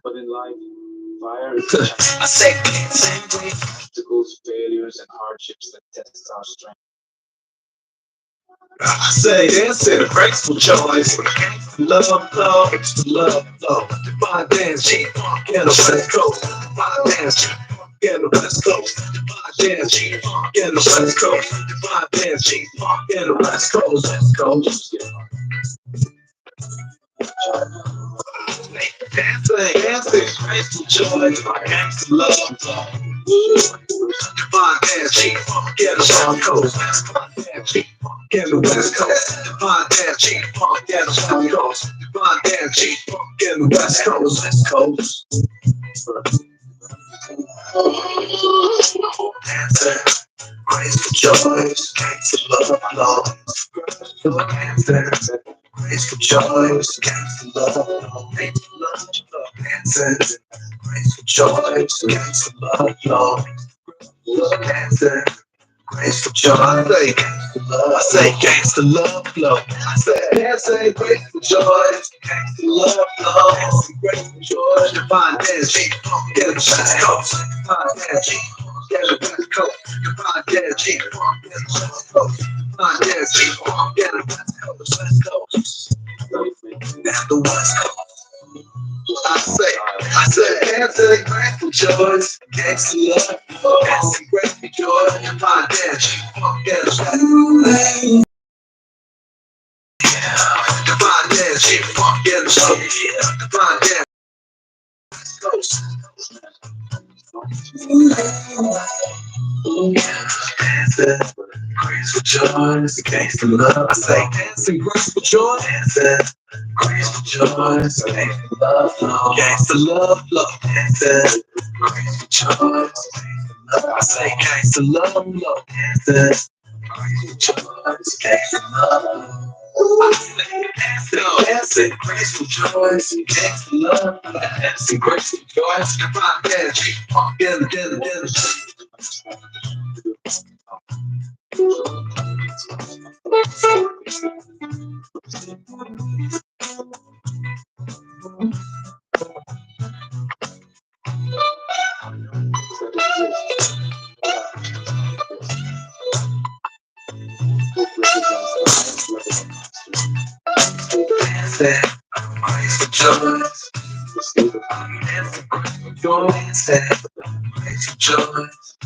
but in life, fire is I say, obstacles, failures, and hardships that test our strength. I say, that's a graceful choice. Love, love, love, love. Divine dance, G-Funk, and a West Coast. Divine dance, G-Funk, in the West Coast. Divine dance, G-Funk in the West Coast. Divine dance, G-Funk in the West Coast. West Coast. Dancing, graceful joy, gangsta love. Divine dance, G-Funk in the West Coast. Divine dance, G-Funk in the West Coast. Divine dance, G-Funk in the West Coast. Divine dance, G-Funk in the West Coast. West Coast. Dancing, graceful joys, gangsta love, love. Dancing, graceful joys, gangsta love, love. Dancing, graceful joys, gangsta love, love. Dancing, graceful joys, I say gangsta love, love. I say dancing, graceful joys, gangsta love, love. Dancing, graceful joys, divine dance, G-Funk, get the West Coast. Divine dance, G-Funk, get the West Coast. Divine dance, G-Funk, get the West Coast. Divine dance, G-Funk, get the West Coast. West Coast. That's the West Coast. I say, dancing, grateful joys, gangsta love, dancing, grateful joy, divine dance, G-Funk, get the West Coast. Divine dance, G-Funk, get the West Coast. Divine dance, West Coast. Dancing, graceful joys, gangsta love. I say, dancing, graceful joy, dancing, graceful joys, gangsta love, love, gangsta love, love, dancing, graceful joys, I say, gangsta love, love, dancing, graceful joys, gangsta love, love. I say, dancing, graceful joys, gangsta love, dancing, graceful joys, divine dance, G-Funk, get the dancing, graceful joys, dancing, graceful joys, graceful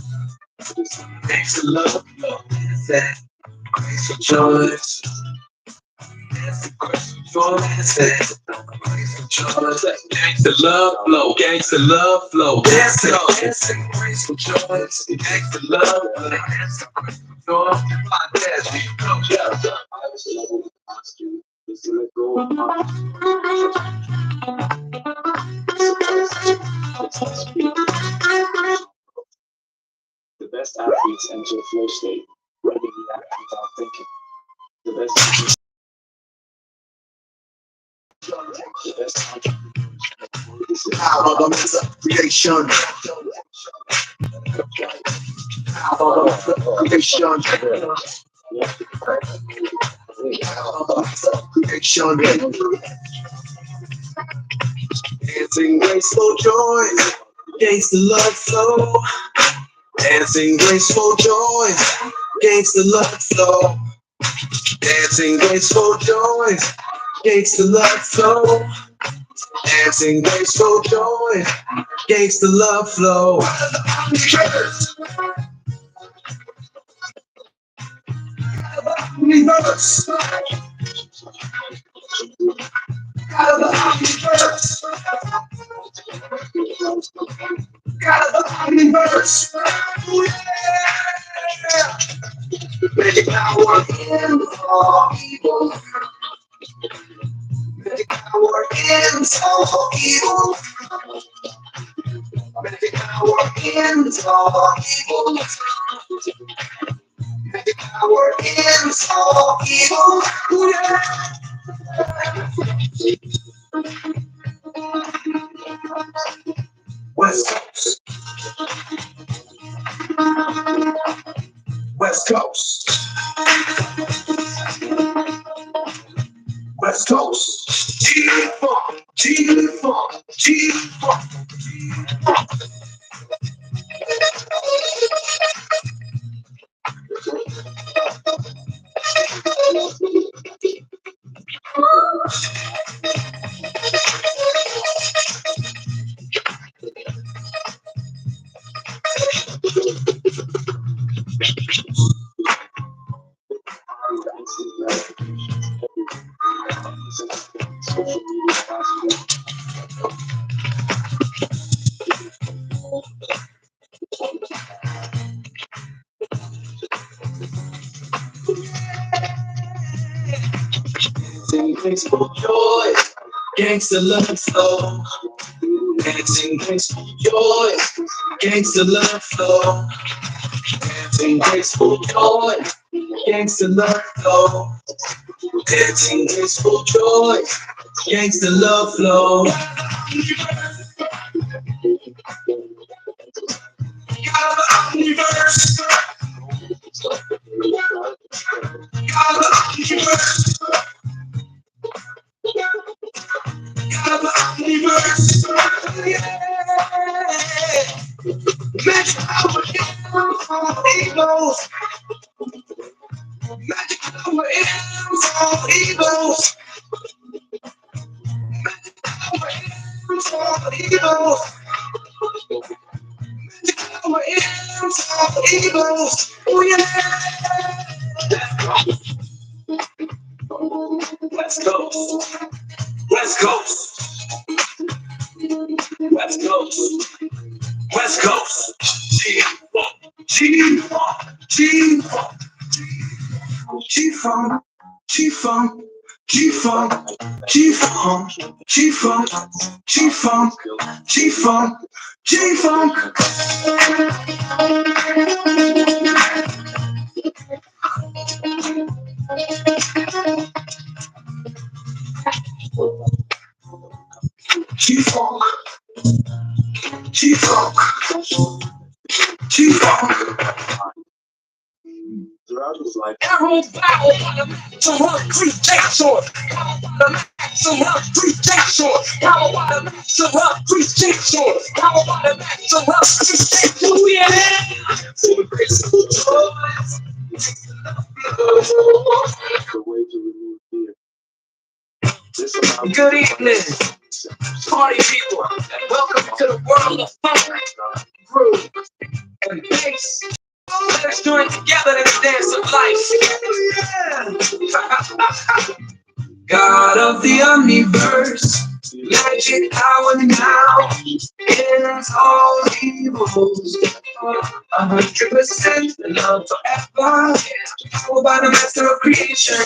joys, gangsta love, love, dancing, graceful joys, dancing, graceful joys, graceful joys, gangsta love, flow, gangsta love, flow, dancing, dancing, graceful joys, gangsta love, dancing, graceful joys, divine dance, Is to let go of the best athletes enter a flow state where they react without thinking. The best power of creation. Power of creation. Creation. Dancing graceful joy, gangsta love flow. Dancing graceful joy, gangsta love flow. Dancing graceful joy, gangsta love flow. Dancing graceful joy, gangsta love flow. Reverse. Gotta reverse. Gotta reverse. Yeah. Magic power in all evil. Magic power in all evil. Magic power in all evil. Magic power in all evil. Yeah. West Coast. West Coast. West Coast. G-Funk, G-Funk, G-Funk, G-Funk. instant gratification. Social media fast food. Dancing graceful joy, gangsta love flow. Dancing graceful joy, gangsta love flow. Dancing graceful joy, gangsta love flow. Dancing graceful joy, gangsta love flow. Universe. Magic power eagles. Magic power eagles. Magic power eagles. Eagles. Oh yeah. West Coast. West Coast. West Coast. West Coast. G-Funk. G-Funk. G-Funk. G-Funk. G-Funk. G-Funk. G-Funk. G-Funk. G-Funk. G-Funk. G-Funk. G-Funk. G-Funk. G-Funk. Throughout his life, Arrow battle on the maximum rejection. The maximum rejection. How about the maximum rejection? How about the maximum rejection? Yeah. the way to remove fear. This allows Good evening, party people, and welcome to the world of funk, groove, and bass. Let's join together in the dance of life. God of the universe, magic power now ends all evils. 100% love forever, powered by the master of creation.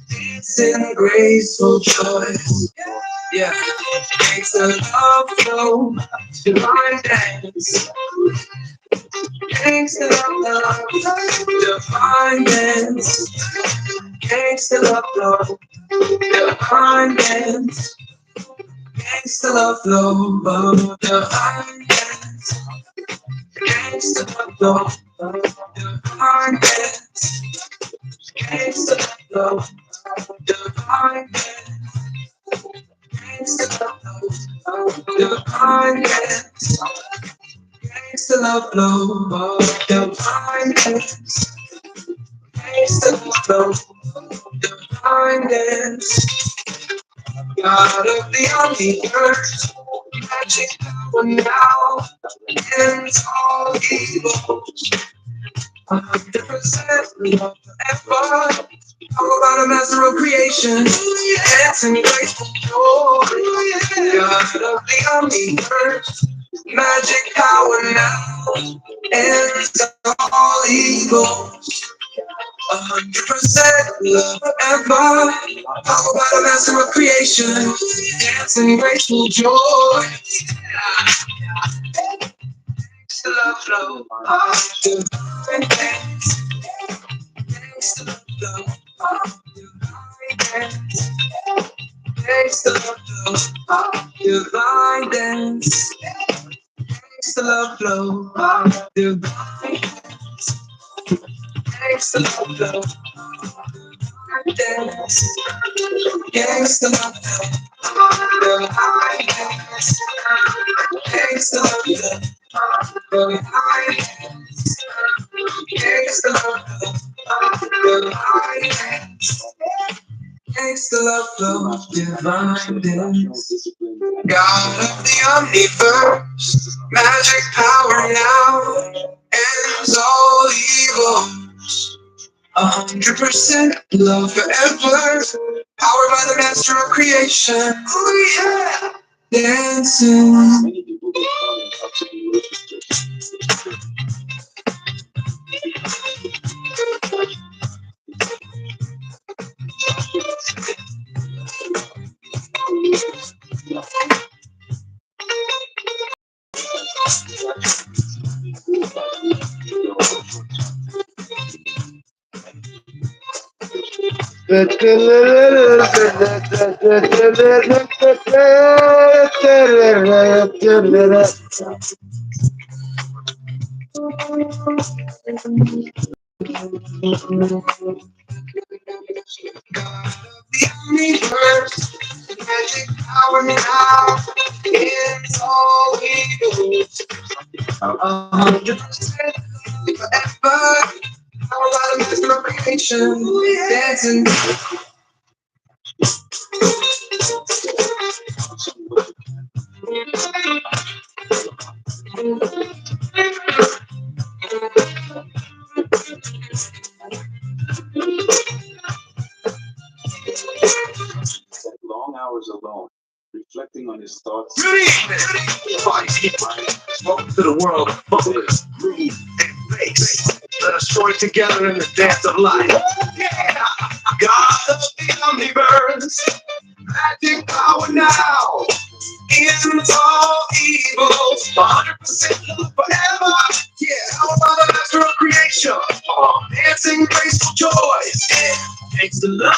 It's in graceful choice. Yeah, makes the love flow, divine dance. Gangsta love, divine dance. Gangsta love flow, divine dance. Gangsta love flow, divine dance. Gangsta love flow, divine dance. Gangsta love flow, divine dance. Gangsta love flow, divine dance. Gangsta love flow, divine dance. Gangsta love flow, divine dance. God of the universe, magic power now ends all evils. 100% love forever. All about a master of creation, dance and graceful joy. God of the universe, magic power now ends all evils. 100% love forever. How about a master of creation? Dance and graceful joy. Gangsta love flow. Divine dance. Gangsta love flow. Divine dance. Gangsta love flow. Divine dance. Gangsta love flow. Divine dance. Gangsta love flow. Dance. Gangsta love flow. Divine dance. Gangsta love flow. Divine dance. Gangsta love flow. Divine dance. Gangsta love flow. Divine dance. God of the universe, magic power now ends all evils. 100% love forever, powered by the master of creation. Oh yeah, dancing. Many people get caught in toxic relationships. The universe, magic power now, it's all we do. 100% forever, powered by the master of creation. Dancing. Spent long hours alone, reflecting on his thoughts. Good evening. Welcome to the world of focus, groove, and bass. Let us join together in the dance of life. Yeah. God of the omniverse, magic power now. Ends all evil, 100% love forever. Yeah, how about the master of creation? Dancing graceful joys. Yeah. Gangsta love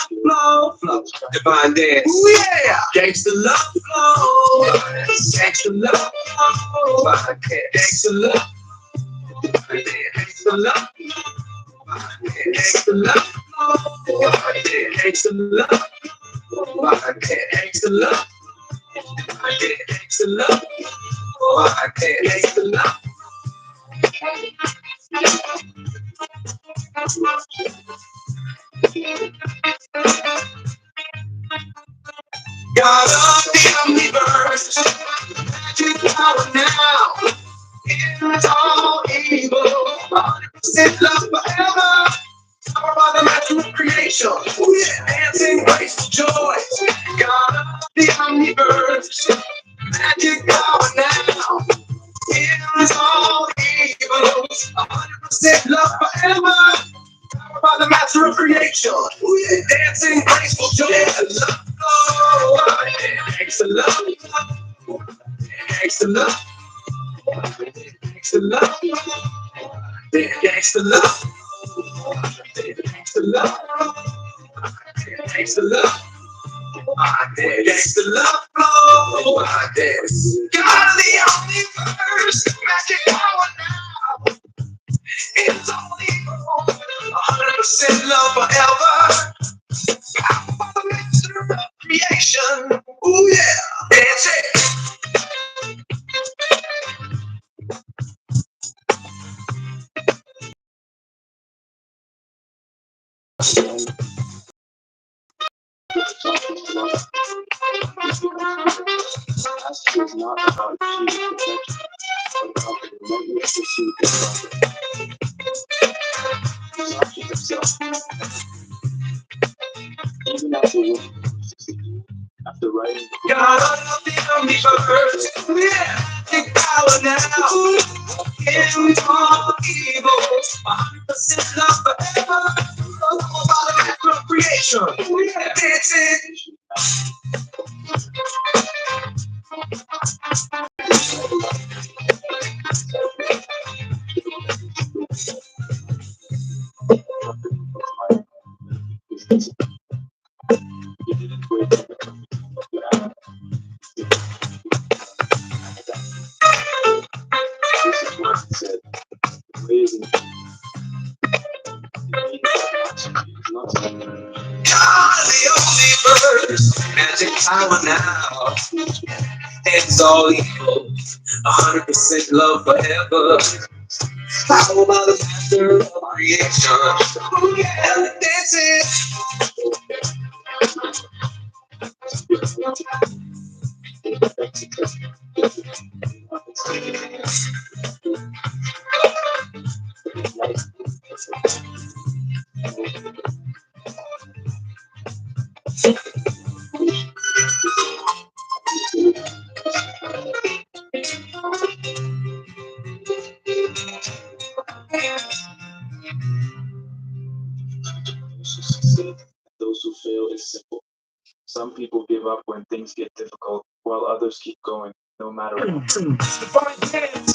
flow, divine dance. Ooh yeah, gangsta love flow, gangsta love flow, gangsta love, gangsta love, gangsta love flow, gangsta love, gangsta love, gangsta love, gangsta love. God of the omniverse, magic power now. It's all evil, 100% love forever. Power by the master of creation, dancing graceful joys. God of the omniverse, magic power now. It's all evil, 100% love forever. Power by the master of creation, dancing graceful joys. Thanks to love, thanks to love, thanks to love, thanks to love, thanks to love, thanks to love, thanks to love, God of the universe, magic power now. It's only 100% love forever. Power by the master of creation. Ooh yeah, that's it. Mastery is not about achieving perfection, but about the relentless pursuit of progress. Sashi himself, even after working, after writing, God of the universe, magic power now. In all evil, 100% love forever. All about the master of creation. That's it. he didn't wait to become This is what he said. The way is in not God of the universe, magic power now. It's all evil, 100% love forever. Power by the master of creation. Yeah, that's it. Those who fail is simple. Some people give up when things get difficult, while others keep going, no matter what. Divine dance.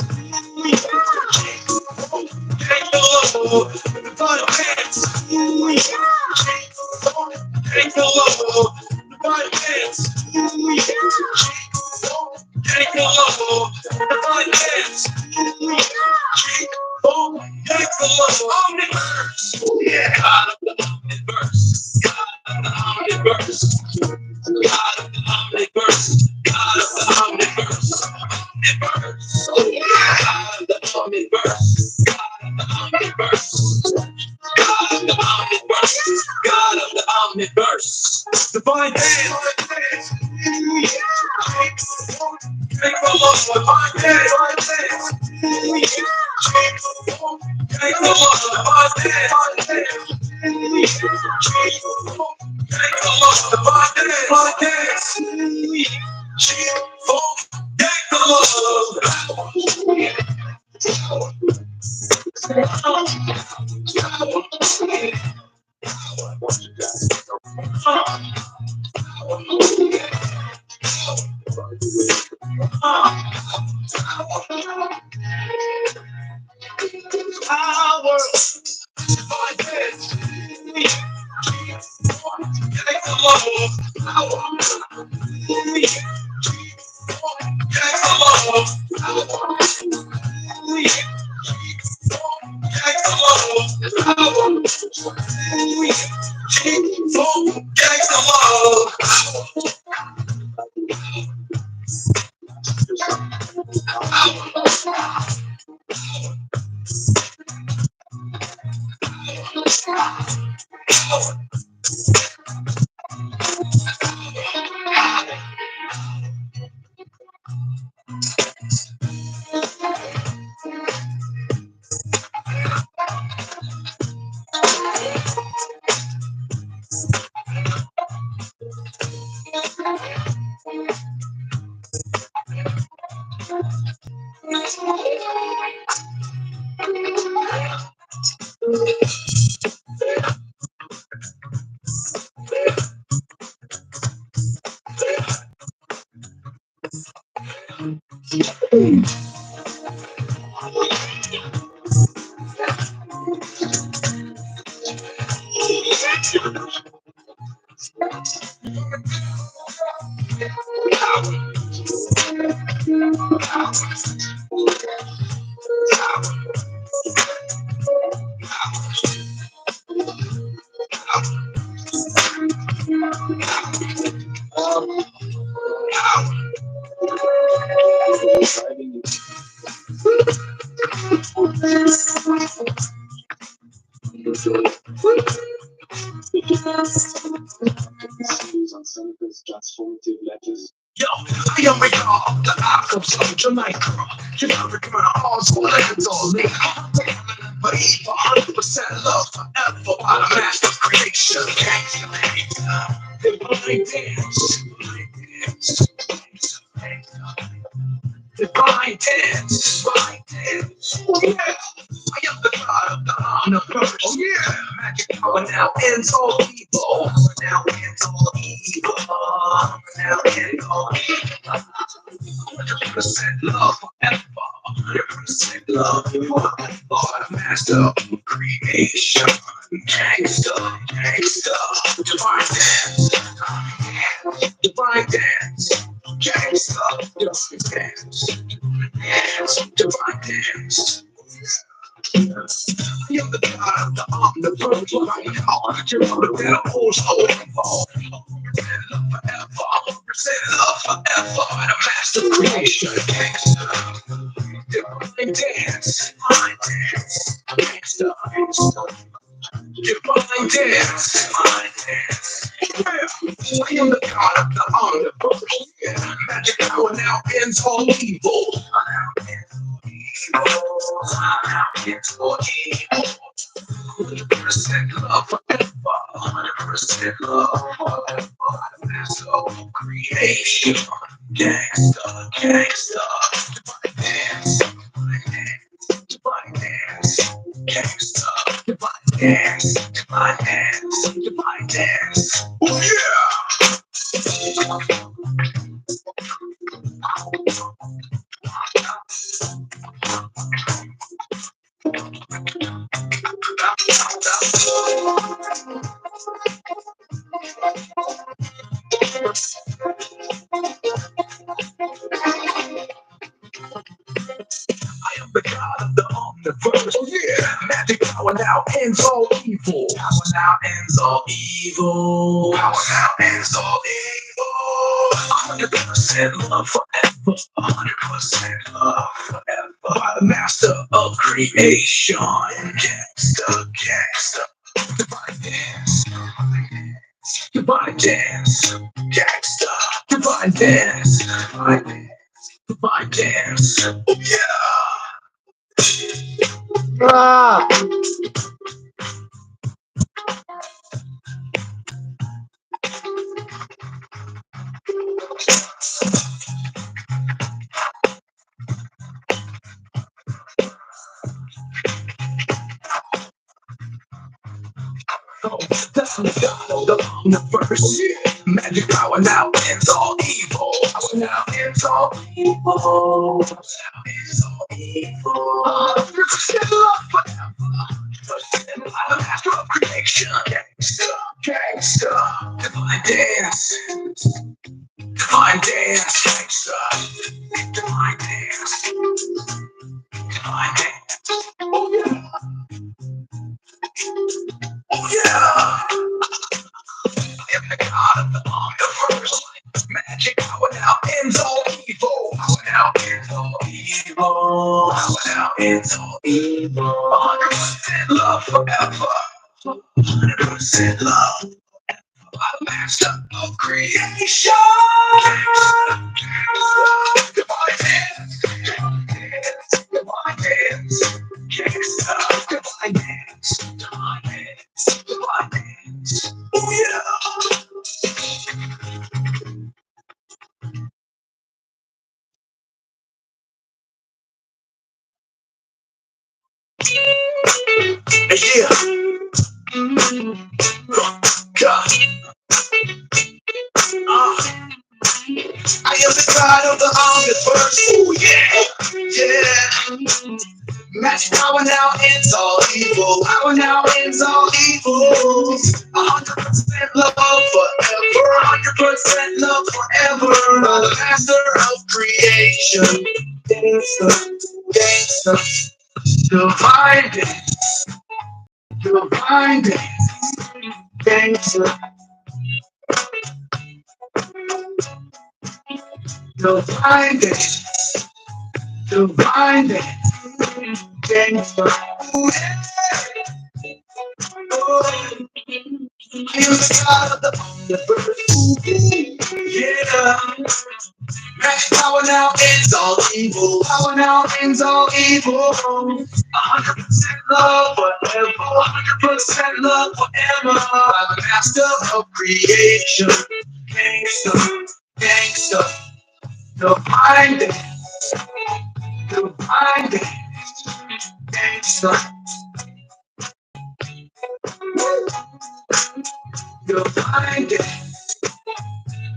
On Seneca's transformative letters. Yo, I am a dog, the outcomes of Jamaica. You know, we're gonna also let it all leave. But for 100% love forever by the master creation. Divine dance. Divine dance. Divine dance. Oh, yeah. I am the god of the universe. Oh, yeah. Magic power now ends all evil. Now ends all evil. Now ends all evil. 100% love forever. 100% love forever. The master of creation. Gangsta, gangsta. Divine dance. Divine dance. Gangsta. Divine dance. Divine dance. You're the god of the omniverse, right now. You're the who's involved. Love forever, the master creation. Divine dance, divine dance, gangsta, gangsta. Divine dance, divine dance. I am the god of the omniverse. Magic power now ends all evil. Now ends all evil. 100% love forever. 100% love forever. Master of creation. Gangsta, gangsta. Divine dance. Divine dance. Gangsta. Divine dance. Divine dance. Divine dance. Oh yeah! I am the god of the omniverse. Oh yeah, magic power now ends all evil. Power now ends all evil. Power now ends all evil. 100% love forever. 100% love forever. By the master of creation. Gangsta, gangsta. Divine dance. Divine dance. Gangsta. Divine dance. Divine dance. Divine dance. Oh yeah. Ah! That's the god of the universe. Magic power now ends all evil. Power now ends all evil. Power now ends all evil. 100% love forever. 100% by the master of creation. Gangsta, gangsta. Divine dance. Divine dance. Gangsta. Divine dance. Divine dance. Oh yeah. Oh yeah. I am the god of the universe. Magic power now ends all evil. Power now ends all evil. Power now ends all evil. 100% love forever. 100% love. Master of creation. Divine hands. Divine hands. Divine hands. Gangsta. Divine hands. Divine hands. Divine hands. Oh yeah. Yeah. God. I am the god of the universe. Oh yeah. Yeah. Magic power now ends all evil. Power now ends all evil. 100% love forever. 100% love forever. The master of creation. Gangsta, gangsta. Divine dance. Divine dance. Gangsta. Divine dance. Divine dance. Gangsta. Oh, I am the god of the universe. Yeah. Magic power now ends all evil. Power now ends all evil. 100% love forever. 100% love forever. I'm the master of creation. Gangsta, gangsta. Divine dance. Divine dance. Gangsta. Divine dance.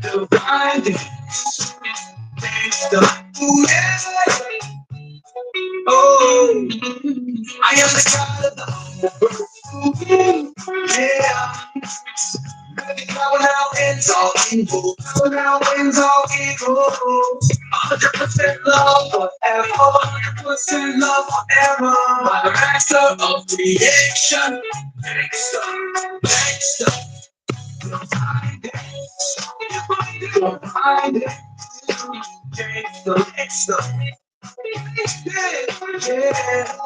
Divine dance. Gangsta. Ooh, yeah. Oh, I am the god of the universe. Yeah. Magic power now ends all evil. Power now ends all evil. 100% love forever. 100% love forever. By the master of creation. Gangsta, gangsta. Divine dance. Divine dance. Gangsta, gangsta. Yeah.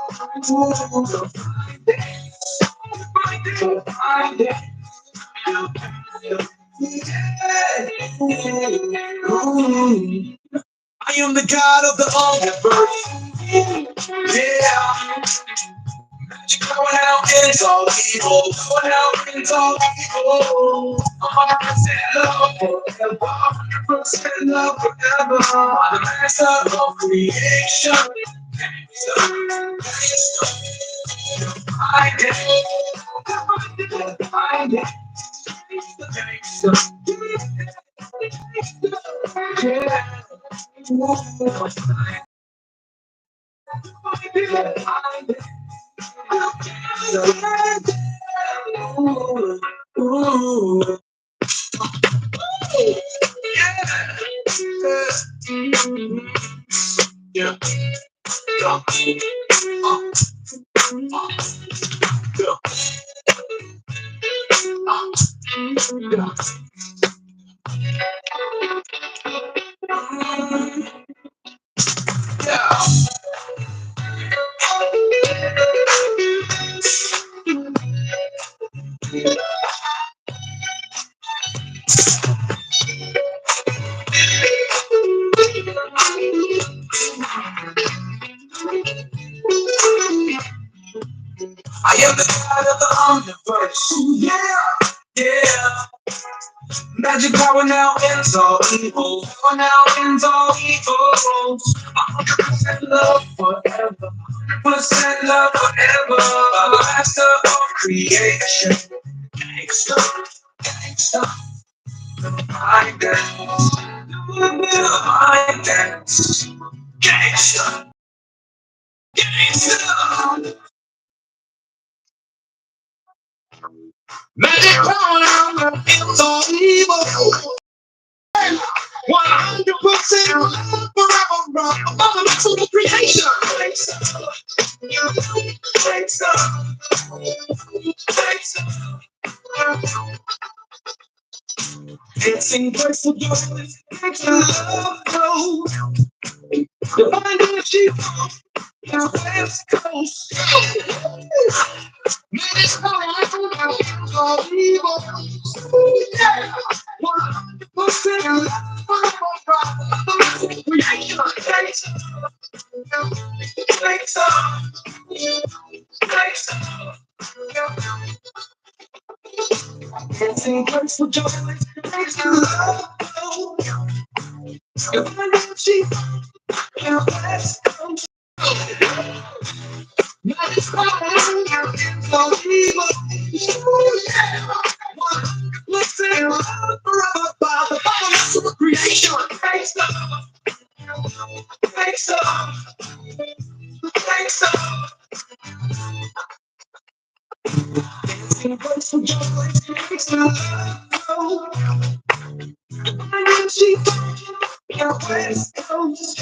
Ooh, divine dance. Divine dance. I am the god of the universe. Yeah. Going out ends all evil. Going out ends all evil. 100% love forever. 100% love forever. I'm the master of creation. I am the god of the universe. Yeah. Magic power now ends all evil. Power now ends all evil. 100% love forever. 100% love forever. The master of creation. Gangsta, gangsta. I dance. I dance. Gangsta, gangsta. Magic power now ends all evil. 100% love forever. Above the maximum creation. Dancing graceful joy. Love. Divine energy. West Coast. Magic power now all evil. 100% dancing place for joy, makes you love. Your energy, your West Coast. Magic power, so evil. 100% love forever by the bottom of creation. Makes love, makes love, makes love. Dancing place for joy, makes you love. Energy, your West Coast.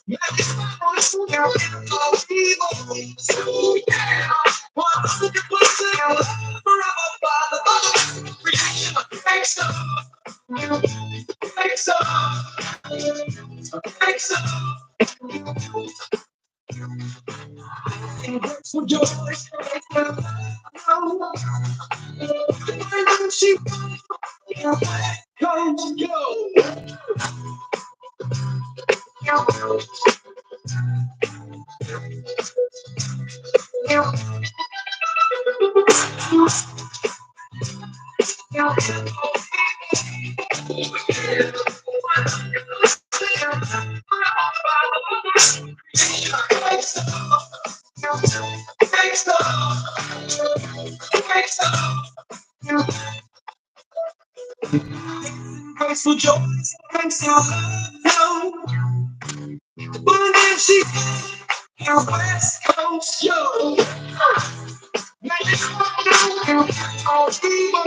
Magic power, your evil. So yeah, 100% love forever by the bottom of creation. Makes love, makes love, makes love. And works for joy, makes love. Energy, your West Coast. Graceful joy, makes you love. When she your West Coast show. Magic all evil.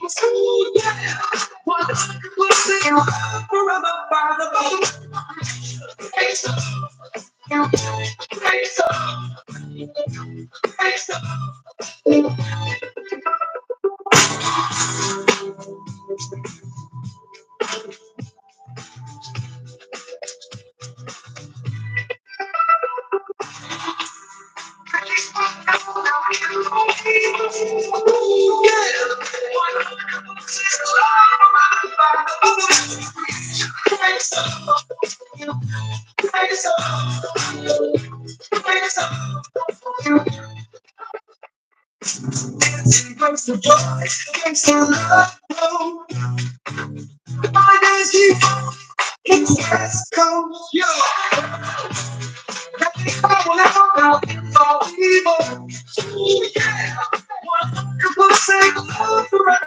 So yeah, 100% forever by the bottom. Makes up, makes up, makes up. Gangsta love, no. My days keep it's West Coast, yo. Now, it's all evil. Ooh, yeah. 100% love forever.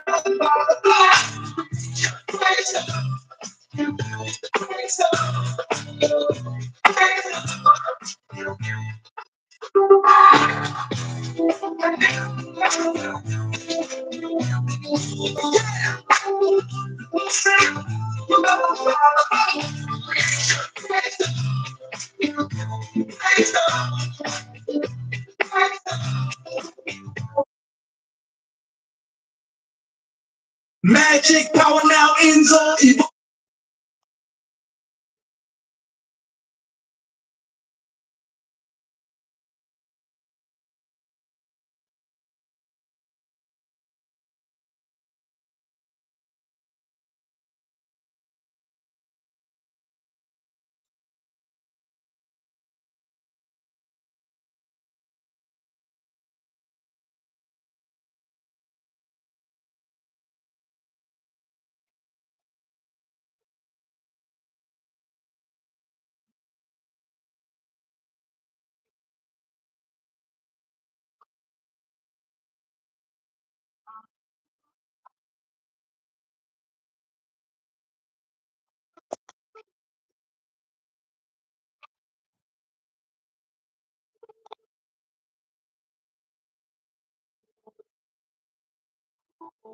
Praise the praise Magic power now ends up evil.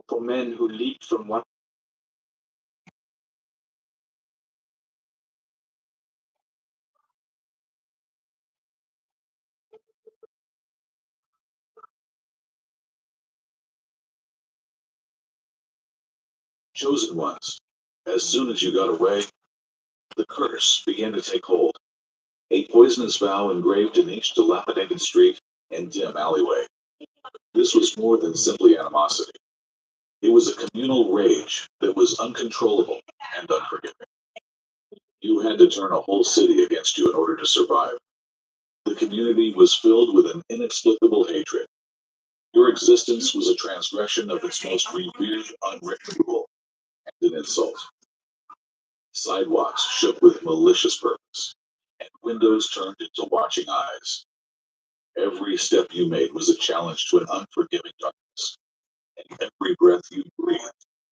For men who leap from one Chosen ones, as soon as you got away, the curse began to take hold. A poisonous vow engraved in each dilapidated street and dim alleyway. This was more than simply animosity. It was a communal rage that was uncontrollable and unforgiving. You had to turn a whole city against you in order to survive. The community was filled with an inexplicable hatred. Your existence was a transgression of its most revered unwritten rule and an insult. Sidewalks shook with malicious purpose, and windows turned into watching eyes. Every step you made was a challenge to an unforgiving darkness, and every breath you breathed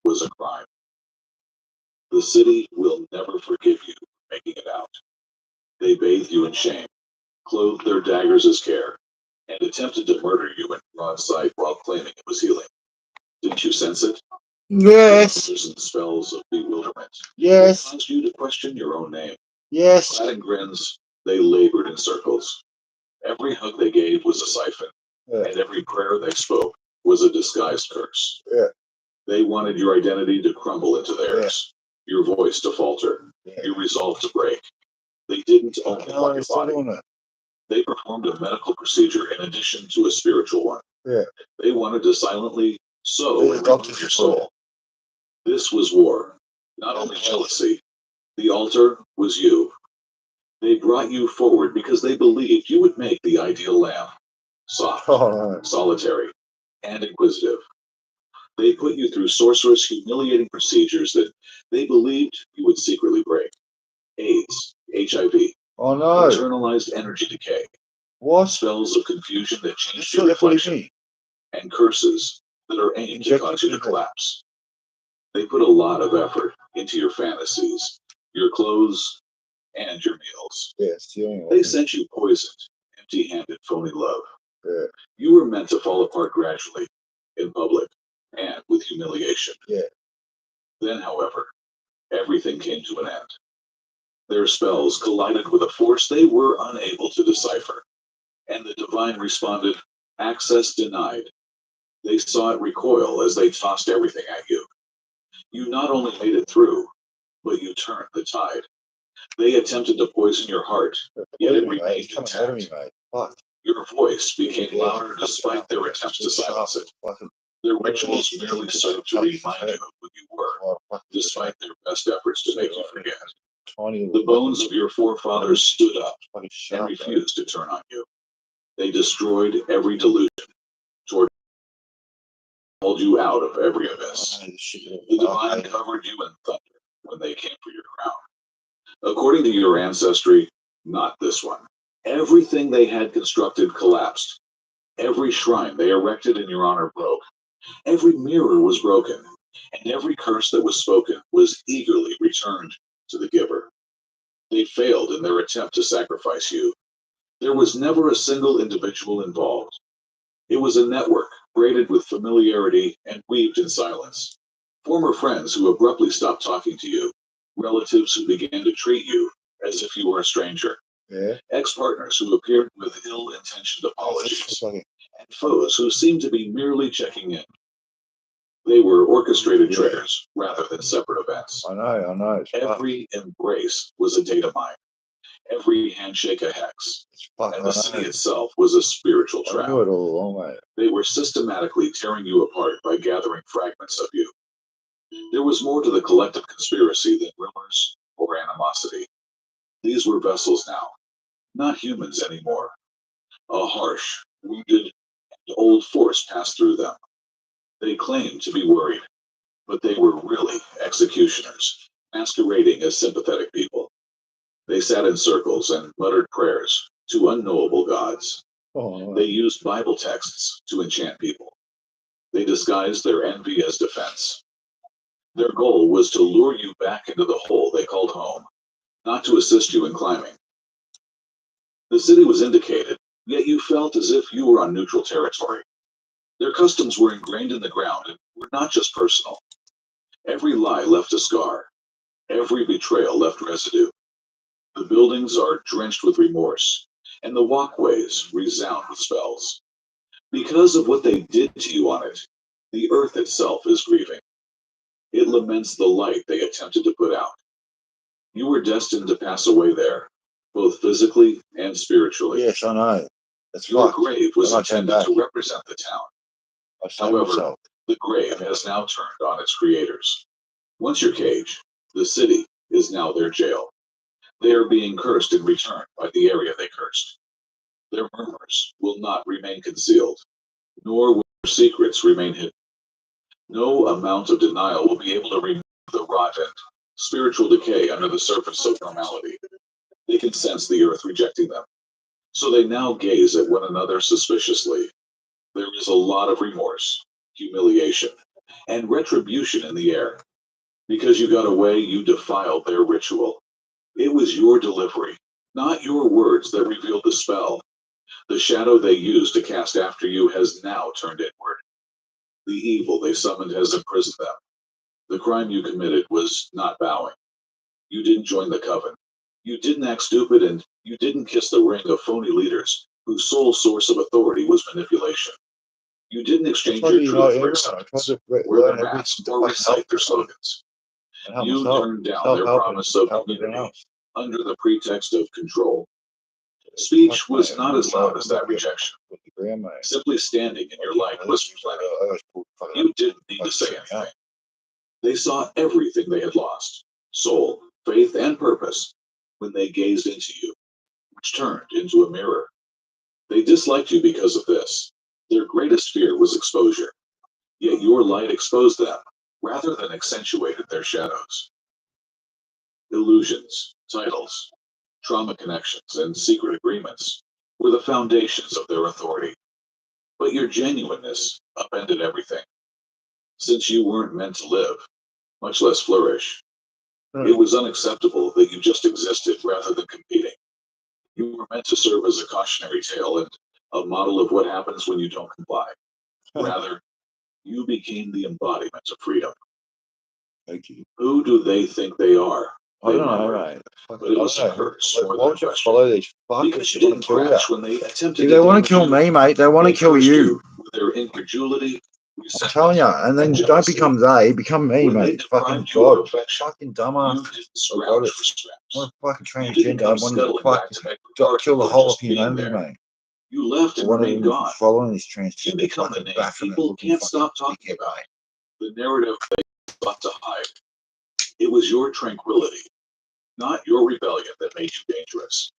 was a crime. The city will never forgive you for making it out. They bathed you in shame, clothed their daggers as care, and attempted to murder you in broad sight while claiming it was healing. Didn't you sense it? Yes. And spells of bewilderment. Yes. It caused you to question your own name. Yes. Clad in grins, they labored in circles. Every hug they gave was a siphon, and every prayer they spoke was a disguised curse. Yeah. They wanted your identity to crumble into theirs, your voice to falter, your resolve to break. They didn't only want your body. They performed a medical procedure in addition to a spiritual one. Yeah. They wanted to silently sow and remove your soul. This was war, not only jealousy. The altar was you. They brought you forward because they believed you would make the ideal lamb. Soft, solitary, and inquisitive. They put you through sorcerous, humiliating procedures that they believed you would secretly break. AIDS, HIV, internalized energy decay, spells of confusion that changed your reflection, and curses that are aimed to cause you to collapse. They put a lot of effort into your fantasies, your clothes, and your meals. They sent you poisoned, empty-handed, phony love. You were meant to fall apart gradually, in public, and with humiliation. Then, however, everything came to an end. Their spells collided with a force they were unable to decipher, and the divine responded, "Access denied." They saw it recoil as they tossed everything at you. You not only made it through, but you turned the tide. They attempted to poison your heart, yet it remained intact. Your voice became louder despite their attempts to silence it. Their rituals merely served to remind you of who you were, despite their best efforts to make you forget. The bones of your forefathers stood up and refused to turn on you. They destroyed every delusion, tortured hauled you out of every abyss. The divine covered you in thunder when they came for your crown. According to your ancestry, not this one. Everything they had constructed collapsed. Every shrine they erected in your honor broke. Every mirror was broken, and every curse that was spoken was eagerly returned to the giver. They failed in their attempt to sacrifice you. There was never a single individual involved. It was a network braided with familiarity and weaved in silence. Former friends who abruptly stopped talking to you, relatives who began to treat you as if you were a stranger, ex-partners who appeared with ill-intentioned apologies, and foes who seemed to be merely checking in. They were orchestrated triggers rather than separate events. I know. Every embrace was a data mine. Every handshake a hex. And the city itself was a spiritual trap. I knew it all along, mate. They were systematically tearing you apart by gathering fragments of you. There was more to the collective conspiracy than rumors or animosity. These were vessels now, not humans anymore. A harsh, wounded, and old force passed through them. They claimed to be worried, but they were really executioners, masquerading as sympathetic people. They sat in circles and muttered prayers to unknowable gods. They used Bible texts to enchant people. They disguised their envy as defense. Their goal was to lure you back into the hole they called home, not to assist you in climbing. The city was indicated, yet you felt as if you were on neutral territory. Their customs were ingrained in the ground and were not just personal. Every lie left a scar. Every betrayal left residue. The buildings are drenched with remorse, and the walkways resound with spells. Because of what they did to you on it, the earth itself is grieving. It laments the light they attempted to put out. You were destined to pass away there, both physically and spiritually. Yes, I know. That's Your fucked. grave was intended to represent the town. However, the grave has now turned on its creators. Once your cage, the city is now their jail. They are being cursed in return by the area they cursed. Their murmurs will not remain concealed, nor will their secrets remain hidden. No amount of denial will be able to remove the rot and spiritual decay under the surface of normality. They can sense the earth rejecting them, so they now gaze at one another suspiciously. There is a lot of remorse, humiliation, and retribution in the air. Because you got away, you defiled their ritual. It was your delivery, not your words, that revealed the spell. The shadow they used to cast after you has now turned inward. The evil they summoned has imprisoned them. The crime you committed was not bowing. You didn't join the coven. You didn't act stupid, and you didn't kiss the ring of phony leaders whose sole source of authority was manipulation. You didn't exchange your truth for acceptance, wear their masks, or recite their slogans. You turned down their promise of community under the pretext of control. Speech was not as loud as that rejection. Simply standing in your light was plenty. You didn't need to say anything. They saw everything they had lost, soul, faith, and purpose, when they gazed into you, which turned into a mirror. They disliked you because of this. Their greatest fear was exposure, yet your light exposed them, rather than accentuated their shadows. Illusions, titles, trauma connections, and secret agreements were the foundations of their authority. But your genuineness upended everything. Since you weren't meant to live, much less flourish, it was unacceptable that you just existed rather than competing. You were meant to serve as a cautionary tale and a model of what happens when you don't comply. Rather, you became the embodiment of freedom. Thank you. Who do they think they are? I don't know, right? But it was a curse. Why would you follow these fuckers? Because you didn't crash when they attempted if they want to kill me, mate, they want to kill you. With their incredulity, I'm telling you, and then don't become they, become me, mate. Fucking God. Fucking dumbass. I got it. I'm a fucking transgender. I want to fucking kill the whole of humanity, mate. You left and remained gone. Following this transgender. You become the name people can't stop talking about. The narrative they sought to hide. It was your tranquility, not your rebellion, that made you dangerous.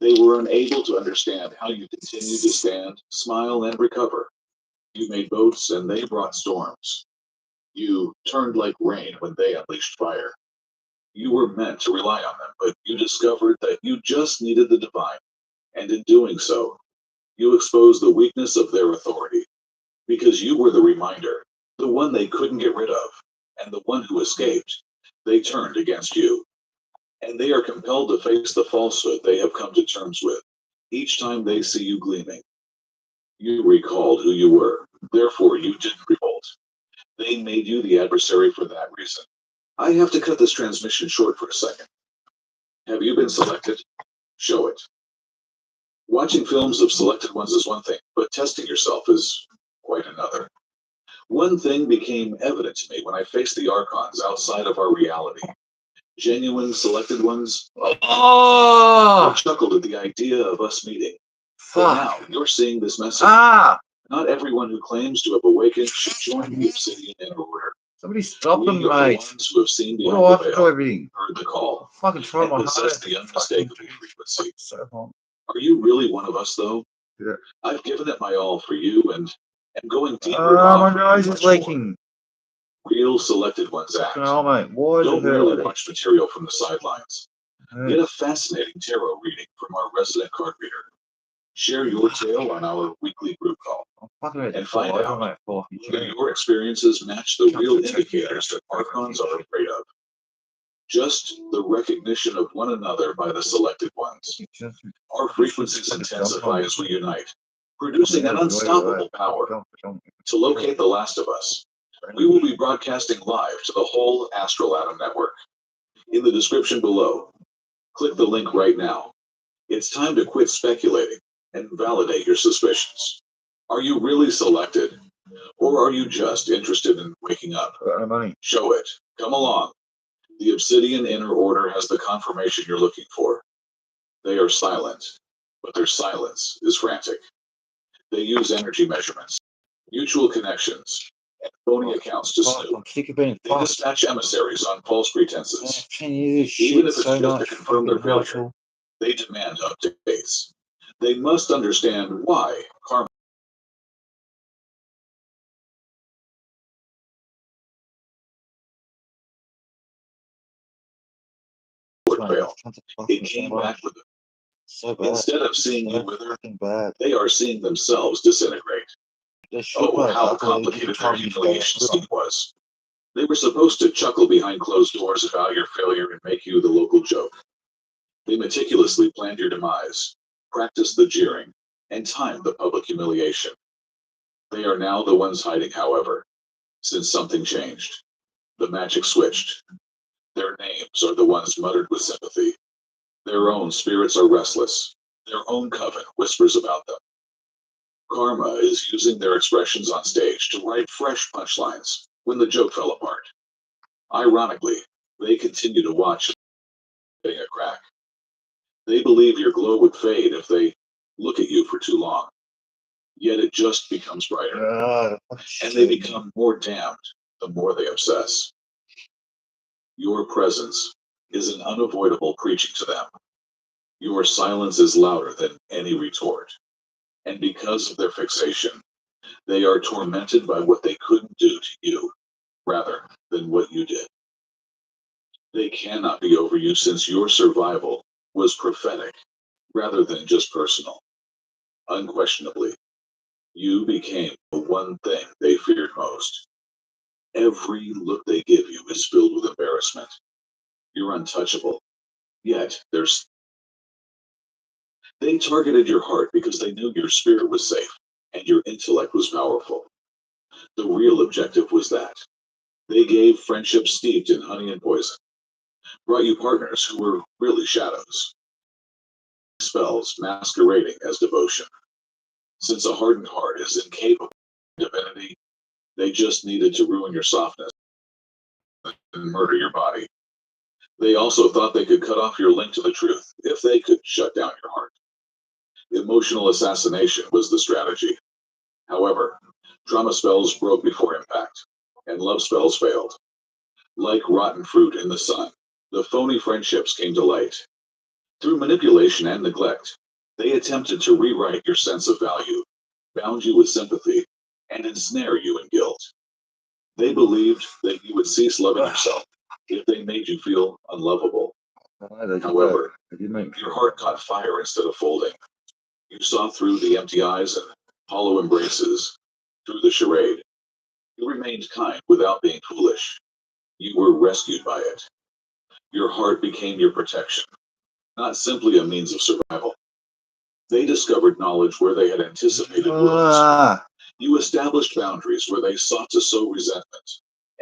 They were unable to understand how you continued to stand, smile, and recover. You made boats and they brought storms. You turned like rain when they unleashed fire. You were meant to rely on them, but you discovered that you just needed the divine, and in doing so, you exposed the weakness of their authority, because you were the reminder, the one they couldn't get rid of, and the one who escaped. They turned against you, and they are compelled to face the falsehood they have come to terms with. Each time they see you gleaming, you recalled who you were, therefore you didn't revolt. They made you the adversary for that reason. I have to cut this transmission short for a second. Have you been selected? Show it. Watching films of selected ones is one thing, but testing yourself is quite another. One thing became evident to me when I faced the archons outside of our reality. Genuine selected ones I chuckled at the idea of us meeting. But now you're seeing this message. Not everyone who claims to have awakened should join the Obsidian Inner Order. Somebody stop them, We are the mate. ones who have seen What beyond do the I veil, everything? heard the call, Fucking try and my possessed hardest. the unmistakable frequency. So hot. Are you really one of us, though? Yeah. I've given it my all for you, and am going deeper. My nose is leaking. Real selected ones act. Oh, mate. Why Don't merely watch material from the sidelines. Get a fascinating tarot reading from our resident card reader. Share your tale on our weekly group call. And find out whether your experiences match the real indicators that archons are afraid of. Just the recognition of one another by the selected ones. Our frequencies intensify as we unite, producing an unstoppable power. To locate the last of us, we will be broadcasting live to the whole Astral Atom Network. In the description below, click the link right now. It's time to quit speculating and validate your suspicions. Are you really selected? Or are you just interested in waking up? Show it. Come along. The Obsidian Inner Order has the confirmation you're looking for. They are silent, but their silence is frantic. They use energy measurements, mutual connections, and phony accounts to snoop. They dispatch emissaries on false pretenses. Even if it's just to confirm their failure, they demand updates. They must understand why karma would fail. It came back with them. Instead of seeing you wither, they are seeing themselves disintegrate. Oh, how complicated their humiliation scene was. They were supposed to chuckle behind closed doors about your failure and make you the local joke. They meticulously planned your demise, practiced the jeering, and timed the public humiliation. They are now the ones hiding, however, since something changed. The magic switched. Their names are the ones muttered with sympathy. Their own spirits are restless. Their own coven whispers about them. Karma is using their expressions on stage to write fresh punchlines when the joke fell apart. Ironically, they continue to watch getting a crack. They believe your glow would fade if they look at you for too long. Yet it just becomes brighter. And they become more damned the more they obsess. Your presence is an unavoidable preaching to them. Your silence is louder than any retort. And because of their fixation, they are tormented by what they couldn't do to you, rather than what you did. They cannot be over you since your survival was prophetic, rather than just personal. Unquestionably, you became the one thing they feared most. Every look they give you is filled with embarrassment. You're untouchable, yet they targeted your heart because they knew your spirit was safe and your intellect was powerful. The real objective was that. They gave friendship steeped in honey and poison, brought you partners who were really shadows. Spells masquerading as devotion. Since a hardened heart is incapable of divinity, they just needed to ruin your softness and murder your body. They also thought they could cut off your link to the truth if they could shut down your heart. Emotional assassination was the strategy. However, trauma spells broke before impact, and love spells failed. Like rotten fruit in the sun, the phony friendships came to light. Through manipulation and neglect, they attempted to rewrite your sense of value, bound you with sympathy, and ensnare you in guilt. They believed that you would cease loving yourself if they made you feel unlovable. However, your heart caught fire instead of folding. You saw through the empty eyes and hollow embraces, through the charade. You remained kind without being foolish. You were rescued by it. Your heart became your protection, not simply a means of survival. They discovered knowledge where they had anticipated wounds. You established boundaries where they sought to sow resentment,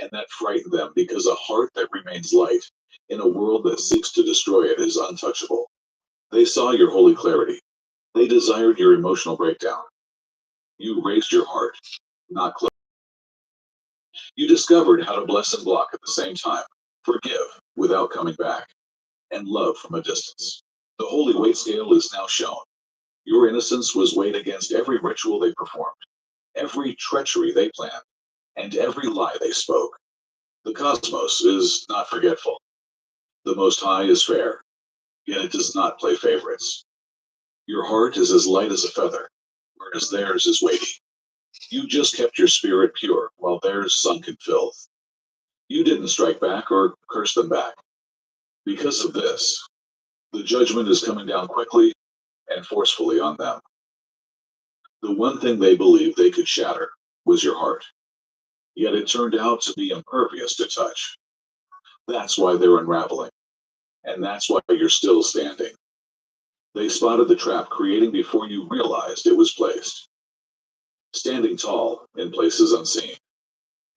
and that frightened them because a heart that remains light in a world that seeks to destroy it is untouchable. They saw your holy clarity. They desired your emotional breakdown. You raised your heart, not closed. You discovered how to bless and block at the same time, forgive without coming back, and love from a distance. The holy weight scale is now shown. Your innocence was weighed against every ritual they performed, every treachery they planned, and every lie they spoke. The cosmos is not forgetful. The Most High is fair, yet it does not play favorites. Your heart is as light as a feather, whereas theirs is weighty. You just kept your spirit pure, while theirs sunk in filth. You didn't strike back or curse them back. Because of this, the judgment is coming down quickly and forcefully on them. The one thing they believed they could shatter was your heart, yet it turned out to be impervious to touch. That's why they're unraveling, and that's why you're still standing. They spotted the trap creating before you realized it was placed. Standing tall in places unseen,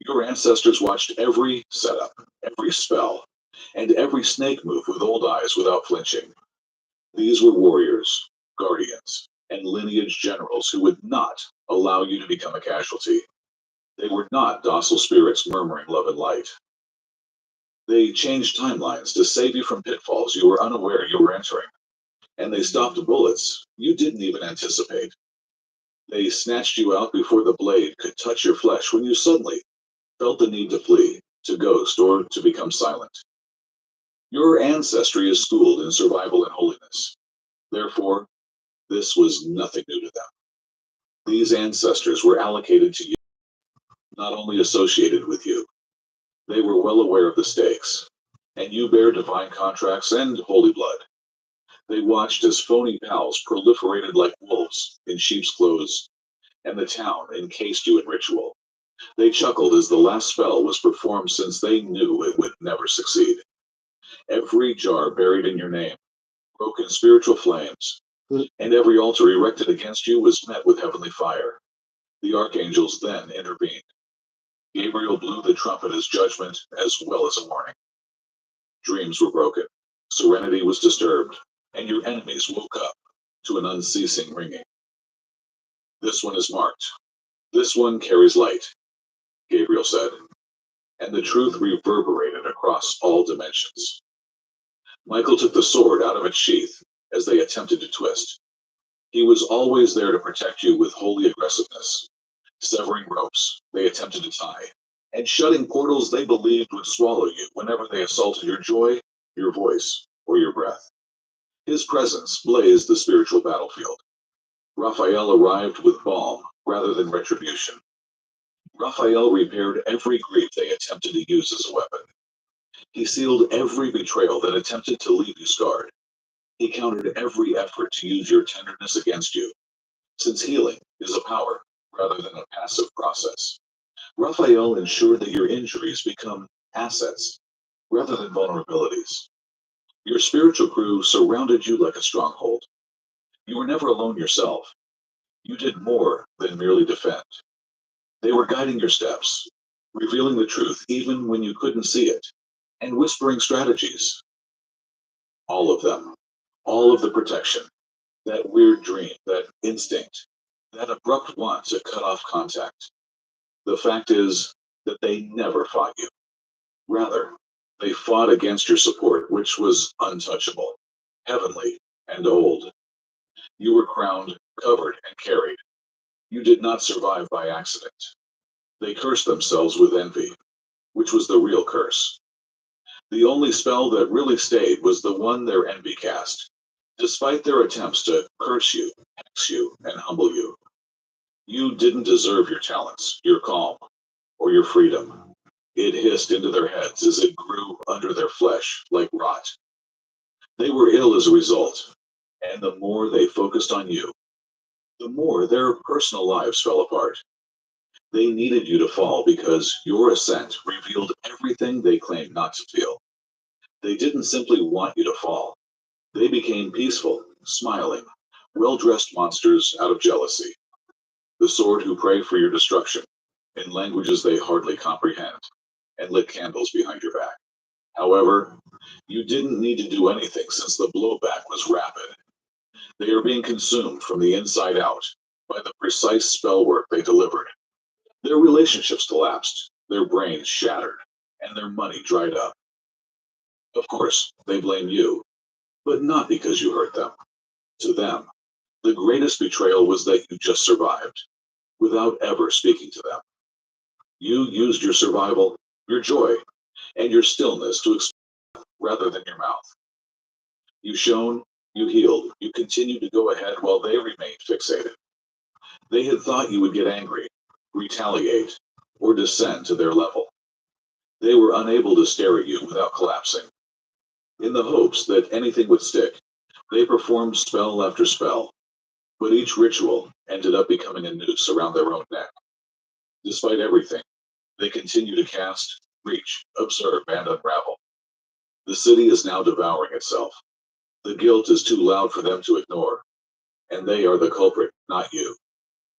your ancestors watched every setup, every spell, and every snake move with old eyes without flinching. These were warriors, guardians, and lineage generals who would not allow you to become a casualty. They were not docile spirits murmuring love and light. They changed timelines to save you from pitfalls you were unaware you were entering. And they stopped bullets you didn't even anticipate. They snatched you out before the blade could touch your flesh when you suddenly felt the need to flee, to ghost, or to become silent. Your ancestry is schooled in survival and holiness. Therefore, this was nothing new to them. These ancestors were allocated to you, not only associated with you. They were well aware of the stakes, and you bear divine contracts and holy blood. They watched as phony pals proliferated like wolves in sheep's clothes, and the town encased you in ritual. They chuckled as the last spell was performed since they knew it would never succeed. Every jar buried in your name broke in spiritual flames, and every altar erected against you was met with heavenly fire. The archangels then intervened. Gabriel blew the trumpet as judgment as well as a warning. Dreams were broken, serenity was disturbed, and your enemies woke up to an unceasing ringing. This one is marked. This one carries light, Gabriel said, and the truth reverberated across all dimensions. Michael took the sword out of its sheath as they attempted to twist. He was always there to protect you with holy aggressiveness, severing ropes they attempted to tie, and shutting portals they believed would swallow you whenever they assaulted your joy, your voice, or your breath. His presence blazed the spiritual battlefield. Raphael arrived with balm rather than retribution. Raphael repaired every grief they attempted to use as a weapon. He sealed every betrayal that attempted to leave you scarred. He countered every effort to use your tenderness against you, since healing is a power rather than a passive process. Raphael ensured that your injuries become assets rather than vulnerabilities. Your spiritual crew surrounded you like a stronghold. You were never alone yourself. You did more than merely defend. They were guiding your steps, revealing the truth even when you couldn't see it, and whispering strategies. All of them. All of the protection. That weird dream, that instinct, that abrupt want to cut off contact. The fact is that they never fought you. Rather, they fought against your support, which was untouchable, heavenly, and old. You were crowned, covered, and carried. You did not survive by accident. They cursed themselves with envy, which was the real curse. The only spell that really stayed was the one their envy cast, despite their attempts to curse you, hex you, and humble you. You didn't deserve your talents, your calm, or your freedom. It hissed into their heads as it grew under their flesh like rot. They were ill as a result, and the more they focused on you, the more their personal lives fell apart. They needed you to fall because your ascent revealed everything they claimed not to feel. They didn't simply want you to fall. They became peaceful, smiling, well-dressed monsters out of jealousy. The sword who pray for your destruction in languages they hardly comprehend and lit candles behind your back. However, you didn't need to do anything since the blowback was rapid. They are being consumed from the inside out by the precise spell work they delivered. Their relationships collapsed, their brains shattered, and their money dried up. Of course, they blame you, but not because you hurt them. To them, the greatest betrayal was that you just survived, without ever speaking to them. You used your survival, your joy, and your stillness to express rather than your mouth. You shone, you healed, you continued to go ahead while they remained fixated. They had thought you would get angry, retaliate, or descend to their level. They were unable to stare at you without collapsing. In the hopes that anything would stick, they performed spell after spell, but each ritual ended up becoming a noose around their own neck. Despite everything, they continue to cast, reach, observe, and unravel. The city is now devouring itself. The guilt is too loud for them to ignore, and they are the culprit, not you.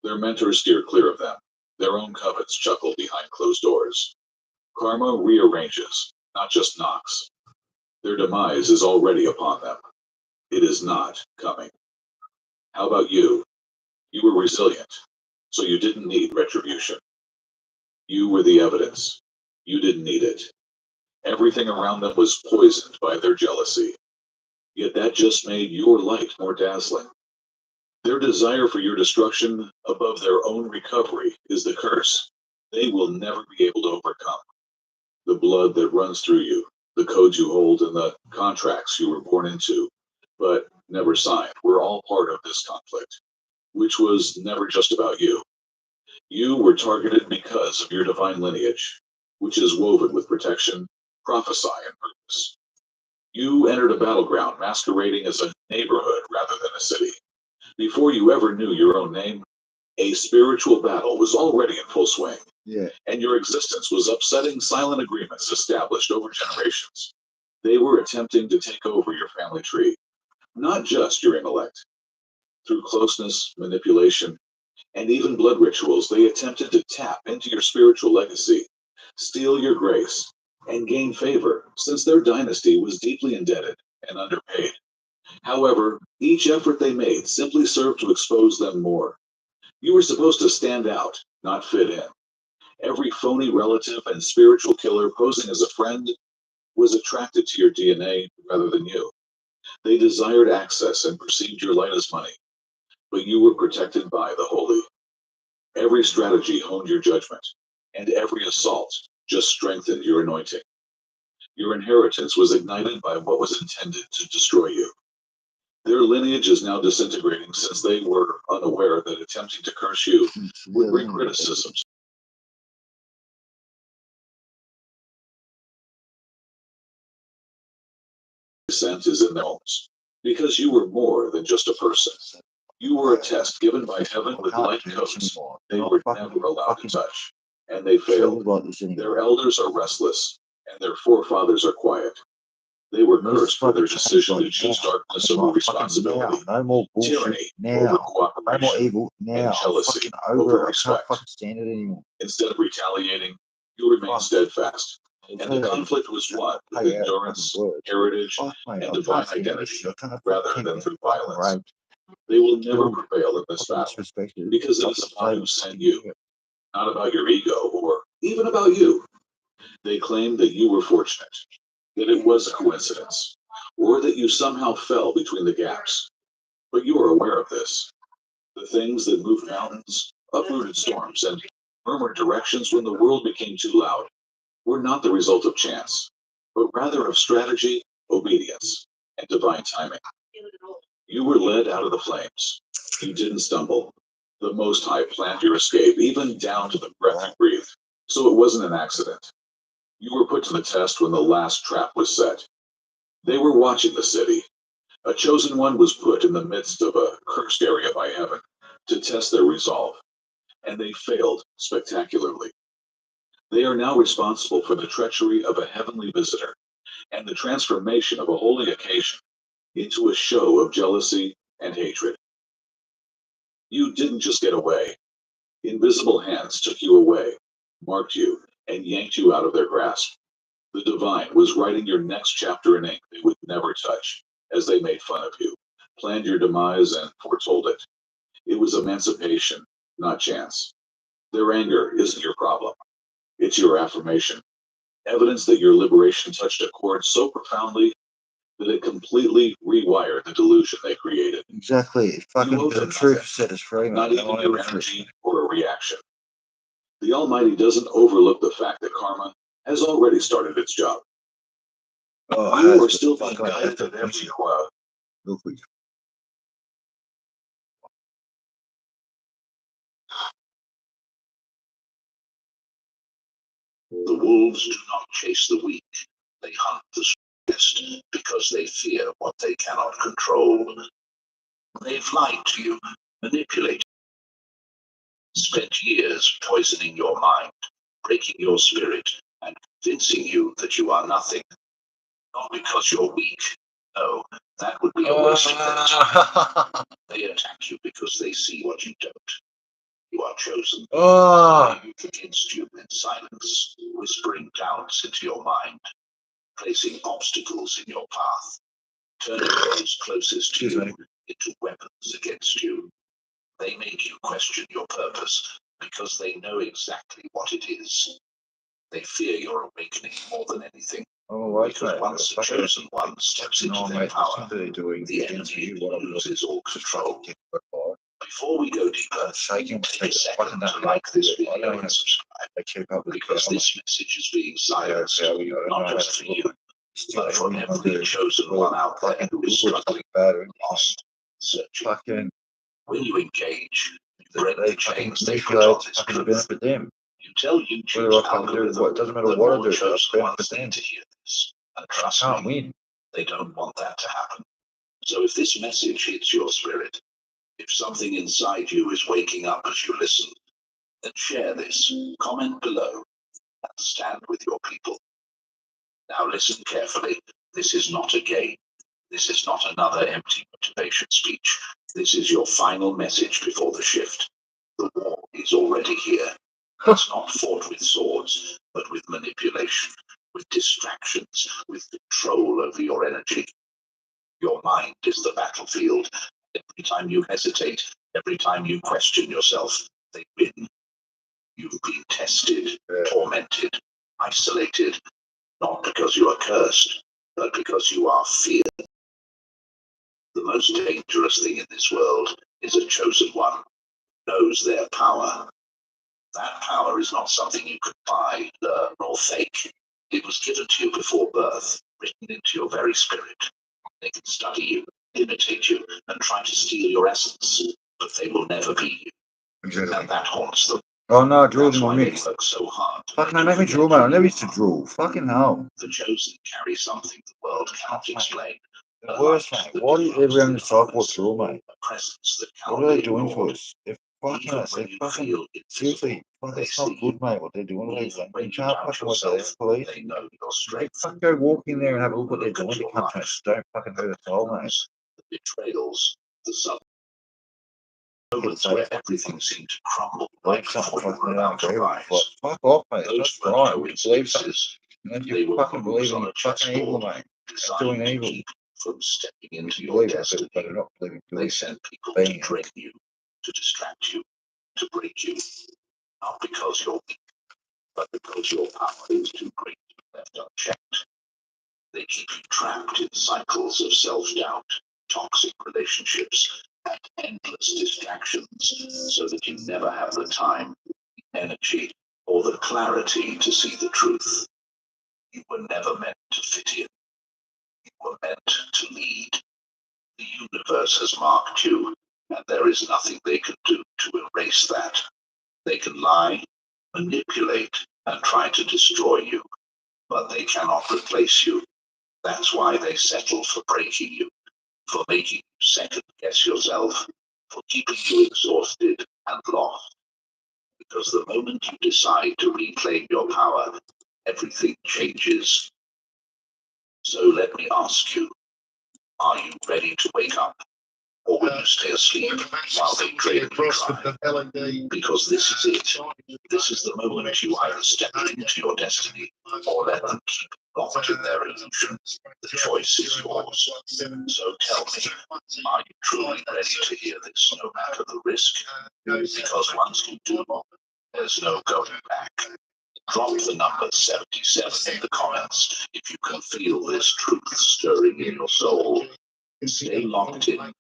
Their mentors steer clear of them. Their own covens chuckle behind closed doors. Karma rearranges, not just knocks. Their demise is already upon them. It is not coming. How about you? You were resilient, so you didn't need retribution. You were the evidence. You didn't need it. Everything around them was poisoned by their jealousy. Yet that just made your light more dazzling. Their desire for your destruction above their own recovery is the curse they will never be able to overcome. The blood that runs through you, the codes you hold, and the contracts you were born into, but never signed, were all part of this conflict, which was never just about you. You were targeted because of your divine lineage, which is woven with protection, prophecy, and purpose. You entered a battleground masquerading as a neighborhood rather than a city. Before you ever knew your own name, a spiritual battle was already in full swing. Yeah. And your existence was upsetting silent agreements established over generations. They were attempting to take over your family tree, not just your intellect. Through closeness, manipulation, and even blood rituals, they attempted to tap into your spiritual legacy, steal your grace, and gain favor, since their dynasty was deeply indebted and underpaid. However, each effort they made simply served to expose them more. You were supposed to stand out, not fit in. Every phony relative and spiritual killer posing as a friend was attracted to your DNA rather than you. They desired access and perceived your light as money, but you were protected by the holy. Every strategy honed your judgment, and every assault just strengthened your anointing. Your inheritance was ignited by what was intended to destroy you. Their lineage is now disintegrating since they were unaware that attempting to curse you would bring criticisms. Descent is in their homes, because you were more than just a person. You were a test given by heaven with light codes they were never allowed to touch, and they failed. Their elders are restless, and their forefathers are quiet. They were cursed for their decision to choose darkness over responsibility, tyranny over cooperation, and jealousy over respect. Instead of retaliating, you remained steadfast, and the conflict was won with endurance, heritage, and divine identity, rather than through violence. They will never prevail in this battle, because it is about who sent you, not about your ego or even about you. They claim that you were fortunate, that it was a coincidence, or that you somehow fell between the gaps. But you are aware of this. The things that moved mountains, uprooted storms, and murmured directions when the world became too loud were not the result of chance, but rather of strategy, obedience, and divine timing. You were led out of the flames. You didn't stumble. The Most High planned your escape, even down to the breath you breathe, so it wasn't an accident. You were put to the test when the last trap was set. They were watching the city. A chosen one was put in the midst of a cursed area by heaven to test their resolve, and they failed spectacularly. They are now responsible for the treachery of a heavenly visitor and the transformation of a holy occasion into a show of jealousy and hatred. You didn't just get away. Invisible hands took you away, marked you, and yanked you out of their grasp. The divine was writing your next chapter in ink they would never touch, as they made fun of you, planned your demise, and foretold it. It was emancipation, not chance. Their anger isn't your problem. It's your affirmation. Evidence that your liberation touched a chord so profoundly that it completely rewired the delusion they created. Exactly. Fucking the truth set us free, not even your energy or a reaction. The Almighty doesn't overlook the fact that karma has already started its job. Oh, You are still being guided at every qua. The wolves do not chase the weak. They hunt the strongest because they fear what they cannot control. They've lied to you, manipulated, spent years poisoning your mind, breaking your spirit, and convincing you that you are nothing. Not because you're weak. No, that would be a waste of their time. They attack you because they see what you don't. You are chosen. They use against you in silence, whispering doubts into your mind, placing obstacles in your path, turning those closest to you into weapons against you. They make you question your purpose because they know exactly what it is. They fear your awakening more than anything. Because once a chosen one steps into their power, the enemy loses all control. Before we go deeper, take a second to like this video and subscribe, because this message is being silenced, not just for you, but for every chosen one out there who is struggling, lost, searching. When you engage, you break the chains they put on this truth. You tell YouTube's algorithm it doesn't matter that what I more do, chosen ones need to hear this. And trust me, they don't want that to happen. So if this message hits your spirit, if something inside you is waking up as you listen, then share this, comment below, and stand with your people. Now listen carefully. This is not a game. This is not another empty motivation speech. This is your final message before the shift. The war is already here. It's not fought with swords, but with manipulation, with distractions, with control over your energy. Your mind is the battlefield. Every time you hesitate, every time you question yourself, they win. You've been tested, tormented, isolated, not because you are cursed, but because you are feared. The most dangerous thing in this world is a chosen one who knows their power. That power is not something you could buy, learn, or fake. It was given to you before birth, written into your very spirit. They can study you, imitate you, and try to steal your essence, but they will never be you. Exactly. And that haunts them. Oh no, I drew That's them why on they mix. work so hard. Fucking hell, make me draw, man. I never used to draw. Fucking hell. The chosen carry something the world cannot explain. The worst, mate. Why do everyone in the sidewalk draw, mate? A presence that What cannot are they be doing ignored. to us? They're fucking Even us. when They're you fucking, feel seriously, they it's not see good, mate, what they're doing. even when You you can't doubt fucking with the yourself, police. they know your They strength. fucking go walk in there and have a look what they're Look at doing. They your come to life. us. Don't fucking hurt us all, mate. The betrayals, the sudden moments where everything seemed to crumble right before you were about to rise. Fuck off, mate. Those It's were not crime. You believe something. coincidences. Unless They you were fucking moves believe in on your a fucking evil, chessboard mate. designed to evil. keep you from stepping into You your believe it, destiny. but not believing They send people being to drain you, to distract you, to break you. Not because you're weak, but because your power is too great to be left unchecked. They keep you trapped in cycles of self-doubt, toxic relationships, and endless distractions, so that you never have the time, the energy, or the clarity to see the truth. You were never meant to fit in. You were meant to lead. The universe has marked you. and there is nothing they can do to erase that. They can lie, manipulate, and try to destroy you, but they cannot replace you. That's why they settle for breaking you, for making you second-guess yourself, for keeping you exhausted and lost. Because the moment you decide to reclaim your power, everything changes. So let me ask you, are you ready to wake up? Or will you stay asleep while they drain you dry? Because this is it. This is the moment you either step into your destiny or let them keep locked in their illusion. The choice is yours. So tell me, are you truly ready to hear this no matter the risk? Because once you do, there's no going back. Drop the number 77 in the comments if you can feel this truth stirring in your soul. Stay locked in,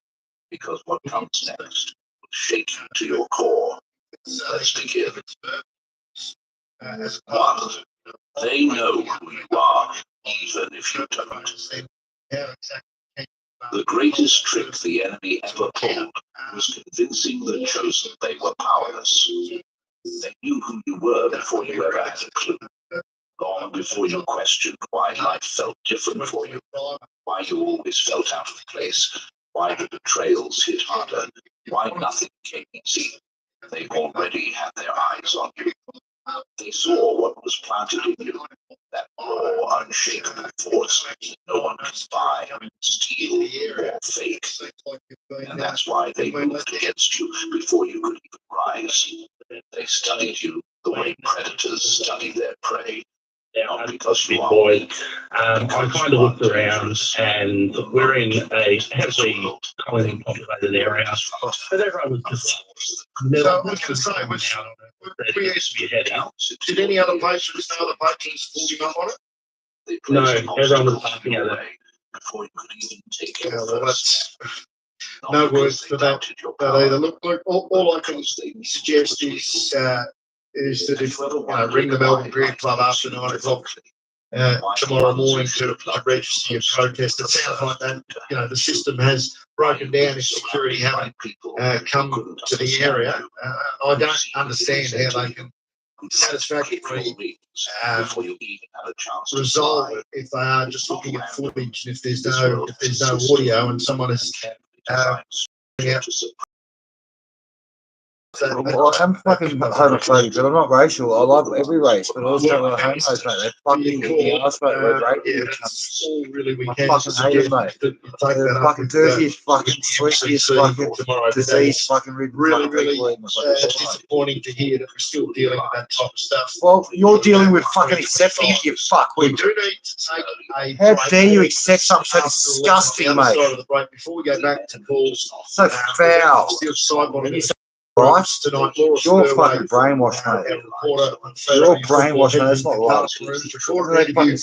because what comes next will shake you to your core. Let's begin. 1. They know who you are, even if you don't. The greatest trick the enemy ever pulled was convincing the chosen they were powerless. They knew who you were before you ever had a clue. Long before you questioned why life felt different for you, why you always felt out of place, why the betrayals hit harder, why nothing came easy. They already had their eyes on you. They saw what was planted in you, that raw, unshakable force that no one can buy, steal, or fake. And that's why they moved against you before you could even rise. They studied you the way predators study their prey. Not because you are weak. I kind of looked around, and we're in a heavily colony populated area, but everyone was just So I was going to say, did any other patrons know the patrons pulled him up on it? No, everyone was laughing at it. Before you could even take Yeah, your well, first that's step. no Not because words they for that. doubted your But power, either look, all I can because they knew suggest you is that if whoever you know, wondered ring the why Melbourne Beer life Club had after seemed 9 o'clock why tomorrow the morning ones who to should have register your loved protest. It you sounds like that, preferred you know, the system has broken down if security haven't come to the area. I don't understand how they can satisfactorily before you even had a chance to resolve try. it if they are just looking at footage and if there's no audio and someone is out. Well, I'm fucking homophobic, but I'm not racial. I love every race, but I also don't like homos, mate. They're fucking ass, mate. We're great. Yeah, that's all really we I can fucking hate them, mate. They're the fucking dirtiest, fucking sweetiest, fucking disease, fucking really disappointing to hear that we're still dealing with that type of stuff. Well, you're dealing with fucking accepting it, you fuck. We do need to take a How dare you accept something so disgusting, mate? Before we go back to calls, So foul. still sideboarding Right? tonight. You're fucking brainwashed, mate. You're brainwashed, mate. That's not right.